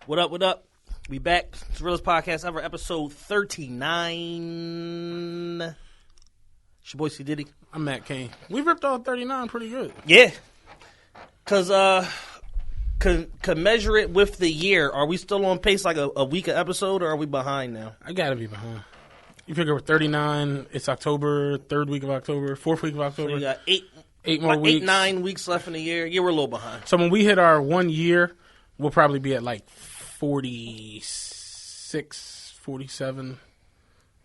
What up, what up? We back. It's the realest podcast ever, episode 39. It's your boy C. Diddy. I'm Matt Kane. We ripped off 39 pretty good. Yeah. Because, could measure it with the year. Are we still on pace like a week of episode, or are we behind now? I gotta be behind. You figure with 39, it's October, third week of October, fourth week of October. So we got eight more weeks. 9 weeks left in the year. Yeah, we're a little behind. So when we hit our 1 year, we'll probably be at like 46, 47.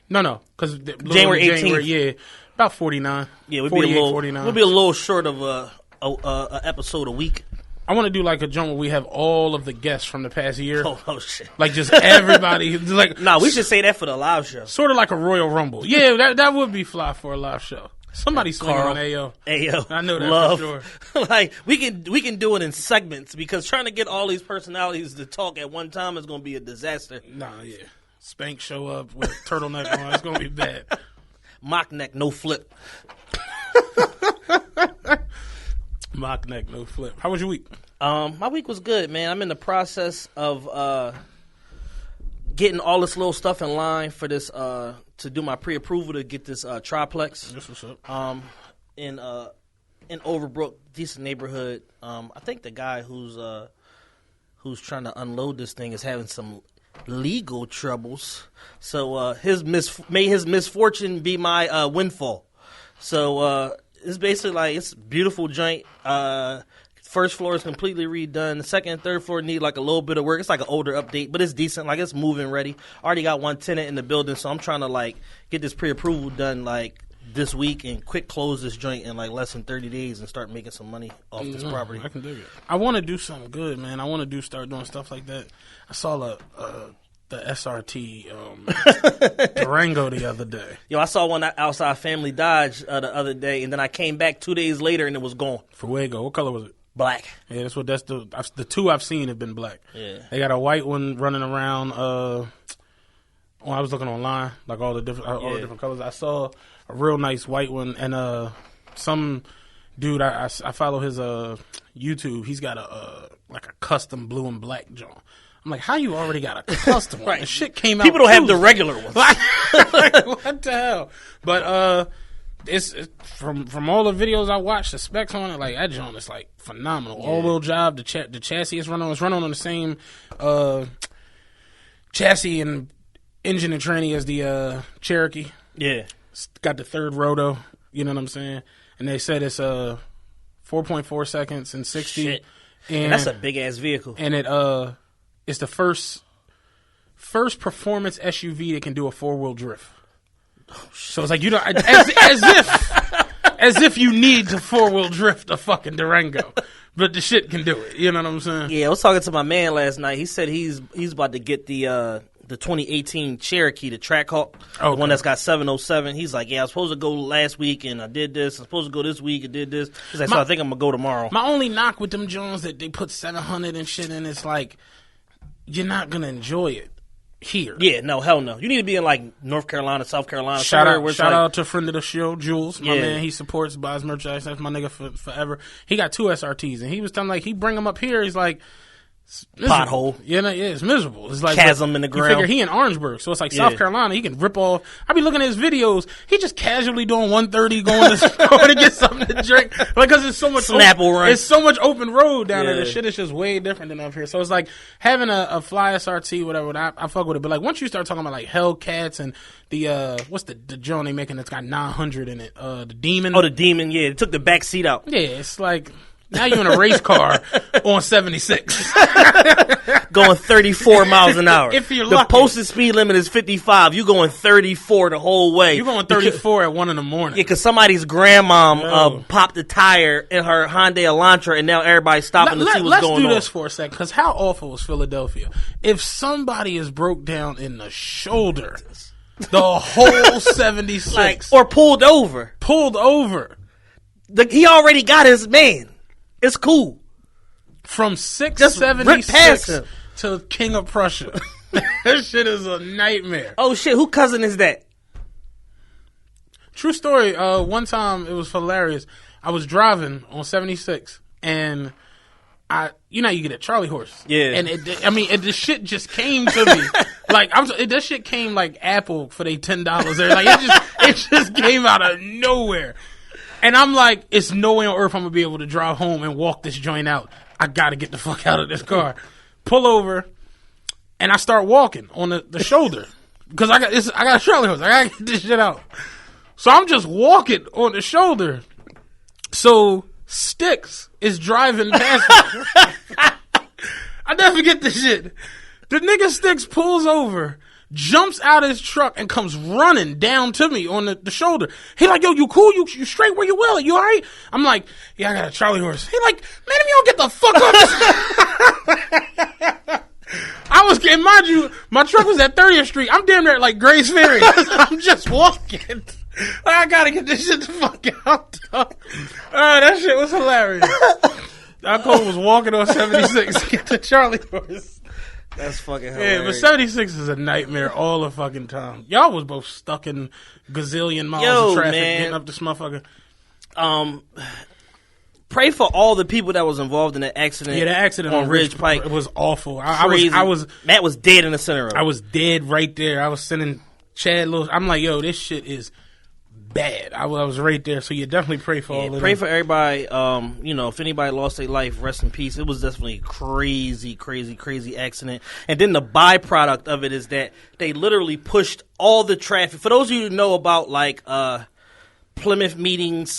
No, because January 18th. Yeah, about 49. Yeah, we'll 48, be a little 49. We'll be a little short of a episode a week. I want to do like a joint where we have all of the guests from the past year. Oh shit! Like just everybody. Like nah, we should say that for the live show. Sort of like a Royal Rumble. Yeah, that would be fly for a live show. Somebody swinging on AO. I know that love. for sure. Like we can do it in segments because trying to get all these personalities to talk at one time is going to be a disaster. Nah, yeah. Spank show up with turtleneck on. It's going to be bad. Mock neck, no flip. Mock neck, no flip. How was your week? My week was good, man. I'm in the process of getting all this little stuff in line for this to do my pre-approval to get this triplex. That's what's up. In Overbrook, decent neighborhood. I think the guy who's trying to unload this thing is having some legal troubles. So may his misfortune be my windfall. So it's basically like it's a beautiful joint. First floor is completely redone. The second and third floor need like a little bit of work. It's like an older update, but it's decent. Like it's moving ready. Already got one tenant in the building, so I'm trying to like get this pre-approval done like this week and quick close this joint in like less than 30 days and start making some money off this property. I can dig it. I want to do something good, man. I want to start doing stuff like that. I saw the SRT Durango the other day. Yo, I saw one outside Family Dodge the other day, and then I came back 2 days later and it was gone. Fuego. What color was it? Black. Yeah, that's the two I've seen have been black. Yeah. They got a white one running around. When I was looking online, like all the different colors. I saw a real nice white one, and some dude I follow his YouTube. He's got a custom blue and black John. I'm like, how you already got a custom one? Right. The shit came out. People don't have the regular ones. Like, what the hell? But it's from all the videos I watched, the specs on it, like that joint is like phenomenal. Yeah. All-wheel drive. The chassis is running on the same chassis and engine and tranny as the Cherokee. Yeah, It's got the third roto. You know what I'm saying? And they said it's 4.4 seconds and 60. Shit. And that's a big ass vehicle. And it's the first performance SUV that can do a 4-wheel drift. Oh, so it's like you don't as if you need to 4-wheel drift a fucking Durango, but the shit can do it. You know what I'm saying? Yeah, I was talking to my man last night. He said he's about to get the 2018 Cherokee, the Trackhawk, the one that's got 707. He's like, yeah, I was supposed to go last week and I did this. I'm supposed to go this week and did this. He's like, so I think I'm gonna go tomorrow. My only knock with them Jones that they put 700 and shit in, it's like you're not gonna enjoy it here. Yeah, no, hell no. You need to be in like North Carolina, South Carolina. Shout out to a friend of the show, Jules. My Yeah. man, he supports, buys merchandise. That's my nigga forever. He got 2 SRTs, and he was telling like he bring them up here. He's like Pothole. Yeah, it's miserable. It's like chasm in the ground. You figure he in Orangeburg, so it's like South Carolina. He can rip off. I be looking at his videos. He just casually doing 130, going to the store to get something to drink. Like, cause it's so much Snapple run. It's so much open road down there. Yeah. The shit is just way different than up here. So it's like having a fly SRT, whatever. I fuck with it. But like once you start talking about like Hellcats and the what's the joint they making that's got 900 in it? The Demon. Oh, the Demon. Yeah, it took the back seat out. Yeah, it's like. Now you're in a race car on 76. Going 34 miles an hour. If you're the lucky. posted speed limit is 55. You going 34 the whole way. You're going 34 at 1 in the morning. Yeah, because somebody's grandmom popped a tire in her Hyundai Elantra, and now everybody's stopping to see what's going on. Let's do this for a second, because how awful is Philadelphia? If somebody is broke down in the shoulder, the whole 76. Like, or pulled over. He already got his man. It's cool. From rip past 676 him. to King of Prussia. That shit is a nightmare. Oh, shit. Who cousin is that? True story. One time, it was hilarious. I was driving on 76, and you know, you get a Charlie horse. Yeah. And the shit just came to me. Like, this shit came like Apple for they $10 there. Like, it just came out of nowhere. And I'm like, it's no way on earth I'm going to be able to drive home and walk this joint out. I got to get the fuck out of this car. Pull over, and I start walking on the shoulder. Because I got a Charlie horse. I got to get this shit out. So I'm just walking on the shoulder. So Sticks is driving past me. I never forget this shit. The nigga Sticks pulls over, jumps out of his truck, and comes running down to me on the shoulder. He like, yo, you cool? You straight where you will? You all right? I'm like, yeah, I got a Charlie horse. He like, man, if you don't get the fuck up. I was, and mind you, my truck was at 30th Street. I'm damn near at like Grace Ferry. I'm just walking. I gotta get this shit the fuck out. That shit was hilarious. Alcone was walking on 76 to get the Charlie horse. That's fucking hilarious. Yeah, but 76 is a nightmare all the fucking time. Y'all was both stuck in gazillion miles of traffic getting up this motherfucker. Pray for all the people that was involved in that accident. Yeah, the accident on Ridge Pike. It was awful. Matt was dead in the center of it. I was dead right there. I was sending Chad little. I'm like, yo, this shit is bad. I was right there. So you definitely pray for all of them. Pray for everybody. You know, if anybody lost their life, rest in peace. It was definitely a crazy, crazy, crazy accident. And then the byproduct of it is that they literally pushed all the traffic. For those of you who know about like Plymouth Meeting /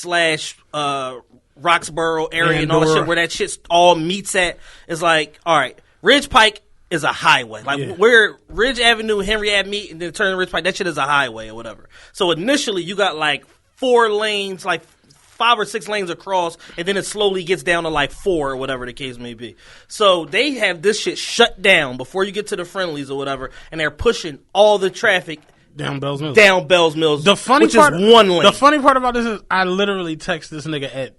Roxborough area and all that shit, where that shit all meets at, is like, all right, Ridge Pike is a highway. Like, where Ridge Avenue, Henry Ave meet, and then turn to Ridge Pike, that shit is a highway or whatever. So initially, you got like 4 lanes, like 5 or 6 lanes across, and then it slowly gets down to like 4 or whatever the case may be. So they have this shit shut down before you get to the Friendlies or whatever, and they're pushing all the traffic down Bells Mills. The funny part, is one lane. The funny part about this is I literally text this nigga at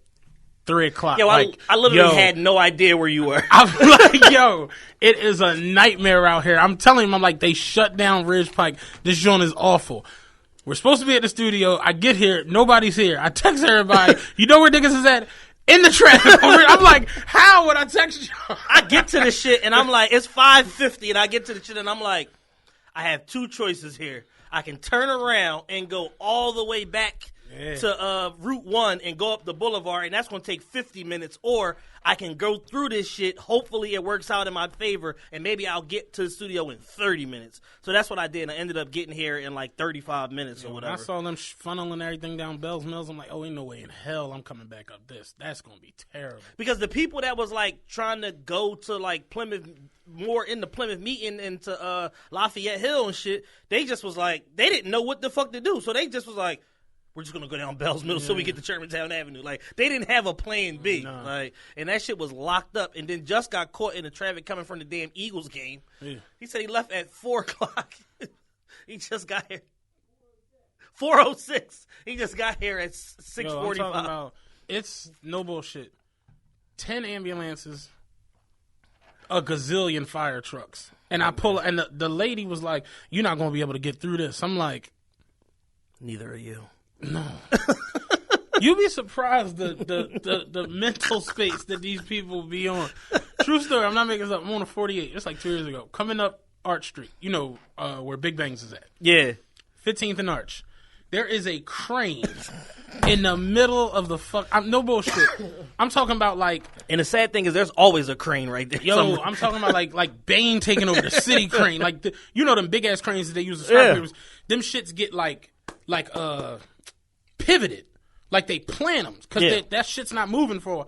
3 o'clock. Yo, I literally had no idea where you were. I'm like, yo, it is a nightmare out here. I'm telling him, I'm like, they shut down Ridge Pike. This joint is awful. We're supposed to be at the studio. I get here. Nobody's here. I text everybody. You know where niggas is at? In the traffic. I'm like, how would I text you? I get to the shit, and I'm like, it's 5:50, and I get to the shit, and I'm like, I have 2 choices here. I can turn around and go all the way back to Route 1 and go up the boulevard, and that's going to take 50 minutes, or I can go through this shit. Hopefully it works out in my favor, and maybe I'll get to the studio in 30 minutes. So that's what I did, and I ended up getting here in like 35 minutes or whatever. I saw them funneling everything down Bells Mills. I'm like, oh, ain't no way in hell I'm coming back up this. That's going to be terrible. Because the people that was like trying to go to like Plymouth, more in the Plymouth meeting into Lafayette Hill and shit, they just was like, they didn't know what the fuck to do. So they just was like, we're just gonna go down Bells Mills so we get to Germantown Avenue. Like, they didn't have a plan B. No. Like, and that shit was locked up. And then just got caught in the traffic coming from the damn Eagles game. Yeah. He said he left at 4 o'clock. He just got here 4:06. He just got here at 6:45. It's no bullshit. 10 ambulances, a gazillion fire trucks, and I pull. And the lady was like, "You're not gonna be able to get through this." I'm like, neither are you. No. You'd be surprised the mental space that these people be on. True story. I'm not making this up. I'm on a 48. It's like 2 years ago. Coming up Arch Street. You know where Big Bangs is at. Yeah. 15th and Arch. There is a crane in the middle of the no bullshit. I'm talking about like. And the sad thing is, there's always a crane right there. Yo, somewhere. I'm talking about like Bane taking over the city crane. Like you know them big ass cranes that they use as skyscrapers. Them shits get like pivoted, like they plan them because that shit's not moving for.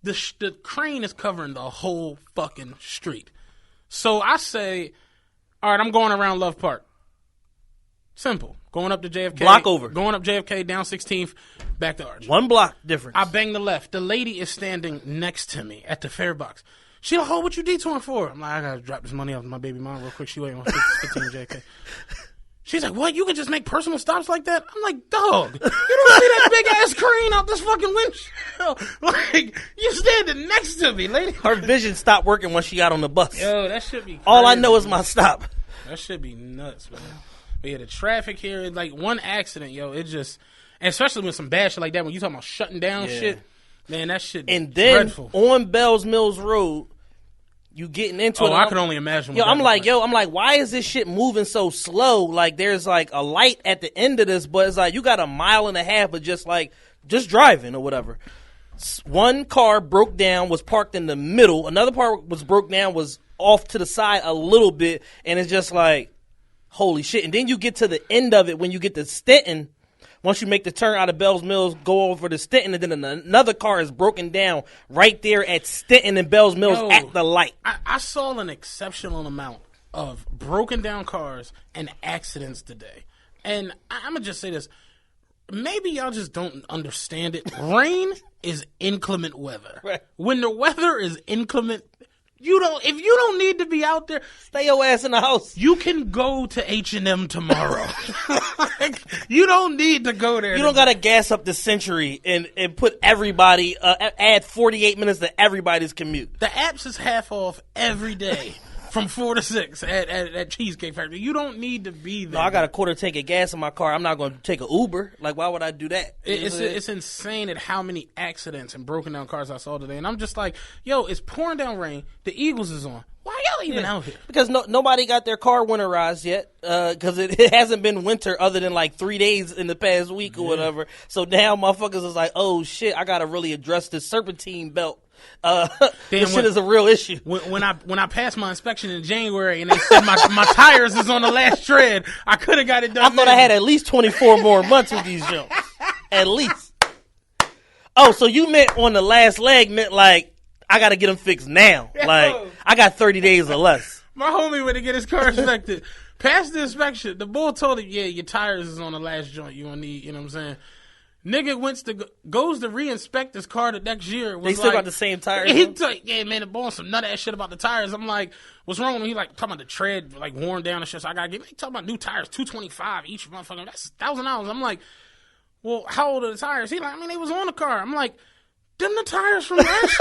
The crane is covering the whole fucking street. So I say, all right, I'm going around Love Park. Simple. Going up to JFK. Block over. Going up JFK, down 16th, back to Arch. 1 block difference. I bang the left. The lady is standing next to me at the fare box. She like, oh, what you detouring for? I'm like, I got to drop this money off to my baby mom real quick. She waiting on 15 JFK. She's like, what? You can just make personal stops like that? I'm like, dog, you don't see that big-ass crane out this fucking windshield? Like, you standing next to me, lady. Her vision stopped working when she got on the bus. Yo, that should be crazy. All I know is my stop. That should be nuts, man. But yeah, the traffic here, like one accident, yo, it just, and especially with some bad shit like that, when you talking about shutting down shit, Man, that shit and then dreadful. On Bells Mills Road, you getting into it. I can only imagine. I'm like, why is this shit moving so slow? Like, there's like a light at the end of this, but it's like you got a mile and a half of just driving or whatever. One car broke down, was parked in the middle. Another car was broke down, was off to the side a little bit, and it's just like, holy shit. And then you get to the end of it when you get to Stenton. Once you make the turn out of Bells Mills, go over to Stenton, and then another car is broken down right there at Stenton and Bells Mills at the light. I saw an exceptional amount of broken down cars and accidents today. And I'm going to just say this. Maybe y'all just don't understand it. Rain is inclement weather. Right. When the weather is inclement, if you don't need to be out there, stay your ass in the house. You can go to H&M tomorrow. You don't need to go there. You don't got to gas up the Century and put everybody, add 48 minutes to everybody's commute. The apps is half off every day. From 4 to 6 at Cheesecake Factory. You don't need to be there. No, I got a quarter tank of gas in my car. I'm not going to take an Uber. Like, why would I do that? It's insane at how many accidents and broken down cars I saw today. And I'm just like, yo, it's pouring down rain. The Eagles is on. Why y'all even out here? Because nobody got their car winterized yet. Because it hasn't been winter other than like 3 days in the past week or whatever. So now motherfuckers is like, oh shit, I got to really address this serpentine belt. This shit is a real issue. When I passed my inspection in January and they said my tires is on the last tread, I could have got it done. I thought I had at least 24 more months with these jumps. At least. Oh, so you meant on the last leg meant like I got to get them fixed now. Like I got 30 days or less. My homie went to get his car inspected. Passed the inspection. The bull told him, yeah, your tires is on the last joint. You gonna need, you know what I'm saying? Nigga goes to re-inspect his car the next year. They still got the same tires. He's like, yeah, man, the boy some nut ass shit about the tires. I'm like, what's wrong with him? He like talking about the tread like worn down and shit. So I gotta he talking about new tires, $225 each motherfucker. That's $1,000. I'm like, well, how old are the tires? He like, I mean, they was on the car. I'm like, them the tires from last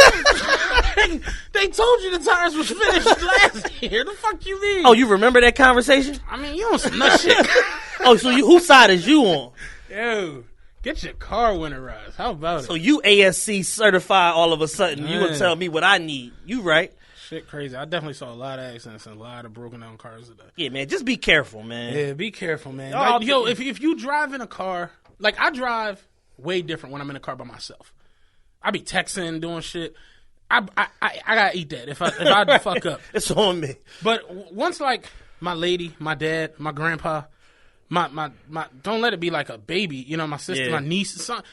year. They told you the tires was finished last year. The fuck you mean? Oh, you remember that conversation? I mean, you on some nut shit. Oh, so whose side is you on? Yo. Get your car winterized. How about it? So you ASC certified all of a sudden. You gonna tell me what I need. You right. Shit crazy. I definitely saw a lot of accidents and a lot of broken down cars today. Yeah, man. Just be careful, man. Yeah, be careful, man. Like, yo, if you drive in a car, like I drive way different when I'm in a car by myself. I be texting, doing shit. I gotta eat that if I fuck up. It's on me. But once like my lady, my dad, my grandpa, my don't let it be like a baby, you know, my sister, my niece, son.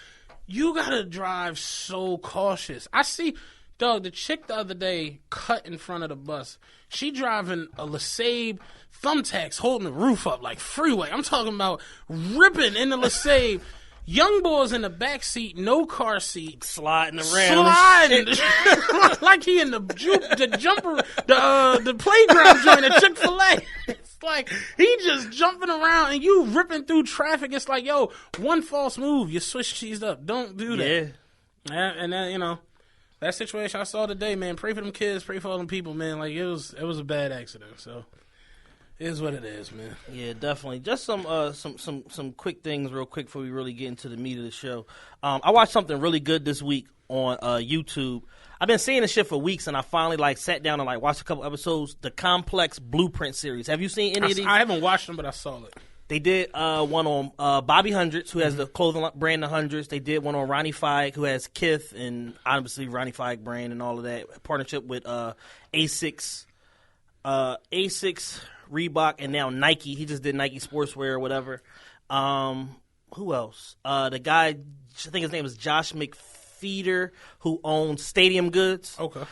You gotta drive so cautious. I see, dog, the chick the other day cut in front of the bus. She driving a LeSabre thumbtacks holding the roof up like freeway. I'm talking about ripping in the LeSabre. Young boys in the back seat, no car seat, sliding around, like he in the playground joint at Chick-fil-A. It's like he just jumping around and you ripping through traffic. It's like, yo, one false move, you switch cheesed up. Don't do that. Yeah, and then, you know, that situation I saw today, man. Pray for them kids, pray for all them people, man. Like it was a bad accident. So. It is what it is, man. Yeah, definitely. Just some quick things real quick before we really get into the meat of the show. I watched something really good this week on YouTube. I've been seeing this shit for weeks, and I finally sat down and watched a couple episodes. The Complex Blueprint series. Have you seen any of these? I haven't watched them, but I saw it. They did one on Bobby Hundreds, who has the clothing brand The Hundreds. They did one on Ronnie Fike, who has Kith and obviously Ronnie Fike brand and all of that. Partnership with Asics. Reebok, and now Nike. He just did Nike Sportswear or whatever. Who else? The guy, I think his name is Josh McFeeder, who owns Stadium Goods. Okay.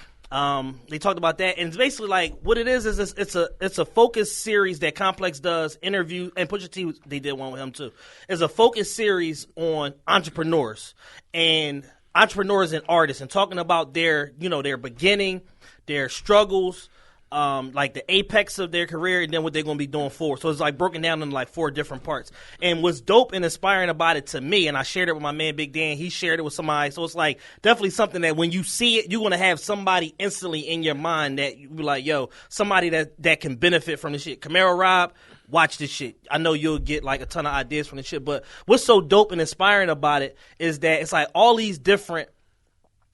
They talked about that, and it's basically what it is it's a focus series that Complex does. Interview, and Pusha T, they did one with him too. It's a focus series on entrepreneurs and artists, and talking about their beginning, their struggles, the apex of their career, and then what they're going to be doing forward. So it's broken down into 4 different parts. And what's dope and inspiring about it to me, and I shared it with my man Big Dan, he shared it with somebody. So it's definitely something that when you see it, you're going to have somebody instantly in your mind that you be like, yo, somebody that can benefit from this shit. Camaro Rob, watch this shit. I know you'll get a ton of ideas from this shit. But what's so dope and inspiring about it is that it's all these different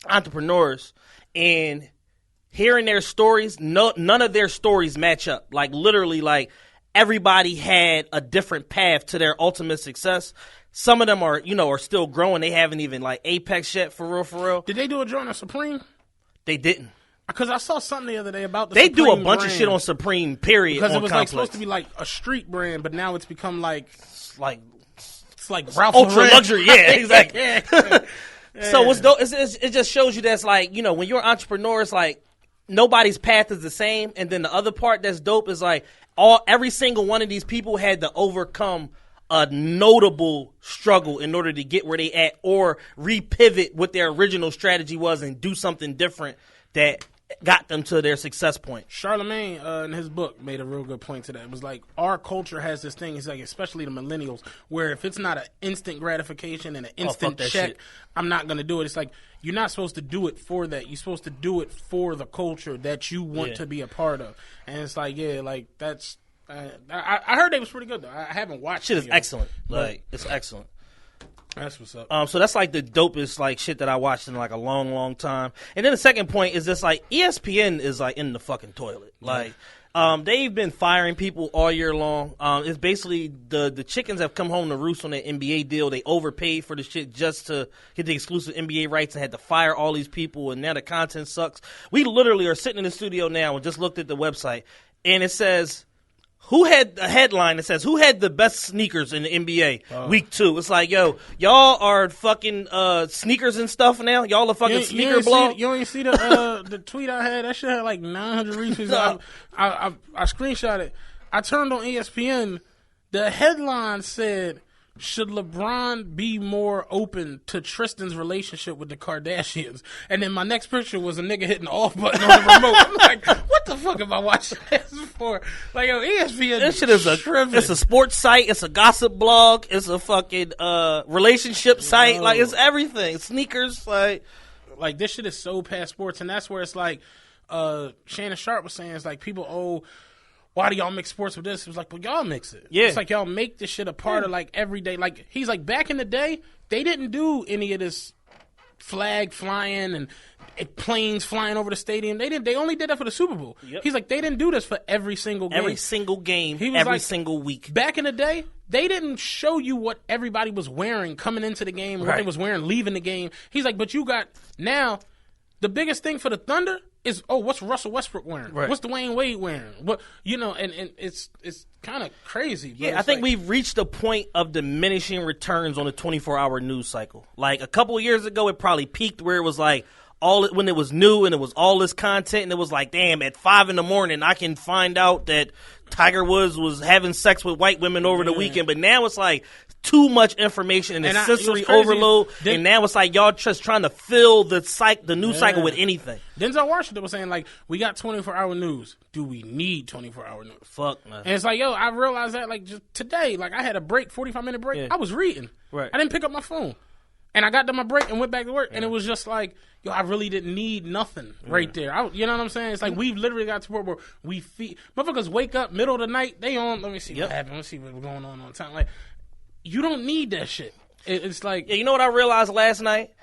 entrepreneurs, and hearing their stories, none of their stories match up. Like literally, like everybody had a different path to their ultimate success. Some of them are, are still growing. They haven't even like apex yet, for real, for real. Did they do a joint on Supreme? They didn't. Because I saw something the other day about the They Supreme do a bunch brand. of shit on Supreme, period. Because on it was Complex. like supposed to be like a street brand, but now it's become like It's like Ralph ultra Lauren. luxury. Yeah, exactly. Yeah. So what's dope? It just shows you that's like, when you're an entrepreneur, it's like nobody's path is the same. And then the other part that's dope is like every single one of these people had to overcome a notable struggle in order to get where they at, or repivot what their original strategy was and do something different that got them to their success point. Charlemagne, in his book, made a real good point to that. It was like, our culture has this thing, it's like, especially the millennials, where if it's not an instant gratification and an instant check, shit. I'm not going to do it. It's like, you're not supposed to do it for that. You're supposed to do it for the culture that you want to be a part of. And it's like, that's... I heard they was pretty good, though. I haven't watched Shit it is excellent. Like, it's excellent. That's what's up. So that's like the dopest like shit that I watched in like a long, long time. And then the second point is just like ESPN is like in the fucking toilet. Like they've been firing people all year long. It's basically the chickens have come home to roost on that NBA deal. They overpaid for the shit just to get the exclusive NBA rights and had to fire all these people. And now the content sucks. We literally are sitting in the studio now and just looked at the website, and it says, who had a headline that says, who had the best sneakers in the NBA week 2? It's like, yo, y'all are fucking sneakers and stuff now? Y'all a fucking sneaker blog? You ain't see the tweet I had? That shit had like 900 retweets. No. I screenshot it. I turned on ESPN. The headline said, should LeBron be more open to Tristan's relationship with the Kardashians? And then my next picture was a nigga hitting the off button on the remote. I'm like, what the fuck am I watching this for? Like, yo, ESPN. This shit is it's a sports site. It's a gossip blog. It's a fucking relationship site. Like, it's everything. Sneakers. Like this shit is so past sports. And that's where it's like, Shannon Sharp was saying, it's like, people, why do y'all mix sports with this? It was like, well, y'all mix it. Yeah. It's like y'all make this shit a part of like every day. Like, he's like, back in the day, they didn't do any of this flag flying and planes flying over the stadium. They only did that for the Super Bowl. Yep. He's like, they didn't do this for every single game. every single game, He was every like, single week. Back in the day, they didn't show you what everybody was wearing coming into the game, what they was wearing leaving the game. He's like, but you got now the biggest thing for the Thunder is, what's Russell Westbrook wearing? Right. What's Dwayne Wade wearing? What and it's kind of crazy. But Yeah, I think we've reached a point of diminishing returns on the 24-hour news cycle. Like a couple of years ago, it probably peaked where it was like when it was new and it was all this content, and it was like, damn, at 5 a.m. I can find out that Tiger Woods was having sex with white women over the weekend. But now it's like too much information and it's sensory overload. And now it's like y'all just trying to fill the news cycle with anything. Denzel Washington was saying, like, we got 24-hour news. Do we need 24-hour news? Fuck, man. And it's like, yo, I realized that, like, just today, like, I had a break, 45-minute break. Yeah. I was reading. Right. I didn't pick up my phone. And I got to my break and went back to work. And it was just like, yo, I really didn't need nothing right there. You know what I'm saying? It's like, we've literally got to where we feed. Motherfuckers wake up, middle of the night, they on, let me see what happened. Let's see what's going on time. Like, you don't need that shit. It's like. Yeah, you know what I realized last night?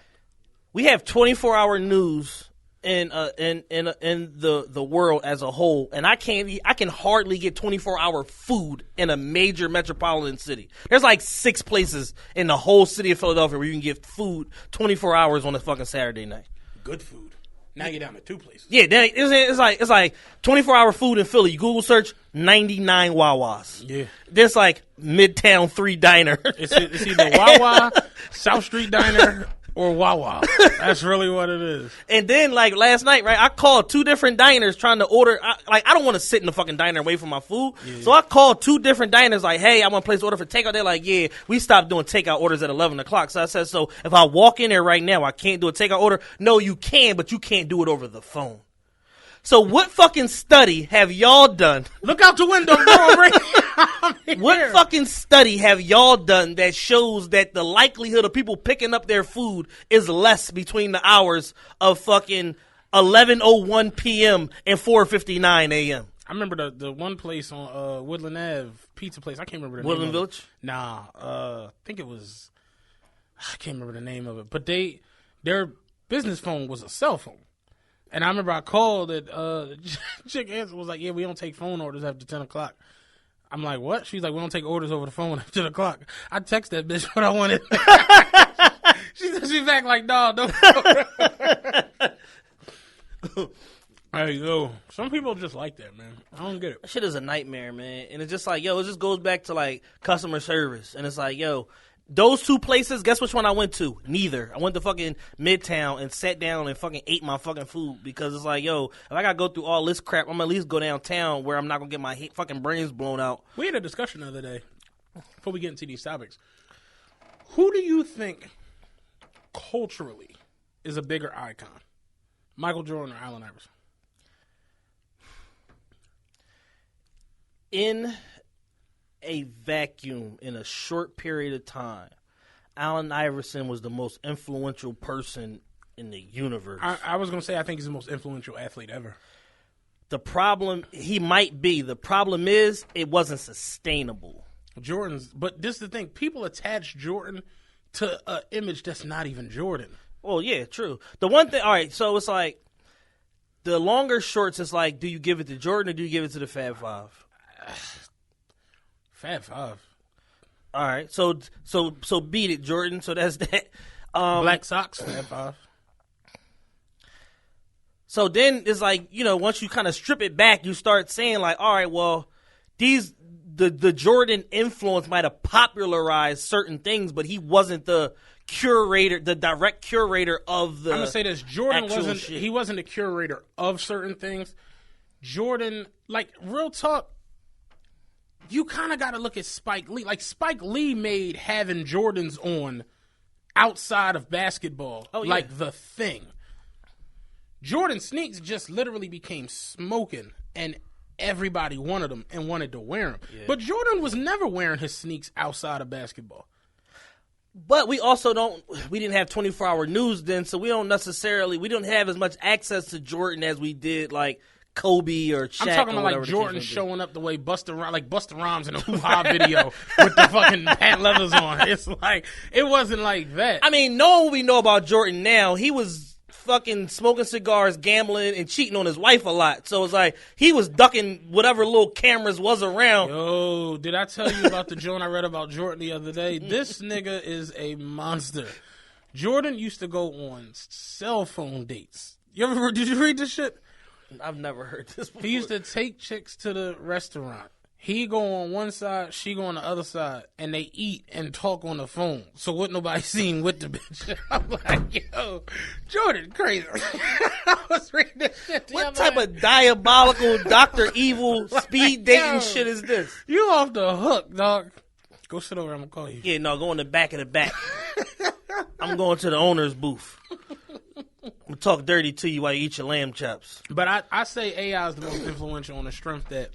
We have 24-hour news in the world as a whole, and I can hardly get 24-hour food in a major metropolitan city. There's like 6 places in the whole city of Philadelphia where you can get food 24 hours on a fucking Saturday night. Good food. Now you're down to 2 places. Yeah, it's like 24-hour food in Philly. You Google search 99 Wawas. Yeah. There's like Midtown 3 Diner. It's either Wawa, South Street Diner, or Wawa. That's really what it is. And then, like, last night, right, I called 2 different diners trying to order. I don't want to sit in the fucking diner and wait for my food. Yeah. So I called 2 different diners, like, hey, I want to place an order for takeout. They're like, yeah, we stopped doing takeout orders at 11 o'clock. So I said, so if I walk in there right now, I can't do a takeout order? No, you can, but you can't do it over the phone. So what fucking study have y'all done? Look out the window, bro. What fucking study have y'all done that shows that the likelihood of people picking up their food is less between the hours of fucking 11:01 p.m. and 4:59 a.m.? I remember the one place on Woodland Ave, pizza place. I can't remember the name. Woodland Village? Nah, I think it was. I can't remember the name of it, but their business phone was a cell phone. And I remember I called it. Chick answer was like, "Yeah, we don't take phone orders after 10 o'clock." I'm like, "What?" She's like, "We don't take orders over the phone after 10 o'clock." I text that bitch what I wanted. She's back like, "Dawg, don't." There you go. Some people just like that, man. I don't get it. That shit is a nightmare, man. And it's just like, yo, it just goes back to like customer service. And it's like, yo, those two places, guess which one I went to? Neither. I went to fucking Midtown and sat down and fucking ate my fucking food because it's like, yo, if I gotta go through all this crap, I'm gonna at least go downtown where I'm not gonna get my fucking brains blown out. We had a discussion the other day before we get into these topics. Who do you think culturally is a bigger icon? Michael Jordan or Allen Iverson? In a vacuum, in a short period of time, Allen Iverson was the most influential person in the universe. I was going to say I think he's the most influential athlete ever. The problem, he might be. The problem is it wasn't sustainable. But this is the thing. People attach Jordan to an image that's not even Jordan. Well, yeah, true. The one thing, all right, so it's like the longer shorts, it's like, do you give it to Jordan or do you give it to the Fab Five? Fab Five. All right, so beat it, Jordan. So that's that. Black Sox, Fab Five. So then it's like, you know, once you kind of strip it back, you start saying like, all right, well, the Jordan influence might have popularized certain things, but he wasn't the curator, the direct curator of the. I'm gonna say this: Jordan wasn't. Shit. He wasn't a curator of certain things. Jordan, like real talk. You kind of got to look at Spike Lee. Like, Spike Lee made having Jordans on outside of basketball like the thing. Jordan sneaks just literally became smoking, and everybody wanted them and wanted to wear them. Yeah. But Jordan was never wearing his sneaks outside of basketball. But we also we didn't have 24-hour news then, so we don't have as much access to Jordan as we did, like, Kobe or Shaq. I'm talking about like Jordan showing up the way Busta Rhymes in a hoo-ha video with the fucking pant leathers on. It's like, it wasn't like that. I mean, knowing what we know about Jordan now, he was fucking smoking cigars, gambling, and cheating on his wife a lot. So it's like, he was ducking whatever little cameras was around. Yo, did I tell you about the joint I read about Jordan the other day? This nigga is a monster. Jordan used to go on cell phone dates. Did you read this shit? I've never heard this before. He used to take chicks to the restaurant. He go on one side, she go on the other side, and they eat and talk on the phone. So what nobody seen with the bitch. I'm like, yo, Jordan, crazy. I was reading this shit. What type of diabolical Dr. Evil speed dating shit is this? You off the hook, dog. Go sit over, I'm going to call you. Yeah, no, go in the back of the back. I'm going to the owner's booth. I'm going to talk dirty to you while you eat your lamb chops. But I say AI is the most influential on the strength that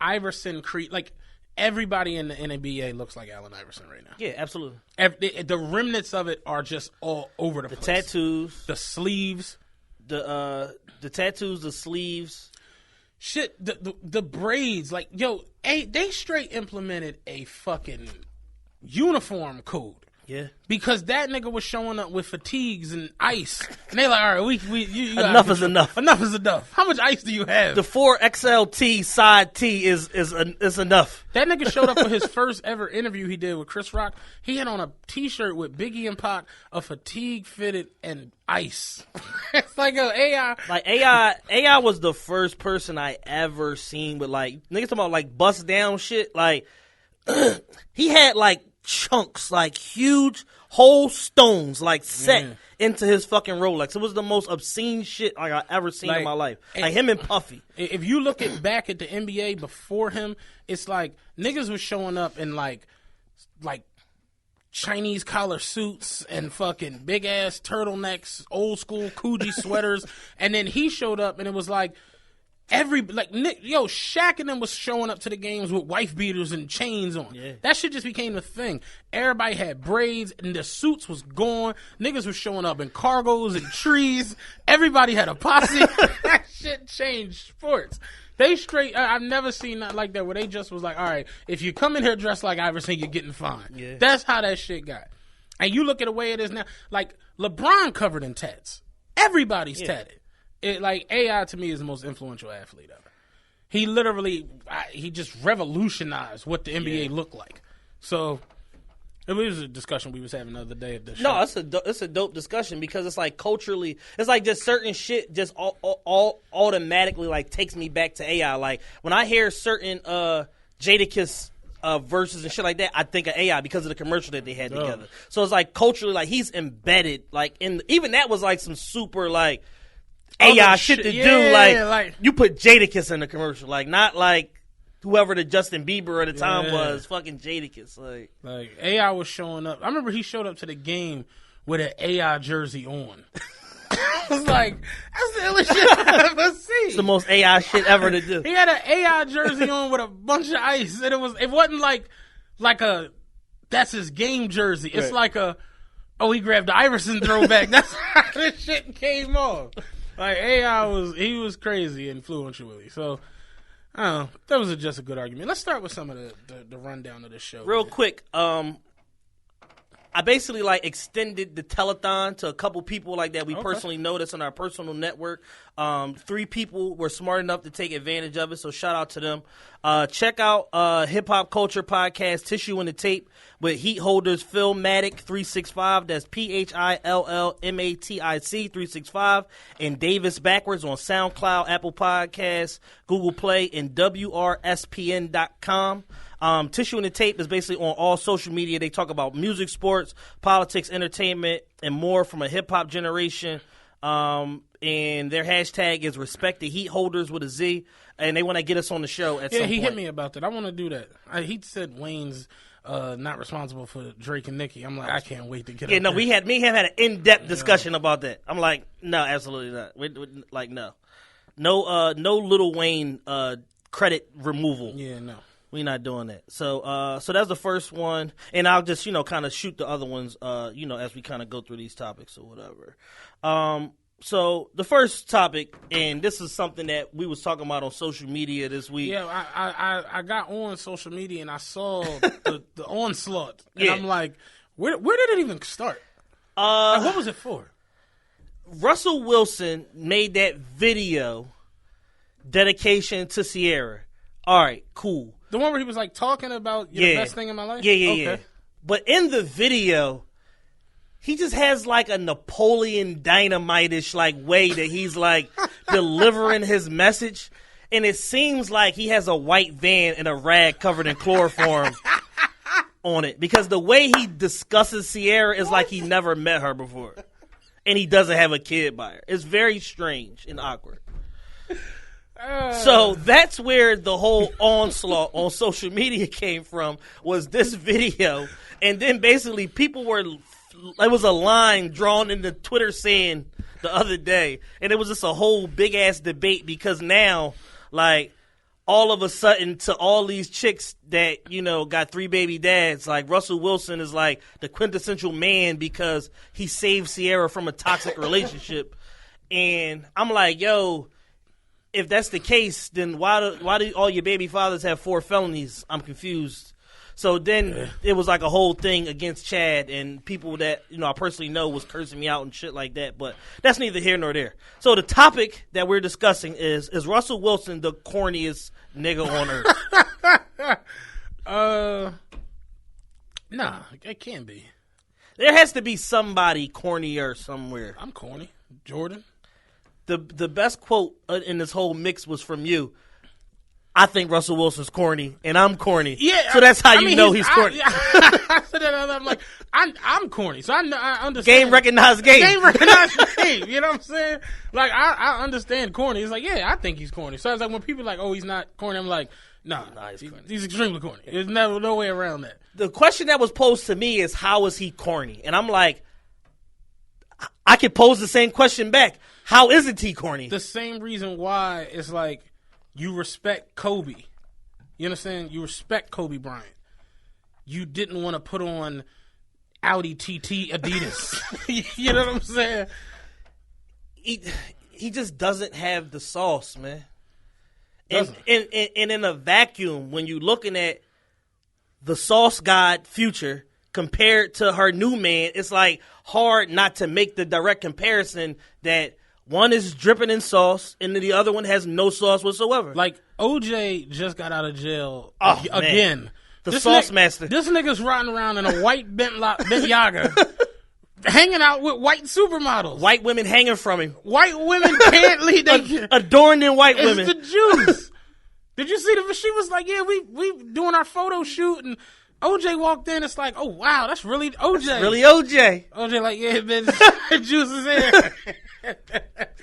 Iverson like everybody in the NBA looks like Allen Iverson right now. Yeah, absolutely. The remnants of it are just all over the place. The tattoos, the sleeves, the tattoos, the sleeves, shit, the braids. Like, yo, they straight implemented a fucking uniform code. Yeah, because that nigga was showing up with fatigues and ice, and they like, all right, enough is enough. Enough is enough. How much ice do you have? The 4XLT side T is enough. That nigga showed up for his first ever interview he did with Chris Rock. He had on a T-shirt with Biggie and Pac, a fatigue fitted and ice. It's like AI. Like AI was the first person I ever seen with like niggas talking about like bust down shit. Like he had like chunks, like huge whole stones, like set into his fucking Rolex. It was the most obscene shit like I ever seen in my life. Like him and Puffy. If you look back at the NBA before him, it's like niggas was showing up in like Chinese collar suits and fucking big ass turtlenecks, old school Coogee sweaters, and then he showed up and it was like Shaq and them was showing up to the games with wife beaters and chains on. Yeah. That shit just became a thing. Everybody had braids and the suits was gone. Niggas was showing up in cargos and trees. Everybody had a posse. That shit changed sports. They straight, I've never seen nothing like that where they just was like, all right, if you come in here dressed like Iverson, you're getting fined. Yeah. That's how that shit got. And you look at the way it is now, like LeBron covered in tats. Everybody's tatted. AI to me is the most influential athlete ever. He literally, he just revolutionized what the NBA looked like. So it was a discussion we was having the other day at the show. No, it's a dope discussion because it's like culturally, it's like just certain shit just all automatically like takes me back to AI. Like when I hear certain Jadakiss verses and shit like that, I think of AI because of the commercial that they had together. So it's like culturally, like he's embedded, like even that was like some super like AI shit to do. Like you put Jadakiss in the commercial, like not like whoever the Justin Bieber at the time was, fucking Jadakiss. Like AI was showing up. I remember he showed up to the game with an AI jersey on. I was like, that's the illest shit I've ever seen. It's the most AI shit ever to do. He had an AI jersey on with a bunch of ice, and it wasn't like a that's his game jersey. It's like he grabbed the Iverson throwback. That's how this shit came off. Like AI was crazy influential with me. So I don't know. That was just a good argument. Let's start with some of the rundown of the show. Real quick, I basically like extended the telethon to a couple people like that we personally noticed on our personal network. 3 people were smart enough to take advantage of it, so shout out to them. Check out Hip Hop Culture Podcast, Tissue in the Tape, with Heat Holders Philmatic 365. That's PhillMatic 365. And Davis Backwards on SoundCloud, Apple Podcasts, Google Play, and WRSPN.com. Tissue in the Tape is basically on all social media. They talk about music, sports, politics, entertainment, and more from a hip-hop generation. And their hashtag is Respect the Heat Holders with a Z. And they want to get us on the show at some point. Yeah, he hit me about that. I want to do that. He said Wayne's not responsible for Drake and Nicki. I'm like, I can't wait to get no, me and him had an in-depth discussion about that. I'm like, no, absolutely not. Like, no. No Lil Wayne credit removal. Yeah, no. We're not doing that. So that's the first one, and I'll just kind of shoot the other ones, as we kind of go through these topics or whatever. So the first topic, and this is something that we was talking about on social media this week. Yeah, I got on social media and I saw the onslaught, and I'm like, where did it even start? What was it for? Russell Wilson made that video dedication to Ciara. All right, cool. The one where he was like talking about the best thing in my life? Yeah. But in the video, he just has like a Napoleon Dynamite-ish like way that he's like delivering his message. And it seems like he has a white van and a rag covered in chloroform on it. Because the way he discusses Ciara is like he never met her before. And he doesn't have a kid by her. It's very strange and awkward. So that's where the whole onslaught on social media came from, was this video. And then basically there was a line drawn into Twitter saying the other day, and it was just a whole big ass debate because now, like, all of a sudden to all these chicks that, got 3 baby dads, like Russell Wilson is like the quintessential man because he saved Ciara from a toxic relationship. And I'm like, yo, if that's the case, then why do all your baby fathers have 4 felonies? I'm confused. So then it was like a whole thing against Chad, and people that I personally know was cursing me out and shit like that. But that's neither here nor there. So the topic that we're discussing is Russell Wilson the corniest nigga on earth? Nah, it can't be. There has to be somebody cornier somewhere. I'm corny, Jordan. The best quote in this whole mix was from you. I think Russell Wilson's corny, and I'm corny. Yeah, so that's how you know he's corny. I said that. I'm like, I'm corny, so I understand. Game recognized game. Game recognized game. You know what I'm saying? Like, I understand corny. It's like, yeah, I think he's corny. So it's like when people are like, oh, he's not corny, I'm like, nah, he's extremely corny. There's no way around that. The question that was posed to me is, how is he corny? And I'm like, I could pose the same question back. How isn't he corny? The same reason why it's like you respect Kobe. You understand? You respect Kobe Bryant. You didn't want to put on Audi TT Adidas. You know what I'm saying? He just doesn't have the sauce, man. And in a vacuum, when you're looking at the sauce god Future, compared to her new man, it's like hard not to make the direct comparison that one is dripping in sauce and the other one has no sauce whatsoever. Like, OJ just got out of jail again. Man. The sauce master. This nigga's riding around in a white Bent Yaga, hanging out with white supermodels. White women hanging from him. White women can't leave. Adorned in white women. It's the Jews. Did you see the? She was like, yeah, we doing our photo shoot, and OJ walked in. It's like, oh wow, that's really OJ. That's really OJ. OJ like, yeah, bitch, Juice is here.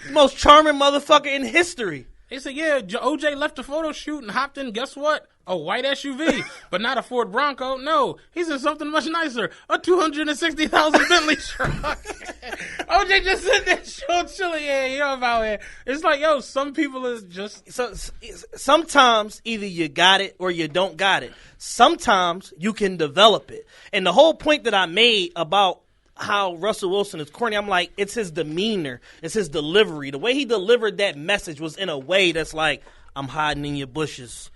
Most charming motherfucker in history. They said, yeah, OJ left the photo shoot and hopped in, guess what? A white SUV, but not a Ford Bronco. No, he's in something much nicer, a $260,000 Bentley truck. OJ just sitting there chilling, yeah, you know about it. It's like, yo, some people is just... Sometimes either you got it or you don't got it. Sometimes you can develop it. And the whole point that I made about how Russell Wilson is corny, I'm like, it's his demeanor, it's his delivery. The way he delivered that message was in a way that's like, I'm hiding in your bushes.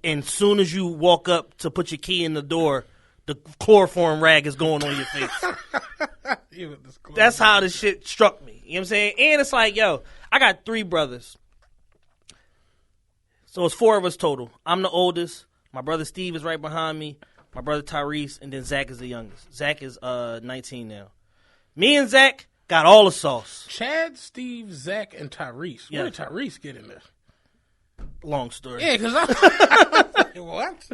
And soon as you walk up to put your key in the door, the chloroform rag is going on your face. That's how this shit struck me. You know what I'm saying? And it's like, yo, I got 3 brothers. So it's 4 of us total. I'm the oldest. My brother Steve is right behind me. My brother Tyrese, and then Zach is the youngest. Zach is 19 now. Me and Zach got all the sauce. Chad, Steve, Zach, and Tyrese. Yeah. Where did Tyrese get in there? Long story. Yeah, because I what?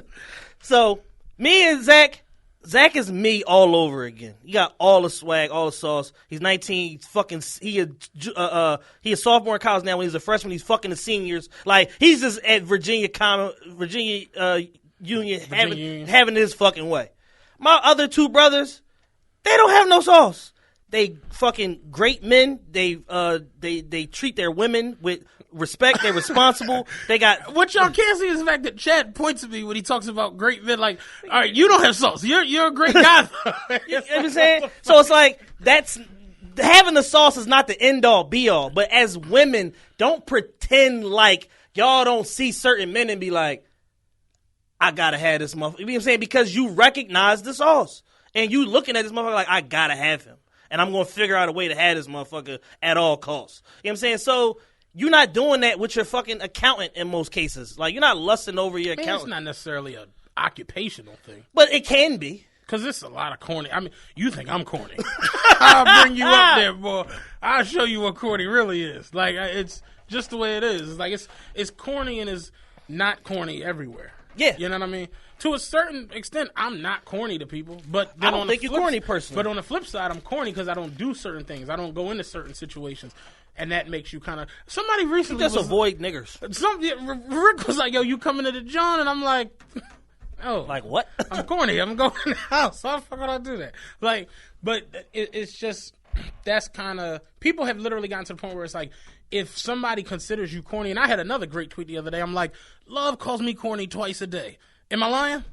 So me and Zach is me all over again. He got all the swag, all the sauce. He's 19. He a sophomore in college now. When he's a freshman, he's fucking the seniors. Like he's just at Virginia Union having his fucking way. My other 2 brothers, they don't have no sauce. They fucking great men. They treat their women with respect. They're responsible. They got what y'all can't see is the fact that Chad points at me when he talks about great men. Like, all right, you don't have sauce. You're a great guy. You know what I'm saying? So it's like that's having the sauce is not the end all be all. But as women, don't pretend like y'all don't see certain men and be like, I gotta have this motherfucker. You know what I'm saying? Because you recognize the sauce and you looking at this motherfucker like I gotta have him. And I'm going to figure out a way to have this motherfucker at all costs. You know what I'm saying? So you're not doing that with your fucking accountant in most cases. Like, you're not lusting over your accountant. It's not necessarily an occupational thing. But it can be. Because it's a lot of corny. I mean, you think I'm corny. I'll bring you up there, boy. I'll show you what corny really is. Like, it's just the way it is. It's like, it's corny and it's not corny everywhere. Yeah. You know what I mean? To a certain extent, I'm not corny to people, but then I don't think you're corny personally. But on the flip side, I'm corny because I don't do certain things. I don't go into certain situations, and that makes you kind of. Somebody recently just avoid niggers. Rick was like, "Yo, you coming to the John?" And I'm like, "Oh, like what? I'm corny. I'm going in the house. How the fuck would I do that?" Like, but it's just that's kind of people have literally gotten to the point where it's like. If somebody considers you corny, and I had another great tweet the other day, I'm like, love calls me corny twice a day. Am I lying?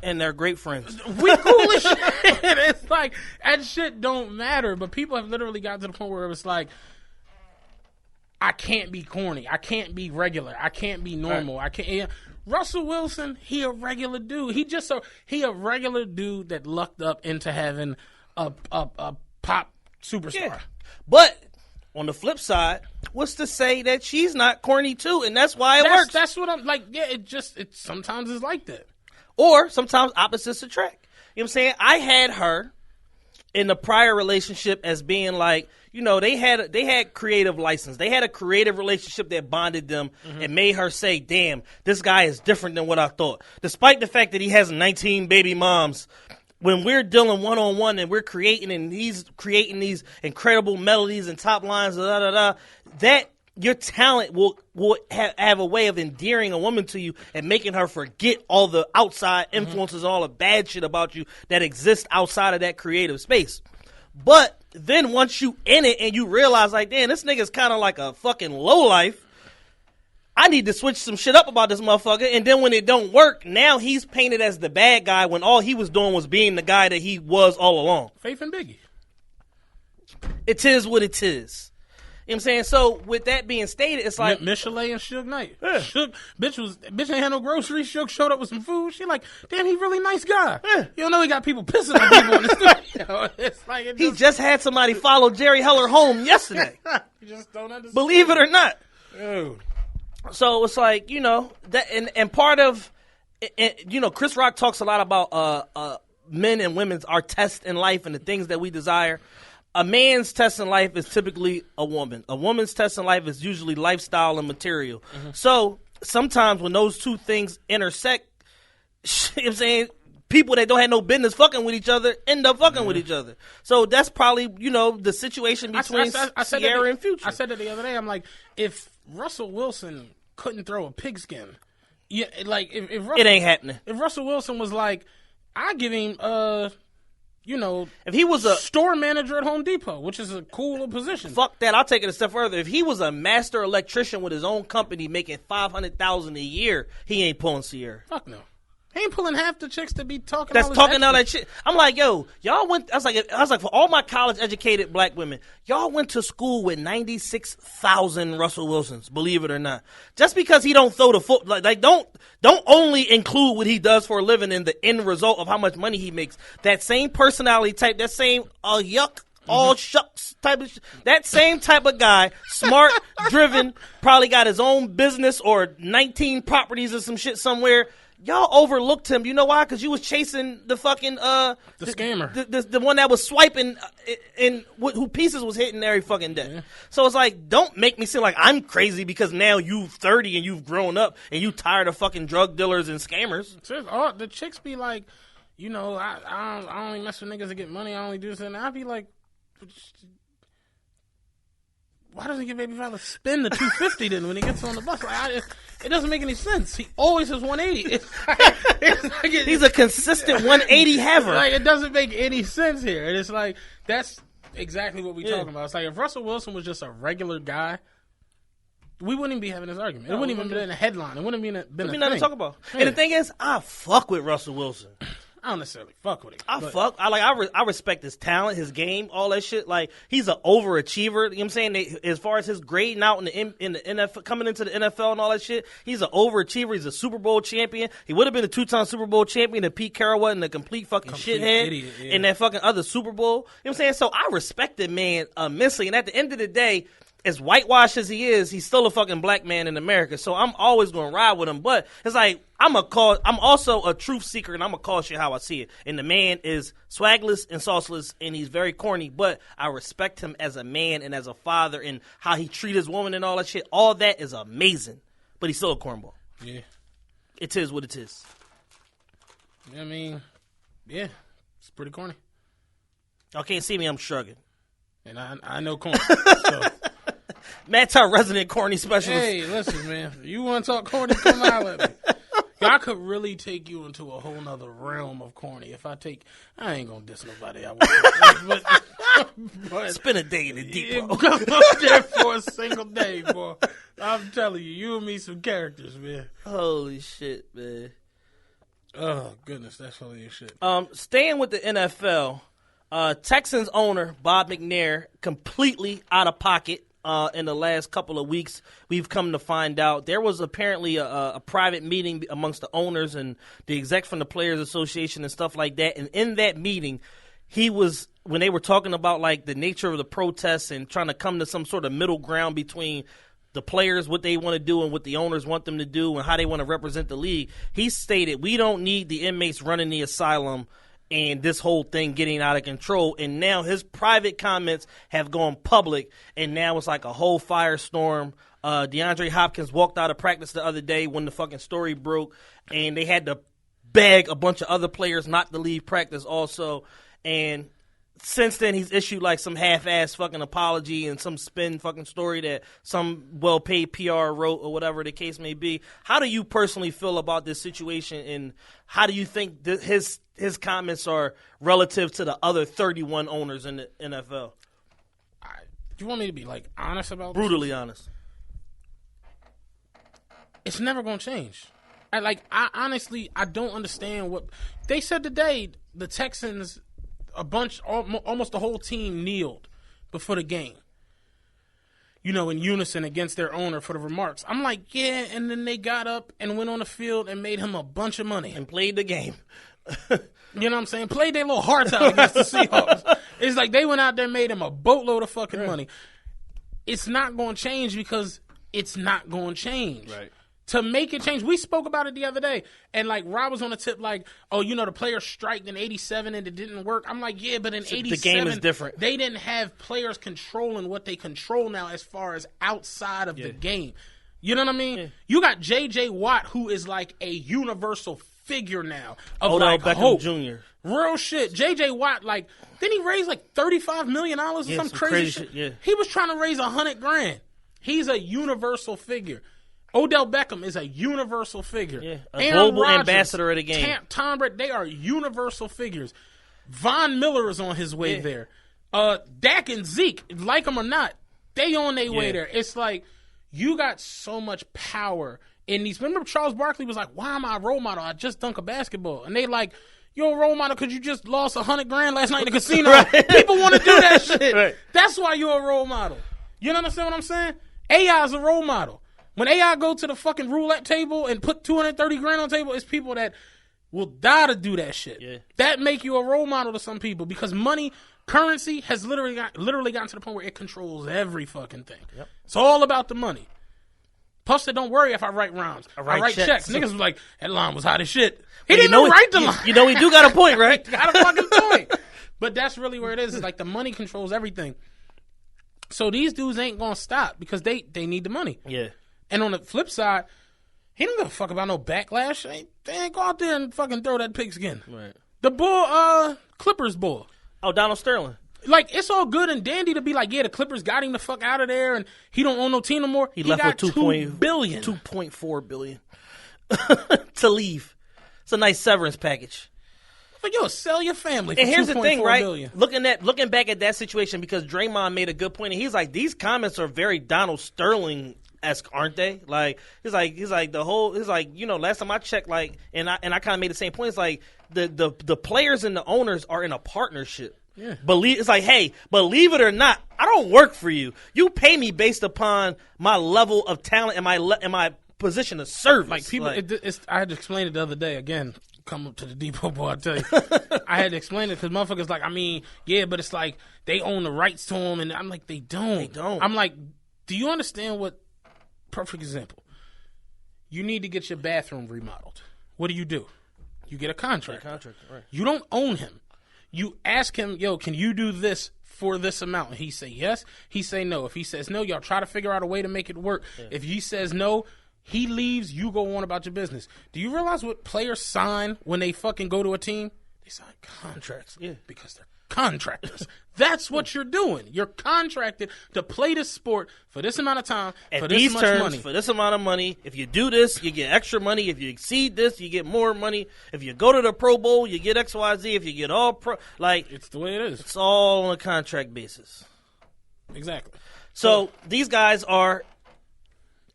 And they're great friends. We cool as shit. It's like, that shit don't matter. But people have literally gotten to the point where it's like, I can't be corny. I can't be regular. I can't be normal. Right. I can't. Yeah. Russell Wilson, he a regular dude. He a regular dude that lucked up into having a pop superstar. Yeah. But on the flip side, what's to say that she's not corny too, and that's why it works. That's what I'm like. Yeah, it sometimes is like that, or sometimes opposites attract. You know what I'm saying? I had her in the prior relationship as being like, you know, they had creative license. They had a creative relationship that bonded them and made her say, "Damn, this guy is different than what I thought." Despite the fact that he has 19 baby moms. When we're dealing one-on-one and we're creating and he's creating these incredible melodies and top lines, that your talent will have a way of endearing a woman to you and making her forget all the outside influences, all the bad shit about you that exists outside of that creative space. But then once you in it and you realize, like, damn, this nigga's kind of like a fucking lowlife, I need to switch some shit up about this motherfucker. And then when it don't work, now he's painted as the bad guy when all he was doing was being the guy that he was all along. Faith and Biggie. It is what it is. You know what I'm saying? So with that being stated, it's like Michelet and Suge Knight. Yeah. Bitch ain't had no groceries. Suge showed up with some food. She like, damn, he really nice guy. Yeah. You don't know he got people pissing on people in the studio. It's like he just had somebody follow Jerry Heller home yesterday. You just don't understand. Believe it or not. Dude. So it's like, you know, that and part of, you know, Chris Rock talks a lot about men and women's our test in life and the things that we desire. A man's test in life is typically a woman. A woman's test in life is usually lifestyle and material. Mm-hmm. So sometimes when those two things intersect, you know what I'm saying, people that don't have no business fucking with each other end up fucking with each other. So that's probably, you know, the situation between Sierra and Future. I said it the other day. I'm like, if Russell Wilson couldn't throw a pigskin, yeah, like if Russell, it ain't happening. If Russell Wilson was like, I give him you know, if he was a store manager at Home Depot, which is a cool position. Fuck that. I'll take it a step further. If he was a master electrician with his own company making $500,000 a year, he ain't pulling Sierra. Fuck no. He ain't pulling half the chicks to be talking. That's talking all that shit. I'm like, yo, y'all went. I was like, for all my college educated black women, y'all went to school with 96,000 Russell Wilsons. Believe it or not, just because he don't throw the foot, like don't only include what he does for a living in the end result of how much money he makes. That same personality type, that same yuck. All shucks type of that same type of guy, smart, driven, probably got his own business or 19 properties or some shit somewhere. Y'all overlooked him. You know why? Because you was chasing the fucking the scammer, the one that was swiping and who pieces was hitting every fucking day. Yeah. So it's like, don't make me seem like I'm crazy because now you 30 and you've grown up and you tired of fucking drug dealers and scammers. The chicks be like, you know, I only mess with niggas to get money. I only do this, and I be like, why doesn't your baby father spend the $250 then when he gets on the bus? Like, it doesn't make any sense. He always has 180. He's a consistent 180 haver. Like, it doesn't make any sense here. And it's like, that's exactly what we're talking about. It's like, if Russell Wilson was just a regular guy, we wouldn't even be having this argument. It wouldn't even be in a headline. It wouldn't be been a nothing to talk about. Yeah. And the thing is, I fuck with Russell Wilson. I don't necessarily fuck with him. I respect his talent, his game, all that shit. Like, he's an overachiever. You know what I'm saying? As far as his grading out in the NFL, coming into the NFL and all that shit, he's an overachiever. He's a Super Bowl champion. He would have been a 2-time Super Bowl champion if Pete Carroll wasn't a complete fucking shithead idiot, in that fucking other Super Bowl. You know what I'm saying? So I respect the man immensely. And at the end of the day, as whitewashed as he is, he's still a fucking black man in America. So I'm always going to ride with him. But it's like, I'm also a truth seeker, and I'm going to call shit how I see it. And the man is swagless and sauceless, and he's very corny. But I respect him as a man and as a father and how he treats his woman and all that shit. All that is amazing. But he's still a cornball. Yeah. It is what it is. I mean, yeah. It's pretty corny. Y'all can't see me. I'm shrugging. And I know corny. So. Matt's our resident corny specialist. Hey, listen, man. You want to talk corny? Come out with me. I could really take you into a whole nother realm of corny. I ain't going to diss nobody. But spend a day in the depot. Come up there for a single day, boy. I'm telling you and me some characters, man. Holy shit, man. Oh, goodness. That's funny as shit. Staying with the NFL, Texans owner Bob McNair completely out of pocket. In the last couple of weeks, we've come to find out there was apparently a private meeting amongst the owners and the exec from the Players Association and stuff like that. And in that meeting, when they were talking about like the nature of the protests and trying to come to some sort of middle ground between the players, what they want to do and what the owners want them to do and how they want to represent the league, he stated, we don't need the inmates running the asylum and this whole thing getting out of control. And now his private comments have gone public, and now it's like a whole firestorm. DeAndre Hopkins walked out of practice the other day when the fucking story broke, and they had to beg a bunch of other players not to leave practice also. And since then, he's issued like some half-ass fucking apology and some spin fucking story that some well-paid PR wrote or whatever the case may be. How do you personally feel about this situation, and how do you think his comments are relative to the other 31 owners in the NFL? Do you want me to be like honest about this? Brutally honest. It's never going to change. I honestly don't understand what they said today. The Texans, almost the whole team kneeled before the game. in unison against their owner for the remarks. I'm like, yeah, and then they got up and went on the field and made him a bunch of money. And played the game. You know what I'm saying? Played their little hearts out against the Seahawks. It's like they went out there and made him a boatload of fucking money. It's not going to change because it's not going to change. Right. To make it change, we spoke about it the other day, and like Rob was on the tip, like, oh, the players striked in '87 and it didn't work. I'm like, yeah, but in '87, the game is different. They didn't have players controlling what they control now as far as outside of the game. You know what I mean? Yeah. You got J.J. Watt, who is like a universal figure now of Odell like Beckham hope. Jr. Real shit. J.J. Watt, like, didn't he raise like $35 million or some crazy shit? Yeah. He was trying to raise $100,000. He's a universal figure. Beckham is a universal figure. Yeah, a global ambassador of the game. Tom Brady, they are universal figures. Von Miller is on his way there. Dak and Zeke, like them or not, they on their way there. It's like you got so much power in these. Remember Charles Barkley was like, why am I a role model? I just dunk a basketball. And they like, you're a role model because you just lost $100,000 last night in the casino. Right. People want to do that shit. Right. That's why you're a role model. You understand what I'm saying? AI is a role model. When AI go to the fucking roulette table and put $230,000 on the table, it's people that will die to do that shit. Yeah. That make you a role model to some people because currency has literally gotten to the point where it controls every fucking thing. Yep. It's all about the money. Puff said, don't worry if I write rhymes. I write checks. Niggas was like, that line was hot as shit. He didn't even write the line. He do got a point, right? Got a fucking point. But that's really where it is. It's like the money controls everything. So these dudes ain't going to stop because they need the money. Yeah. And on the flip side, he don't give a fuck about no backlash. They ain't go out there and fucking throw that pigskin. Right. The bull, Clippers bull. Oh, Donald Sterling. Like, it's all good and dandy to be like, yeah, the Clippers got him the fuck out of there and he don't own no team no more. He left got with $2 billion. $2.4 billion to leave. It's a nice severance package. But yo, sell your family for and here's the thing, right? Billion. Looking back at that situation, because Draymond made a good point, and he's like, these comments are very Donald Sterling-esque, aren't they? Like he's like last time I checked, like, and I kind of made the same point. It's like the players and the owners are in a partnership. Yeah. It's like, hey, believe it or not, I don't work for you. You pay me based upon my level of talent and my position of service. Like people, I had to explain it the other day again. Come up to the depot, boy, I tell you. I had to explain it because motherfuckers like, I mean, yeah, but it's like they own the rights to them. And I'm like, they don't. They don't. I'm like, do you understand perfect example. You need to get your bathroom remodeled. What do? You get a contract. Right. You don't own him. You ask him, yo, can you do this for this amount? And he say yes. He say no. If he says no, y'all try to figure out a way to make it work. Yeah. If he says no, he leaves, you go on about your business. Do you realize what players sign when they fucking go to a team? They sign contracts. Yeah. Because they're contractors. That's what you're doing. You're contracted to play this sport for this amount of time, for this much money. For this amount of money. If you do this, you get extra money. If you exceed this, you get more money. If you go to the Pro Bowl, you get XYZ. If you get all pro, like, it's the way it is. It's all on a contract basis. Exactly. So these guys are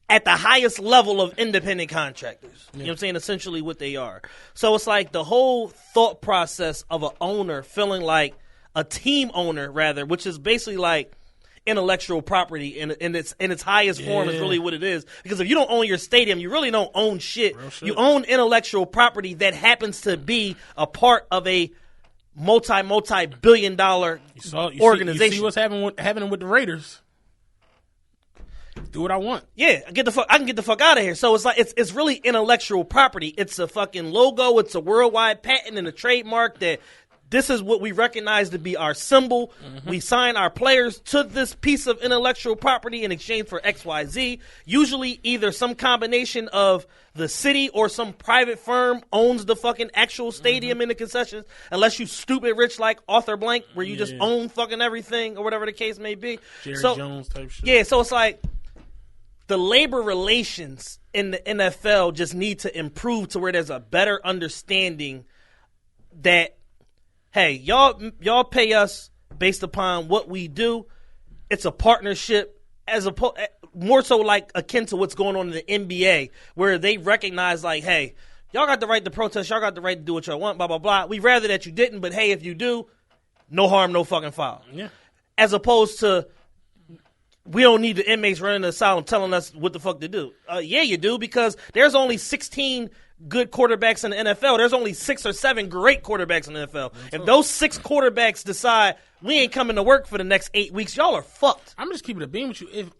at the highest level of independent contractors. You know what I'm saying? Essentially what they are. So it's like the whole thought process of an owner feeling like a team owner, rather, which is basically like intellectual property in its highest form is really what it is. Because if you don't own your stadium, you really don't own shit. You own intellectual property that happens to be a part of a multi-billion-dollar organization. You see what's happening with the Raiders. Do what I want. Yeah, I can get the fuck out of here. So it's like it's really intellectual property. It's a fucking logo. It's a worldwide patent and a trademark that this is what we recognize to be our symbol. Mm-hmm. We sign our players to this piece of intellectual property in exchange for XYZ. Usually either some combination of the city or some private firm owns the fucking actual stadium in the concessions, unless you stupid rich like Arthur Blank, where you just own fucking everything or whatever the case may be. Jerry Jones type shit. Yeah, so it's like the labor relations in the NFL just need to improve to where there's a better understanding that, hey, y'all pay us based upon what we do. It's a partnership, more so like akin to what's going on in the NBA, where they recognize like, hey, y'all got the right to protest, y'all got the right to do what y'all want, blah, blah, blah. We'd rather that you didn't, but hey, if you do, no harm, no fucking foul. Yeah. As opposed to we don't need the inmates running the asylum telling us what the fuck to do. Yeah, you do, because there's only 16 good quarterbacks in the NFL. There's only 6 or 7 great quarterbacks in the NFL. If those 6 quarterbacks decide we ain't coming to work for the next 8 weeks, y'all are fucked. I'm just keeping it a beam with you. If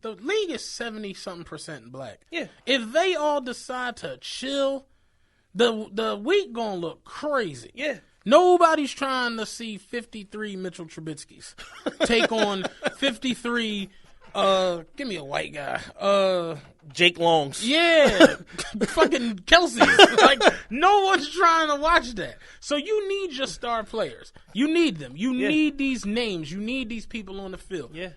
the league is 70-something% black, Yeah. If they all decide to chill, the week gonna look crazy. Yeah. Nobody's trying to see 53 Mitchell Trubisky's take on 53. Give me a white guy. Jake Longs. Yeah, fucking Kelsey. Like, no one's trying to watch that. So you need your star players. You need them. You need these names. You need these people on the field. Yeah.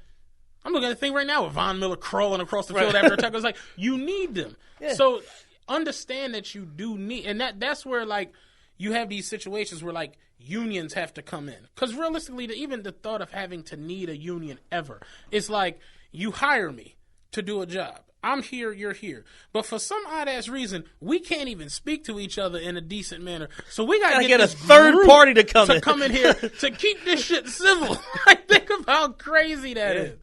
I'm looking at the thing right now with Von Miller crawling across the field after a tackle. It's like, you need them. Yeah. So understand that you do need, and that's where, like, you have these situations where, like, unions have to come in. Because realistically, even the thought of having to need a union ever, it's like, you hire me to do a job. I'm here, you're here. But for some odd-ass reason, we can't even speak to each other in a decent manner. So we got to get a third party to come in here to keep this shit civil. Like, think of how crazy that is.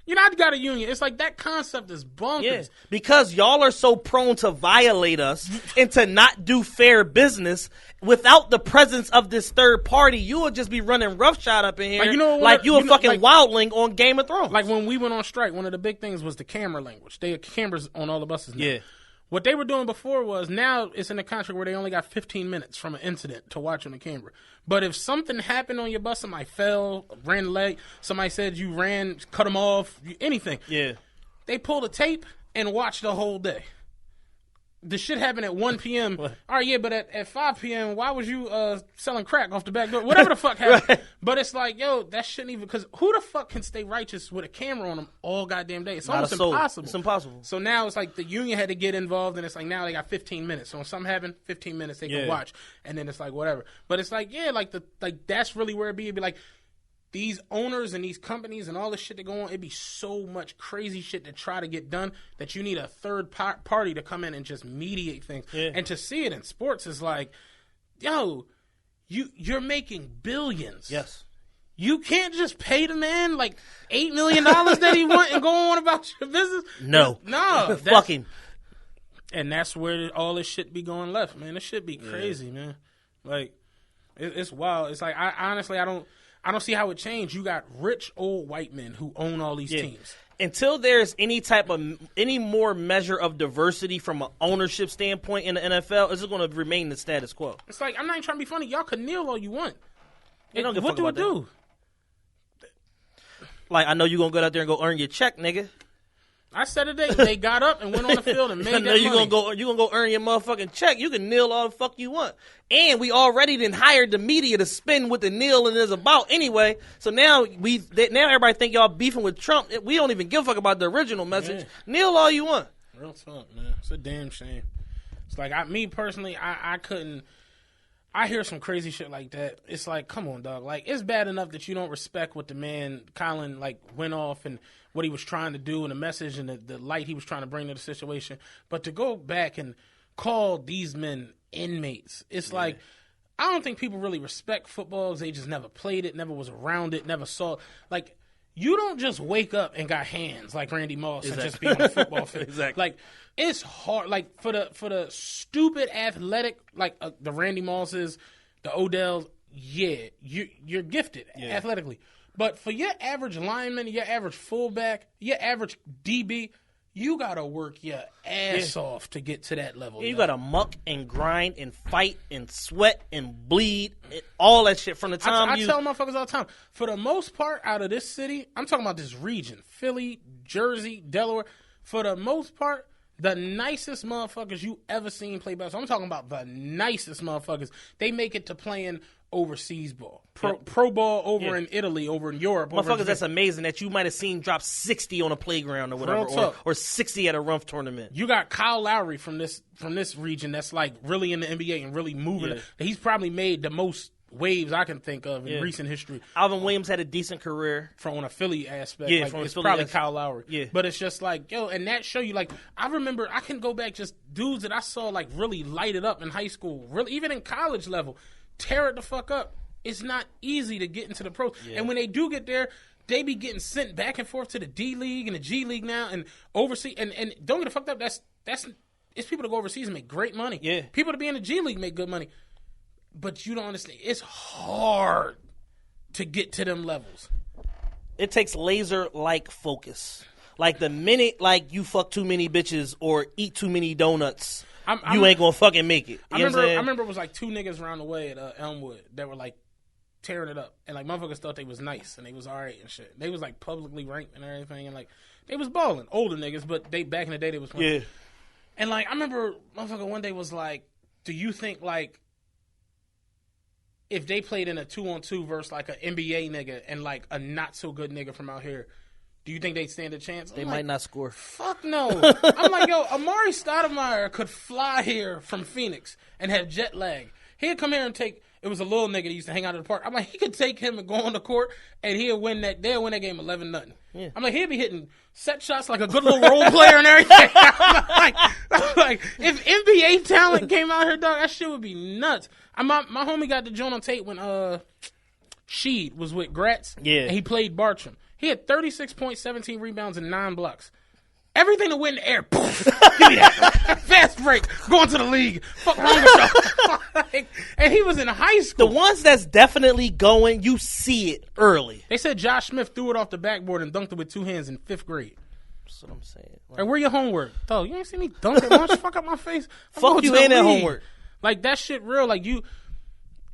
You know, I got a union. It's like, that concept is bonkers. Yeah, because y'all are so prone to violate us and to not do fair business. Without the presence of this third party, you will just be running roughshod up in here like you a fucking wildling on Game of Thrones. Like, when we went on strike, one of the big things was the camera language. They had cameras on all the buses now. Yeah. What they were doing before was, now it's in the contract where they only got 15 minutes from an incident to watch on the camera. But if something happened on your bus, somebody fell, ran the leg, somebody said you ran, cut them off, anything. Yeah. They pulled a tape and watched the whole day. The shit happened at 1 p.m. All right, yeah, but at 5 p.m., why was you selling crack off the back door? Whatever the fuck happened. Right. But it's like, yo, that shouldn't even, because who the fuck can stay righteous with a camera on them all goddamn day? It's almost impossible. It's impossible. So now it's like the union had to get involved, and it's like, now they got 15 minutes. So when something happened, 15 minutes they can watch. And then it's like, whatever. But it's like, yeah, like that's really where it'd be like, these owners and these companies and all this shit that go on, it'd be so much crazy shit to try to get done that you need a third party to come in and just mediate things. Yeah. And to see it in sports is like, yo, you're making billions. Yes. You can't just pay the man like $8 million that he want and go on about your business. No. Fuck him. And that's where all this shit be going left, man. This shit be crazy, man. Like, it's wild. It's like, I honestly don't see how it changed. You got rich old white men who own all these teams. Until there's any more measure of diversity from an ownership standpoint in the NFL, it's going to remain the status quo. It's like, I'm not even trying to be funny. Y'all can kneel all you want. What do it do? Like, I know you're going to go out there and go earn your check, nigga. I said it. They got up and went on the field and made that money. You're gonna go earn your motherfucking check. You can kneel all the fuck you want. And we already done hired the media to spin what the kneeling is about anyway. So now everybody think y'all beefing with Trump. We don't even give a fuck about the original message. Yeah. Kneel all you want. Real talk, man. It's a damn shame. It's like, me personally, I couldn't. I hear some crazy shit like that. It's like, come on, dog. Like, it's bad enough that you don't respect what the man, Colin, like, went off and what he was trying to do and the message and the light he was trying to bring to the situation. But to go back and call these men inmates, it's like, I don't think people really respect football. They just never played it, never was around it, never saw it. Like, you don't just wake up and got hands like Randy Moss and just be on the football field. Exactly. Like, it's hard. Like, for the stupid athletic, like the Randy Mosses, the Odells, you're gifted athletically. But for your average lineman, your average fullback, your average DB, you got to work your ass off to get to that level. Yeah, you got to muck and grind and fight and sweat and bleed and all that shit from the time I tell motherfuckers all the time, for the most part out of this city, I'm talking about this region, Philly, Jersey, Delaware, for the most part, the nicest motherfuckers you ever seen play basketball, I'm talking about the nicest motherfuckers, they make it to playing overseas ball. Pro ball over in Italy, over in Europe. Motherfuckers, that's amazing that you might have seen drop 60 on a playground or whatever, or 60 at a rough tournament. You got Kyle Lowry from this region that's like really in the NBA and really moving. Yeah. He's probably made the most waves I can think of in recent history. Alvin Williams had a decent career. From on a Philly aspect. Yeah, it's probably Kyle Lowry. Yeah. But it's just like, yo, and that show you, like, I remember, I can go back just dudes that I saw like really light it up in high school, really even in college level, tear it the fuck up. It's not easy to get into the pros. Yeah. And when they do get there, they be getting sent back and forth to the D League and the G League now and overseas. And don't get it fucked up. That's it's people to go overseas and make great money. Yeah. People to be in the G League make good money. But you don't understand. It's hard to get to them levels. It takes laser-like focus. Like the minute like you fuck too many bitches or eat too many donuts, you ain't gonna fucking make it. I remember it was like 2 niggas around the way at Elmwood that were like tearing it up, and like motherfuckers thought they was nice and they was alright and shit. They was like publicly ranked and everything, and like they was balling. Older niggas, but they back in the day they was playing. Yeah. And like I remember motherfucker one day was like, "Do you think like if they played in a 2-on-2 versus like an NBA nigga and like a not so good nigga from out here, do you think they'd stand a chance?" They might not score. Fuck no. I'm like, yo, Amari Stoudemire could fly here from Phoenix and have jet lag. He'd come here and take. It was a little nigga that used to hang out at the park. I'm like, he could take him and go on the court, and they'll win that game 11-0. Yeah. I'm like, he'd be hitting set shots like a good little role player and everything. I'm like, if NBA talent came out here, dog, that shit would be nuts. My homie got the joint on tape when Sheed was with Gratz. Yeah. And he played Bartram. He had 36 points, 17 rebounds, and 9 blocks. Everything that went in the air, poof, give me that. Fast break, going to the league. Fuck wrong with y'all. And he was in high school. The ones that's definitely going, you see it early. They said Josh Smith threw it off the backboard and dunked it with 2 hands in 5th grade. That's what I'm saying. Like, where your homework? Dog, you ain't see me dunk it much? Fuck up my face. Fuck you ain't that homework. Like, that shit real. Like, you...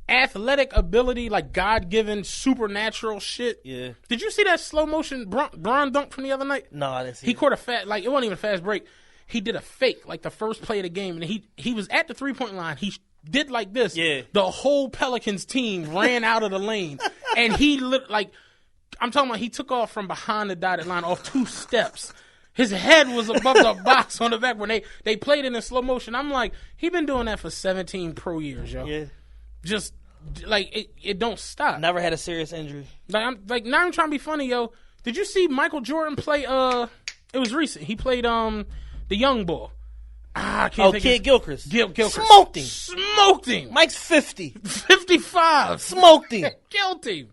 Athletic ability, like God-given, supernatural shit. Yeah. Did you see that slow motion Bron dunk from the other night? No, I didn't see He it. caught a it wasn't even a fast break. He did a fake, like the first play of the game, and he was at the 3-point line. He did like this. Yeah. The whole Pelicans team ran out of the lane, and he I'm talking about he took off from behind the dotted line off 2 steps. His head was above the box on the back when they played it in slow motion. I'm like, he been doing that for 17 pro years, yo. Yeah. Just like it don't stop. Never had a serious injury. Like I'm not even trying to be funny, yo. Did you see Michael Jordan play? It was recent. He played the young bull. I can't think Kid Gilchrist. Gilchrist. Smoked him. Mike's 50. 55. Smoked him. Killed him.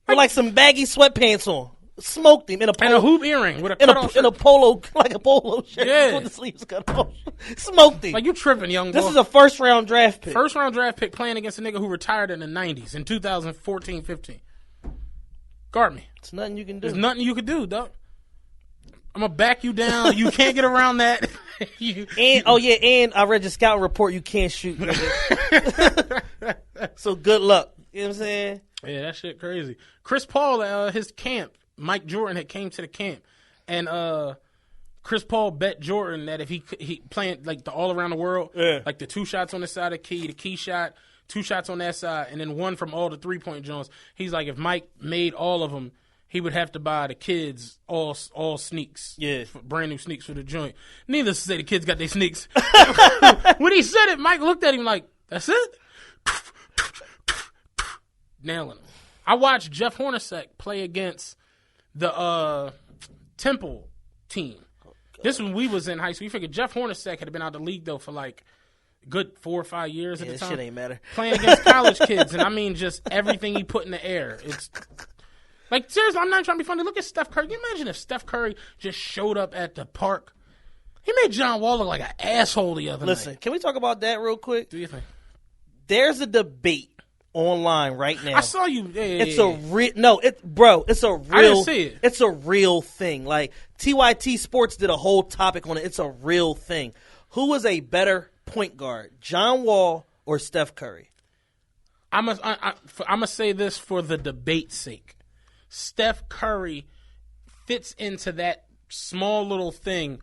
With like some baggy sweatpants on. Smoked him in a and a hoop earring with a cutoff in a polo, like a polo shirt. Yeah. With the sleeves cut off. Smoked him. Like, you tripping, young boy. This is a first-round draft pick. First-round draft pick playing against a nigga who retired in the 90s in 2014-15. Guard me. It's nothing you can do. There's nothing you can do, dog. I'm going to back you down. You can't get around that. And I read your scout report. You can't shoot. So good luck. You know what I'm saying? Yeah, that shit crazy. Chris Paul, his camp, Mike Jordan had came to the camp, and Chris Paul bet Jordan that if he playing like the all around the world, like the 2 shots on the side of the key shot, 2 shots on that side, and then 1 from all the 3-point zones. He's like, if Mike made all of them, he would have to buy the kids all sneaks, brand new sneaks for the joint. Needless to say, the kids got their sneaks. When he said it, Mike looked at him like, "That's it." Nailing him. I watched Jeff Hornacek play against the Temple team. This when we was in high school. You figure Jeff Hornacek had been out of the league though for like good 4 or 5 years at the time. Shit ain't matter. Playing against college kids, and I mean just everything he put in the air. It's like seriously, I'm not trying to be funny. Look at Steph Curry. Can you imagine if Steph Curry just showed up at the park? He made John Wall look like an asshole the other night. Listen, can we talk about that real quick? Do you think? There's a debate online right now. I saw you. It's a real. It's a real. I didn't see it. It's a real thing. Like TYT Sports did a whole topic on it. It's a real thing. Who is a better point guard, John Wall or Steph Curry? I'm gonna say this for the debate's sake. Steph Curry fits into that small little thing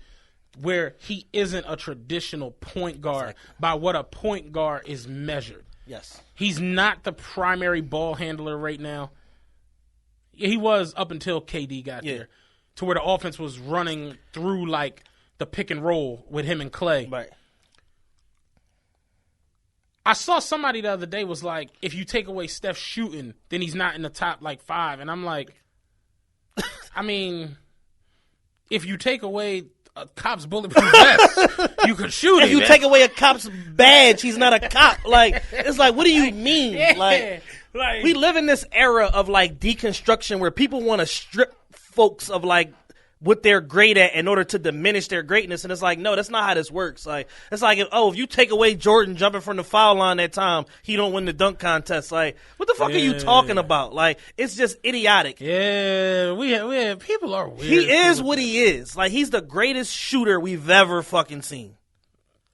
where he isn't a traditional point guard by what a point guard is measured. Yes. He's not the primary ball handler right now. He was up until KD got there, to where the offense was running through like the pick and roll with him and Clay. Right. I saw somebody the other day was like, if you take away Steph shooting, then he's not in the top like 5. And I'm like, I mean, if you take away a cop's bulletproof vest, you could shoot him. If you take away a cop's badge, he's not a cop. Like, it's like, what do you mean? Yeah. Like, we live in this era of like deconstruction where people want to strip folks of like what they're great at in order to diminish their greatness. And it's like, no, that's not how this works. Like, it's like, if you take away Jordan jumping from the foul line that time, he don't win the dunk contest. Like, what the fuck are you talking about? Like, it's just idiotic. Yeah, we have people are weird. He is what he is. Like, he's the greatest shooter we've ever fucking seen.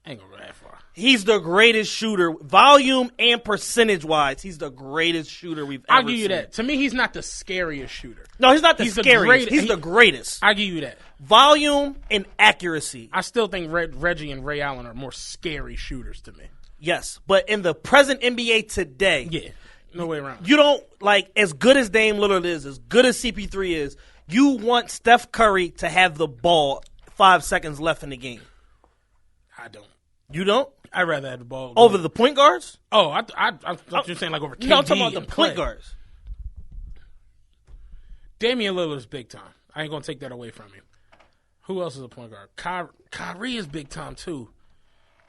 Ain't gonna go that far. He's the greatest shooter, volume and percentage-wise. He's the greatest shooter we've ever seen. I'll give you that. To me, he's not the scariest shooter. No, he's not the scariest. He's the greatest. I'll give you that. Volume and accuracy. I still think Reggie and Ray Allen are more scary shooters to me. Yes, but in the present NBA today, yeah, no way around. You don't, like, as good as Dame Lillard is, as good as CP3 is, you want Steph Curry to have the ball 5 seconds left in the game. I don't. You don't? I'd rather have the ball over the point guards. Oh, I thought you were saying like over KD. No, I'm talking about the point guards. Damian Lillard's big time. I ain't gonna take that away from you. Who else is a point guard? Kyrie is big time too.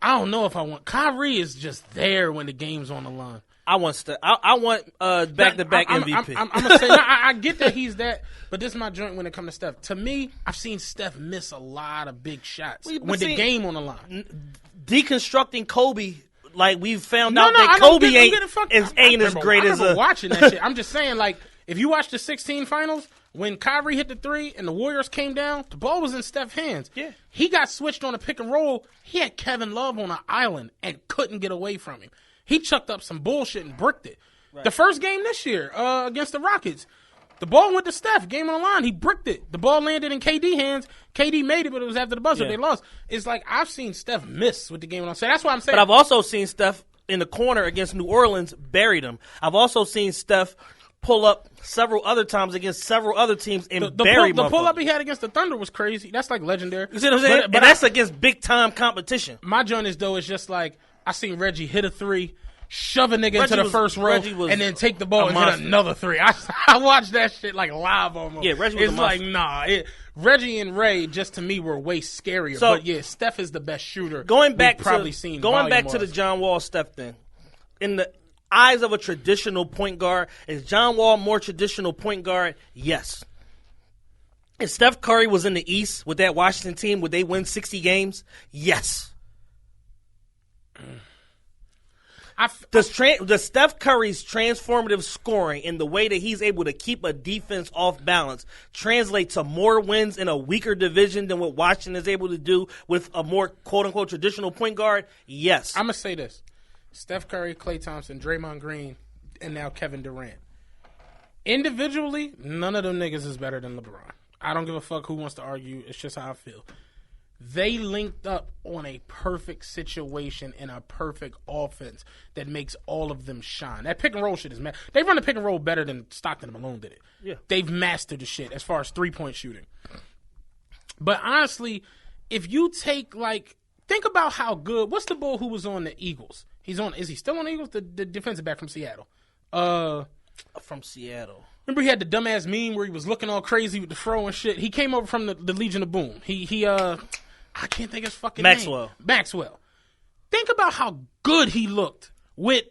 I don't know if I want. Kyrie is just there when the game's on the line. I want back-to-back MVP. I'm gonna say I get that he's that, but this is my joint when it comes to Steph. To me, I've seen Steph miss a lot of big shots when the game on the line. Deconstructing Kobe, like we've found out that Kobe ain't as great as watching that shit. I'm just saying, like, if you watch the 16 finals, when Kyrie hit the three and the Warriors came down, the ball was in Steph's hands. Yeah. He got switched on a pick and roll. He had Kevin Love on an island and couldn't get away from him. He chucked up some bullshit and bricked it. Right. The first game this year against the Rockets, the ball went to Steph. Game on the line. He bricked it. The ball landed in KD hands. KD made it, but it was after the buzzer. Yeah. They lost. It's like I've seen Steph miss with the game on the line. So that's why I'm saying. But I've also seen Steph in the corner against New Orleans buried him. I've also seen Steph pull up several other times against several other teams and bury him. The pull-up he had against the Thunder was crazy. That's like legendary. You see what I'm saying? But that's against big-time competition. My joint is, though, it's just like I seen Reggie hit a three, shove a nigga into the first row, and then take the ball and hit another three. I watched that shit like live almost. Yeah, Reggie was It's like, nah. Reggie and Ray, just to me, were way scarier. So, but yeah, Steph is the best shooter going back to the John Wall Steph thing. In the eyes of a traditional point guard, is John Wall more traditional point guard? Yes. If Steph Curry was in the East with that Washington team, would they win 60 games? Yes. Does Steph Curry's transformative scoring and the way that he's able to keep a defense off balance translate to more wins in a weaker division than what Washington is able to do with a more quote-unquote traditional point guard? Yes. I'm going to say this. Steph Curry, Klay Thompson, Draymond Green, and now Kevin Durant. Individually, none of them niggas is better than LeBron. I don't give a fuck who wants to argue. It's just how I feel. They linked up on a perfect situation and a perfect offense that makes all of them shine. That pick and roll shit is mad. They run the pick and roll better than Stockton and Malone did it. Yeah. They've mastered the shit as far as 3-point shooting. But honestly, if you take think about how good. What's the bull who was on the Eagles? Is he still on the Eagles? The defensive back from Seattle. From Seattle. Remember he had the dumbass meme where he was looking all crazy with the fro and shit? He came over from the Legion of Boom. I can't think of his fucking name. Maxwell. Think about how good he looked with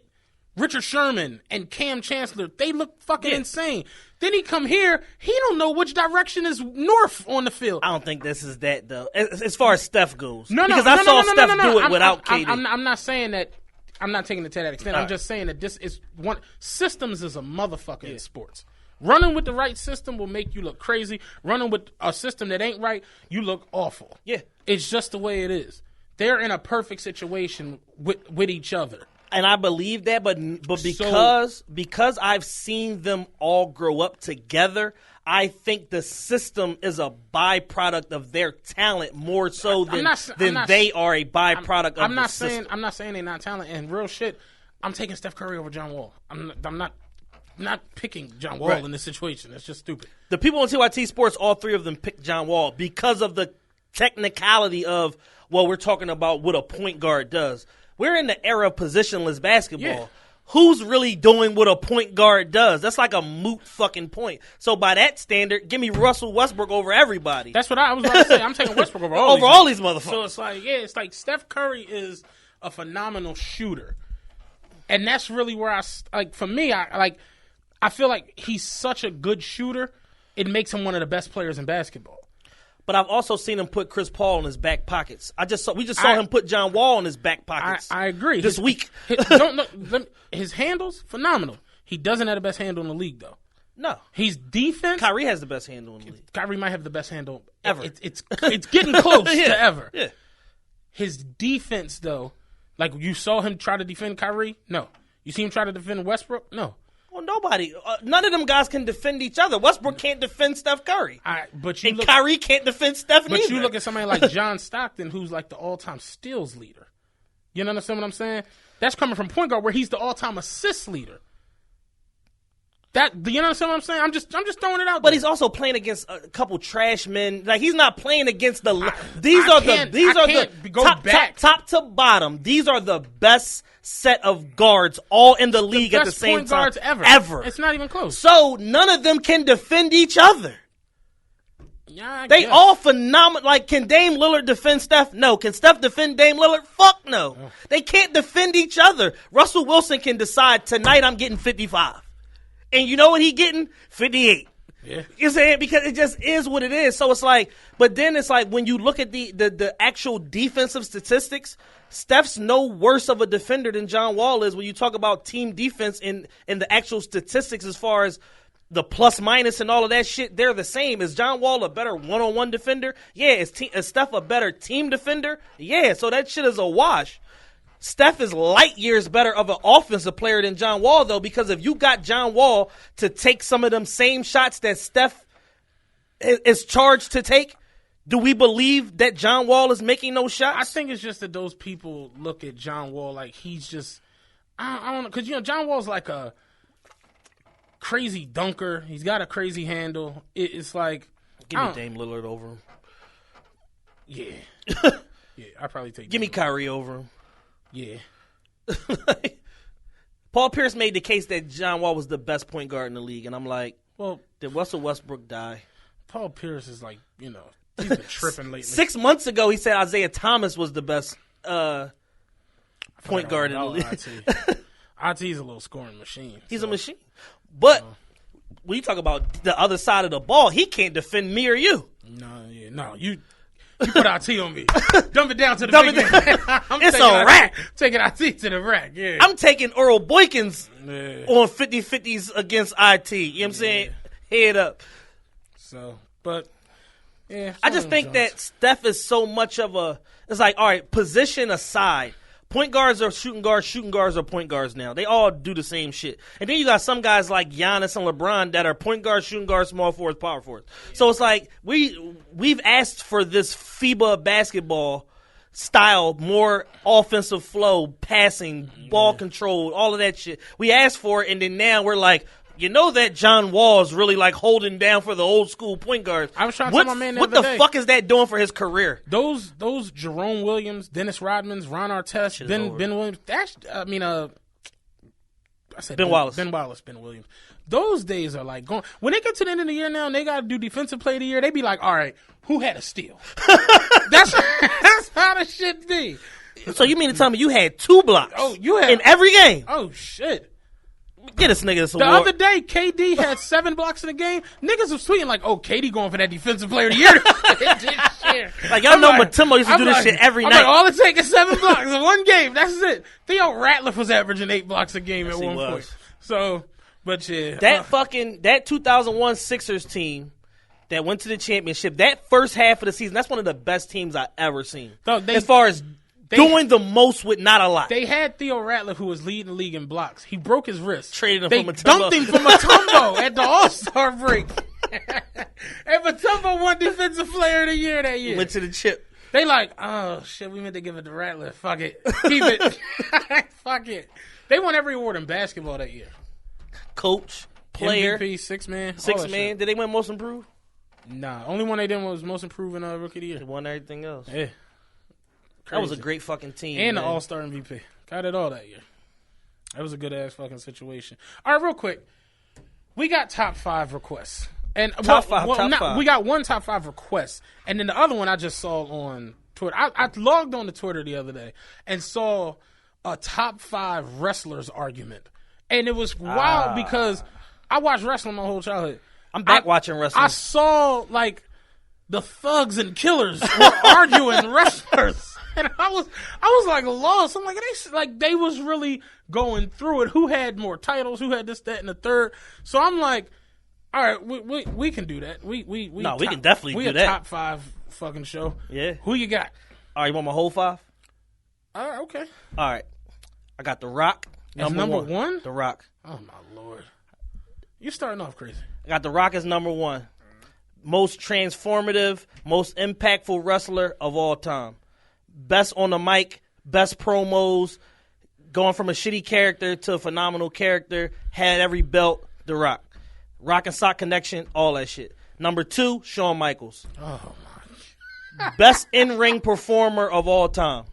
Richard Sherman and Cam Chancellor. They look fucking insane. Then he come here. He don't know which direction is north on the field. I don't think this is that, though, as far as Steph goes. Because I saw Steph do it without KD. I'm not saying that. I'm not taking it to that extent. I'm just saying that this is one. Systems is a motherfucker in sports. Running with the right system will make you look crazy. Running with a system that ain't right, you look awful. Yeah. It's just the way it is. They're in a perfect situation with each other. And I believe that, but because I've seen them all grow up together, I think the system is a byproduct of their talent more so than they are a byproduct of the system. I'm not saying they're not talented. And real shit, I'm taking Steph Curry over John Wall. I'm not picking John Wall in this situation. That's just stupid. The people on TYT Sports, all three of them picked John Wall because of the technicality of, we're talking about what a point guard does. We're in the era of positionless basketball. who's really doing what a point guard does? That's like a moot fucking point. So by that standard, give me Russell Westbrook over everybody. That's what I was about to say. I'm taking Westbrook over all these motherfuckers. So it's like Steph Curry is a phenomenal shooter, and that's really where for me, I feel like he's such a good shooter. It makes him one of the best players in basketball. But I've also seen him put Chris Paul in his back pockets. We just saw him put John Wall in his back pockets. I agree. This week. His handles, phenomenal. He doesn't have the best handle in the league, though. No. He's defense. Kyrie has the best handle in the league. Kyrie might have the best handle ever. It's getting close to ever. Yeah. His defense, though, like you saw him try to defend Kyrie? No. You see him try to defend Westbrook? No. Well, nobody. None of them guys can defend each other. Westbrook can't defend Steph Curry. Kyrie can't defend Steph neither. But you look at somebody like John Stockton, who's like the all-time steals leader. You understand what I'm saying? That's coming from point guard, where he's the all-time assist leader. Do you understand what I'm saying? I'm just throwing it out. But there. he's also playing against a couple trash men. Like, he's not playing against the. Top to bottom. These are the best set of guards all in the league at the same point time. Guards ever. It's not even close. So none of them can defend each other. Yeah, they all phenomenal. Like, can Dame Lillard defend Steph? No. Can Steph defend Dame Lillard? Fuck no. Oh. They can't defend each other. Russell Wilson can decide, tonight I'm getting 55. And you know what he getting? 58. Yeah. You know what I'm saying? Because it just is what it is. So it's like, but then it's like when you look at the actual defensive statistics, Steph's no worse of a defender than John Wall is when you talk about team defense in the actual statistics as far as the plus minus and all of that shit. They're the same. Is John Wall a better one-on-one defender? Yeah. Is Steph a better team defender? Yeah. So that shit is a wash. Steph is light years better of an offensive player than John Wall, though, because if you got John Wall to take some of them same shots that Steph is charged to take, do we believe that John Wall is making those shots? I think it's just that those people look at John Wall like he's just I don't know, because John Wall's like a crazy dunker. He's got a crazy handle. It's like give me Dame Lillard over him. Yeah, yeah, I probably take. Give me Kyrie over him. Yeah. Paul Pierce made the case that John Wall was the best point guard in the league, and I'm like, well, did Russell Westbrook die? Paul Pierce is like, he's been tripping lately. 6 months ago, he said Isaiah Thomas was the best point guard in the league. IT's a little scoring machine. He's a machine. But when you talk about the other side of the ball, he can't defend me or you. No, you put IT on me. Dump it down to the big man. It's a rack. Taking IT to the rack, yeah. I'm taking Earl Boykins on 50-50s against IT. You know what I'm saying? Head up. So, but, yeah. I just think that Steph is so much of a – it's like, all right, position aside. Point guards are shooting guards are point guards now. They all do the same shit. And then you got some guys like Giannis and LeBron that are point guards, shooting guards, small forwards, power forwards. Yeah. So it's like we've asked for this FIBA basketball style, more offensive flow, passing, ball control, all of that shit. We asked for it, and then now we're like, that John Wall is really like holding down for the old school point guards. I was trying to tell my man what the fuck is that doing for his career? Those Jerome Williams, Dennis Rodmans, Ron Artest, Ben Williams. I said Ben Wallace. Ben Williams. Those days are like going. When they get to the end of the year now and they got to do defensive play of the year, they be like, all right, who had a steal? That's how the shit be. So you mean to tell me you had 2 blocks? Oh, you had in every game? Oh shit. Get this nigga this award. The other day, KD had 7 blocks in the game. Niggas was tweeting like, oh, KD going for that defensive player of the year. Like, y'all know Matumbo used to do this shit every night. Like, all it takes is 7 blocks in one game. That's it. Theo Ratliff was averaging 8 blocks a game at one point. So, but yeah. That 2001 Sixers team that went to the championship, that first half of the season, that's one of the best teams I ever seen. As far as doing the most with not a lot. They had Theo Ratliff, who was leading the league in blocks. He broke his wrist. Traded him for Matumbo. Dumped him for Matumbo at the All-Star break. And Matumbo won Defensive Player of the Year that year. Went to the chip. They like, oh, shit, we meant to give it to Ratliff. Fuck it. Keep it. Fuck it. They won every award in basketball that year. Coach, player. MVP, six man. Did they win Most Improved? Nah. Only one they did was Most Improved in Rookie of the Year. They won everything else. Yeah. Crazy. That was a great fucking team. And the All-Star MVP. Got it all that year. That was a good ass fucking situation. All right, real quick. We got top 5 requests. And top five. We got one top 5 request. And then the other one I just saw on Twitter. I logged on to Twitter the other day and saw a top 5 wrestlers argument. And it was wild because I watched wrestling my whole childhood. I'm back watching wrestling. I saw, like, the thugs and killers were arguing wrestlers. And I was like lost. I'm like, they was really going through it. Who had more titles? Who had this, that, and the third? So I'm like, all right, we can do that. We can definitely do that. We a top 5 fucking show. Yeah. Who you got? All right, you want my whole 5? All right, okay. All right. I got The Rock. Number one? The Rock. Oh, my Lord. You're starting off crazy. I got The Rock as number 1. Most transformative, most impactful wrestler of all time. Best on the mic, best promos, going from a shitty character to a phenomenal character, had every belt, The Rock. Rock and Sock Connection, all that shit. Number 2, Shawn Michaels. Oh, my. Best in-ring performer of all time.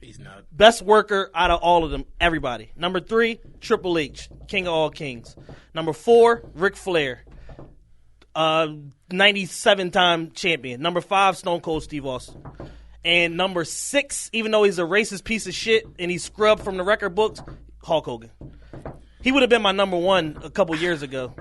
He's not. Best worker out of all of them, everybody. Number 3, Triple H, King of all kings. Number 4, Ric Flair. 97-time champion. Number 5, Stone Cold Steve Austin. And number 6, even though he's a racist piece of shit and he's scrubbed from the record books, Hulk Hogan. He would have been my number 1 a couple years ago.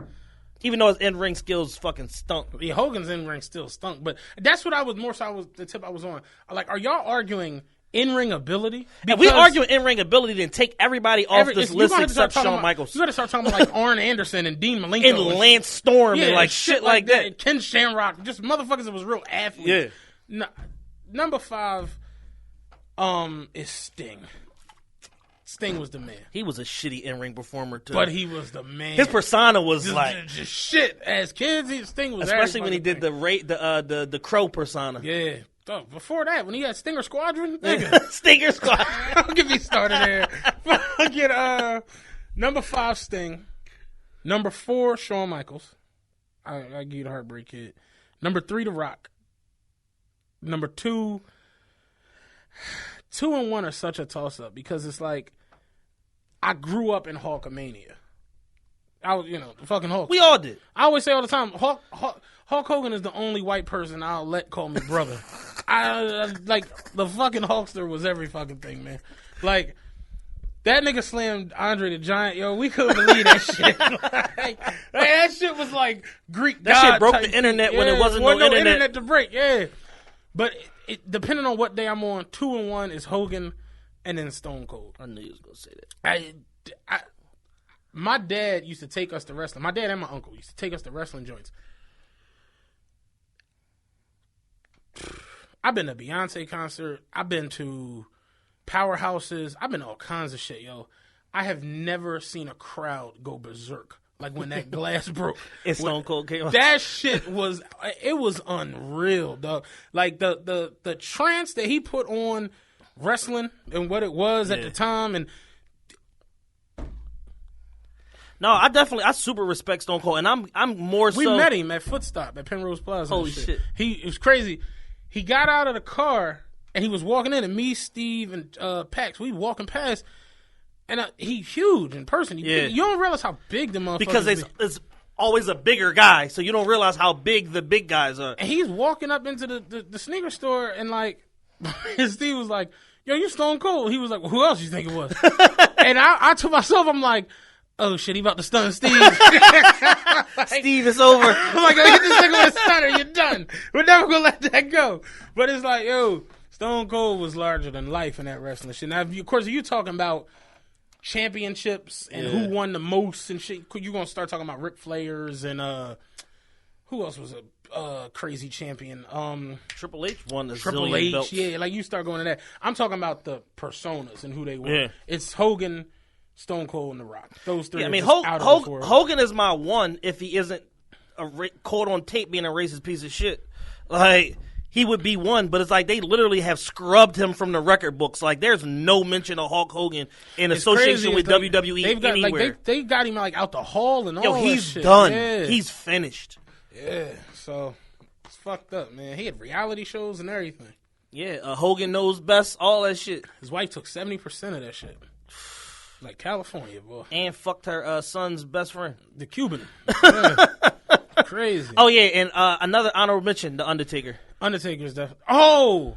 Even though his in-ring skills fucking stunk. Yeah, Hogan's in-ring still stunk. But that's what I was more so the tip I was on. Like, are y'all arguing in-ring ability? If we argue in-ring ability, then take everybody off this list except Shawn Michaels. You got to start talking about like Arn Anderson and Dean Malenko. And Lance Storm and like shit like that. And Ken Shamrock. Just motherfuckers that was real athletes. Yeah. No, number 5 is Sting. Sting was the man. He was a shitty in-ring performer, too. But he was the man. His persona was just shit. As kids, Sting was especially when he did the Crow persona. Yeah. Before that, when he had Stinger Squadron, nigga. Stinger Squadron. Don't get me started there. Fucking number 5, Sting. Number 4, Shawn Michaels. I give you the Heartbreak Kid. Number 3, The Rock. Number 2 and 1 are such a toss-up because it's like I grew up in Hulkamania. I was, the fucking Hulk. We all did. I always say all the time, Hulk Hogan is the only white person I'll let call me brother. I like the fucking Hulkster was every fucking thing, man. Like that nigga slammed Andre the Giant, yo. We couldn't believe that shit. like, that shit was like Greek. That God shit broke type the internet shit. when it wasn't no internet to break. Yeah, but it, depending on what day I'm on, 2 and 1 is Hogan, and then Stone Cold. I knew you was gonna say that. My dad used to take us to wrestling. My dad and my uncle used to take us to wrestling joints. I've been to Beyonce concert. I've been to powerhouses. I've been to all kinds of shit, yo. I have never seen a crowd go berserk like when that glass broke. It's Stone Cold came on. That shit was unreal, dog. Like the trance that he put on wrestling and what it was at the time, and no, I super respect Stone Cold, and I'm more so. We met him at Footstop at Penrose Plaza. Holy shit! It was crazy. He got out of the car and he was walking in, and me, Steve, and Pax, we walking past, and he's huge in person. You don't realize how big the motherfucker is. Because it's always a bigger guy, so you don't realize how big the big guys are. And he's walking up into the sneaker store, and like, and Steve was like, yo, you Stone Cold. He was like, well, who else you think it was? And I to myself, I'm like, oh shit, he about to stun Steve. Steve, it's over. I'm like, get this nigga with a stunner, you're done. We're never gonna let that go. But it's like, yo, Stone Cold was larger than life in that wrestling shit. Now, of course, if you're talking about championships and who won the most and shit, you're gonna start talking about Ric Flairs and who else was a crazy champion? Triple H won the Triple zillion H, belts. yeah. Like you start going to that. I'm talking about the personas and who they were. Yeah. It's Hogan, Stone Cold, and The Rock. Those three. Yeah, I are mean, just out of this world. Hogan is my one if he isn't caught on tape being a racist piece of shit. Like, he would be one, but it's like they literally have scrubbed him from the record books. Like, there's no mention of Hulk Hogan in association with WWE anywhere. Like, they got him like out the hall and all that he's shit. done. Yeah. He's finished. Yeah, so it's fucked up, man. He had reality shows and everything. Yeah, Hogan knows best, all that shit. His wife took 70% of that shit. Like California, boy. And fucked her son's best friend. The Cuban. Yeah. Crazy. Oh, yeah, and another honorable mention, The Undertaker. Undertaker's definitely. Oh!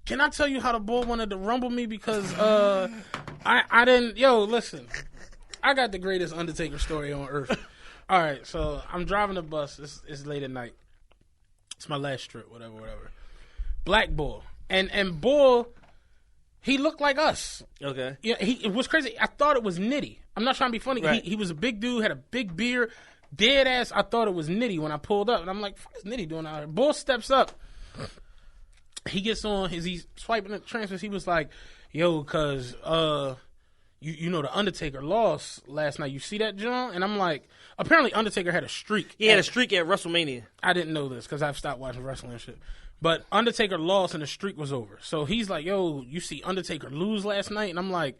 Can I tell you how the bull wanted to rumble me? Because I didn't. Yo, listen. I got the greatest Undertaker story on earth. All right, so I'm driving the bus. It's late at night. It's my last trip, whatever. Black bull. And bull, he looked like us. Okay. Yeah, it was crazy. I thought it was Nitty. I'm not trying to be funny. Right. He was a big dude, had a big beard, dead ass. I thought it was Nitty when I pulled up. And I'm like, what is Nitty doing out here? Bull steps up. He gets on, he's swiping the transfers. He was like, yo, cuz, you know the Undertaker lost last night. You see that, John? And I'm like, apparently Undertaker had a streak. He had a streak at WrestleMania. I didn't know this because I've stopped watching wrestling and shit. But Undertaker lost and the streak was over. So he's like, yo, you see Undertaker lose last night? And I'm like,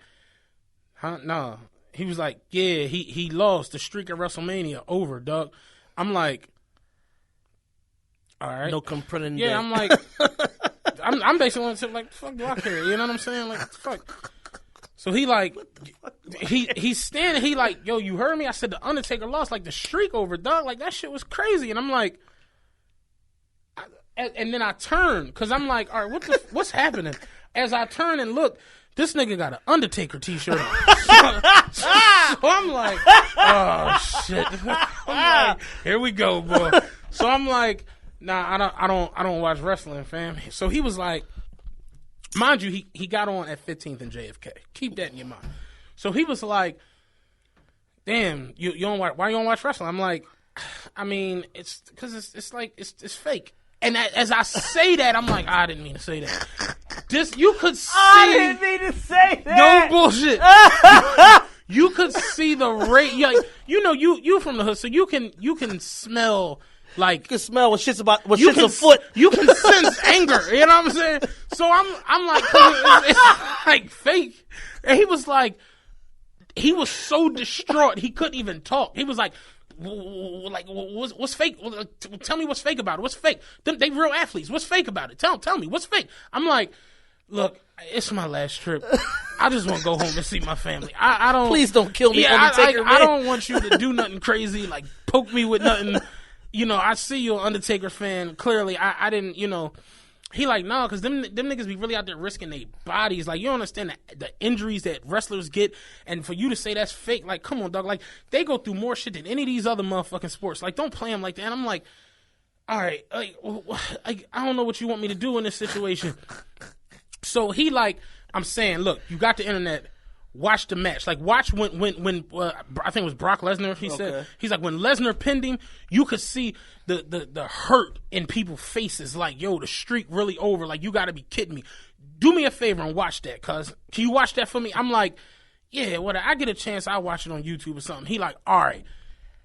huh? Nah. He was like, yeah, he lost. The streak at WrestleMania over, dog. I'm like, all right. No comprending. Yeah, I'm like, I'm basically on the tip, like, the fuck do I care? You know what I'm saying? Like, fuck. So he like, he's standing, he like, yo, you heard me? I said the Undertaker lost, like the streak over, dog. Like that shit was crazy. And I'm like, and then I turn, because I'm like, all right, what's happening? As I turn and look, this nigga got an Undertaker t-shirt on. So I'm like, oh shit. I'm like, here we go, boy. So I'm like, nah, I don't watch wrestling, fam. So he was like, mind you, he got on at 15th and JFK. Keep that in your mind. So he was like, damn, you don't watch, why you don't watch wrestling? I'm like, I mean, it's because it's like it's fake. And as I say that, I'm like, I didn't mean to say that. You could see. I didn't mean to say that. No bullshit. You could see the rate. You know, you from the hood, so you can smell. Like, you can smell what shit's afoot. You can sense anger. You know what I'm saying? So I'm like, it's like fake. And he was like, he was so distraught he couldn't even talk. He was like what's fake? Tell me what's fake about it. What's fake? They real athletes. What's fake about it? Tell me what's fake. I'm like, look, it's my last trip. I just want to go home and see my family. I don't. Please don't kill me, Undertaker. I don't want you to do nothing crazy, like poke me with nothing. You know, I see you're an Undertaker fan. Clearly, I didn't, you know. He like, no, because them niggas be really out there risking their bodies. Like, you don't understand the injuries that wrestlers get. And for you to say that's fake, like, come on, dog. Like, they go through more shit than any of these other motherfucking sports. Like, don't play them like that. And I'm like, all right, like, I don't know what you want me to do in this situation. So he like, I'm saying, look, you got the internet. Watch the match. Like, watch when I think it was Brock Lesnar, he said. He's like, when Lesnar pinned him, you could see the hurt in people's faces. Like, yo, the streak really over. Like, you got to be kidding me. Do me a favor and watch that, cuz. Can you watch that for me? I'm like, yeah, whatever. I get a chance, I'll watch it on YouTube or something. He like, all right.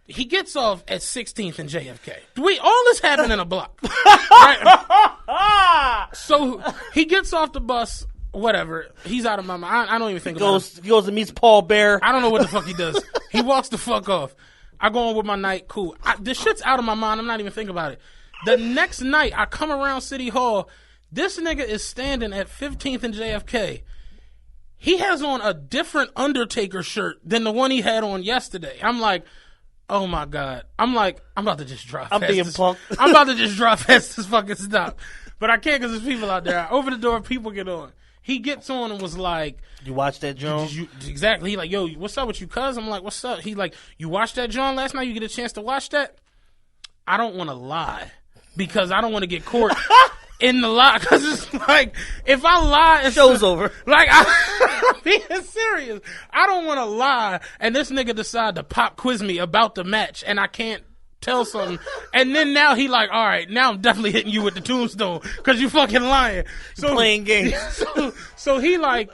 He gets off at 16th and JFK. All this happened in a block. Right? So he gets off the bus. Whatever. He's out of my mind. I don't even think about it. He goes and meets Paul Bear. I don't know what the fuck he does. He walks the fuck off. I go on with my night. Cool. This shit's out of my mind. I'm not even thinking about it. The next night, I come around City Hall. This nigga is standing at 15th and JFK. He has on a different Undertaker shirt than the one he had on yesterday. I'm like, oh my God. I'm like, I'm about to just drop I'm being punked. I'm about to just drop past this fucking stop. But I can't because there's people out there. Over the door, people get on. He gets on and was like, you watched that, John? Exactly. He like, yo, what's up with you, cuz? I'm like, what's up? He like, you watched that, John, last night? You get a chance to watch that? I don't want to lie because I don't want to get caught in the lie. Because it's like, if I lie, show's over. Like, I'm being serious. I don't want to lie. And this nigga decide to pop quiz me about the match and I can't tell something, and then now he like, all right, now I'm definitely hitting you with the tombstone because you fucking lying. So playing games. So he like,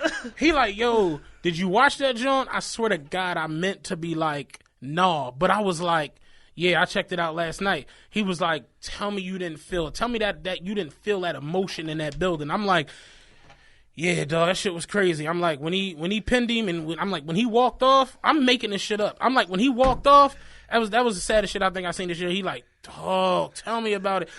yo, did you watch that, John? I swear to God, I meant to be like, no, but I was like, yeah, I checked it out last night. He was like, tell me you didn't feel it. Tell me that you didn't feel that emotion in that building. I'm like, yeah, dog, that shit was crazy. I'm like, when he pinned him, and I'm like, when he walked off, I'm making this shit up. I'm like, when he walked off. That was the saddest shit I think I seen this year. He like, oh, tell me about it.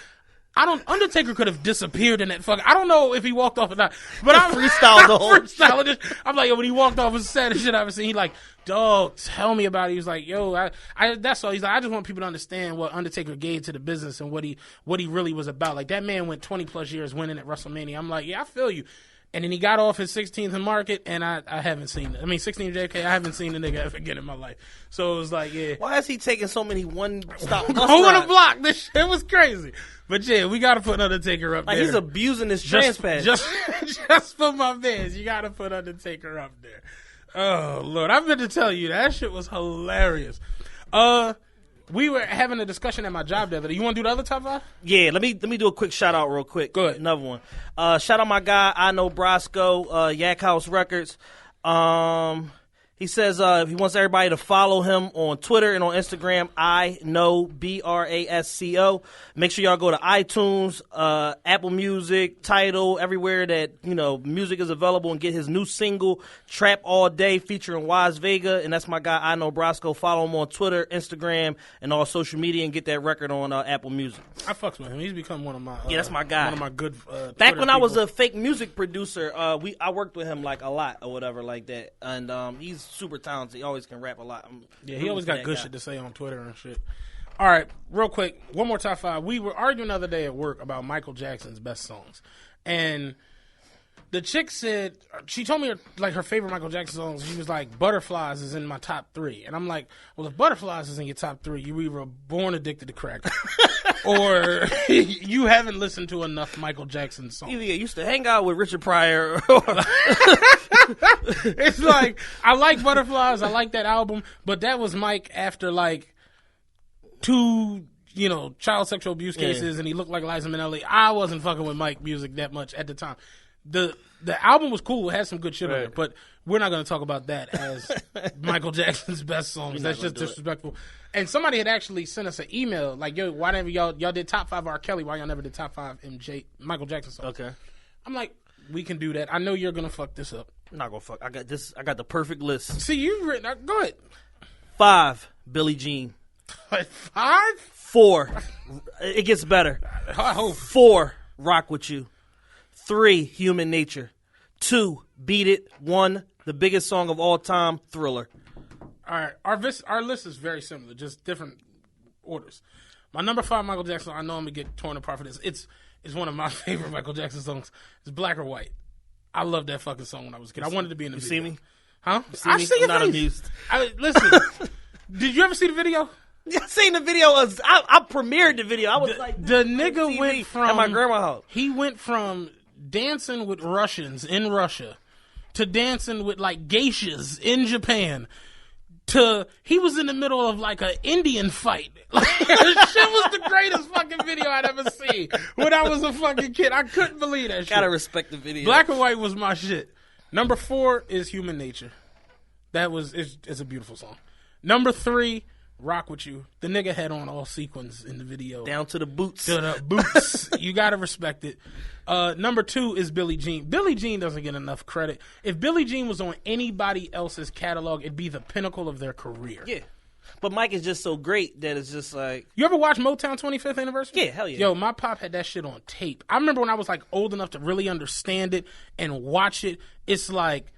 Undertaker could have disappeared in that fucking. I don't know if he walked off or not, but I'm freestyled the whole shit. I'm like, yo, when he walked off, it was the saddest shit I've ever seen. He like, dog, tell me about it. He was like, yo, that's all. He's like, I just want people to understand what Undertaker gave to the business and what he really was about. Like, that man went 20 plus years winning at WrestleMania. I'm like, yeah, I feel you. And then he got off his 16th in Market, and I haven't seen it. I mean, 16th JFK, I haven't seen the nigga ever again in my life. So it was like, yeah. Why is he taking so many one-stop bus Go on a rides? block. This shit was crazy. But yeah, we got to put Undertaker up there. He's abusing his trans pass. Just for my fans, you got to put Undertaker up there. Oh, Lord. I meant to tell you, that shit was hilarious. We were having a discussion at my job the other day. You want to do the other top 5? Yeah, let me do a quick shout out real quick. Go ahead. Another one. Shout out my guy, I Know Brasco, Yak House Records. He says he wants everybody to follow him on Twitter and on Instagram. I Know Brasco. Make sure y'all go to iTunes, Apple Music, Tidal, everywhere that music is available, and get his new single "Trap All Day" featuring Wise Vega. And that's my guy, I Know Brasco. Follow him on Twitter, Instagram, and all social media, and get that record on Apple Music. I fucks with him. He's become one of my that's my guy. One of my good. Back Twitter when I was people. a fake music producer, I worked with him like a lot or whatever like that, and he's super talented. He always can rap a lot. He always got good shit to say on Twitter and shit. All right, real quick, one more top 5. We were arguing the other day at work about Michael Jackson's best songs, and the chick said, she told me her favorite Michael Jackson songs. She was like, "Butterflies is in my top 3," and I'm like, well, if Butterflies is in your top 3, you either born addicted to crack, or you haven't listened to enough Michael Jackson songs. Either you used to hang out with Richard Pryor, It's like, I like Butterflies, I like that album, but that was Mike after like 2 child sexual abuse cases, and he looked like Liza Minnelli. I wasn't fucking with Mike music that much at the time. The album was cool, it had some good shit on it, but we're not going to talk about that as Michael Jackson's best songs. That's just disrespectful. And somebody had actually sent us an email like, yo, why never y'all did top 5 R. Kelly, why y'all never did top 5 Michael Jackson songs? Okay. I'm like, we can do that. I know you're going to fuck this up. I'm not gonna fuck. I got the perfect list. See, you've written. Go ahead. 5, Billie Jean. 5? 4, it gets better. 4, Rock With You. 3, Human Nature. 2, Beat It. 1, the biggest song of all time, Thriller. All right, our list is very similar, just different orders. My number 5 Michael Jackson. I know I'm gonna get torn apart for this. It's one of my favorite Michael Jackson songs. It's Black or White. I loved that fucking song when I was a kid. I wanted to be in the video. You see me? Huh? I see your not amused. Listen, did you ever see the video? I seen the video. I premiered the video. I was like, the nigga went from at my grandma's house. He went from dancing with Russians in Russia to dancing with like geishas in Japan to he was in the middle of like an Indian fight. Like, shit was the greatest fucking video I'd ever seen when I was a fucking kid. I couldn't believe that shit. Gotta respect the video. Black or White was my shit. Number 4 is Human Nature. It's a beautiful song. Number 3, Rock With You. The nigga had on all sequins in the video. Down to the boots. To the boots. You gotta respect it. Number 2 is Billie Jean. Billie Jean doesn't get enough credit. If Billie Jean was on anybody else's catalog, it'd be the pinnacle of their career. Yeah. But Mike is just so great that it's just like... You ever watch Motown 25th Anniversary? Yeah, hell yeah. Yo, my pop had that shit on tape. I remember when I was like old enough to really understand it and watch it. It's like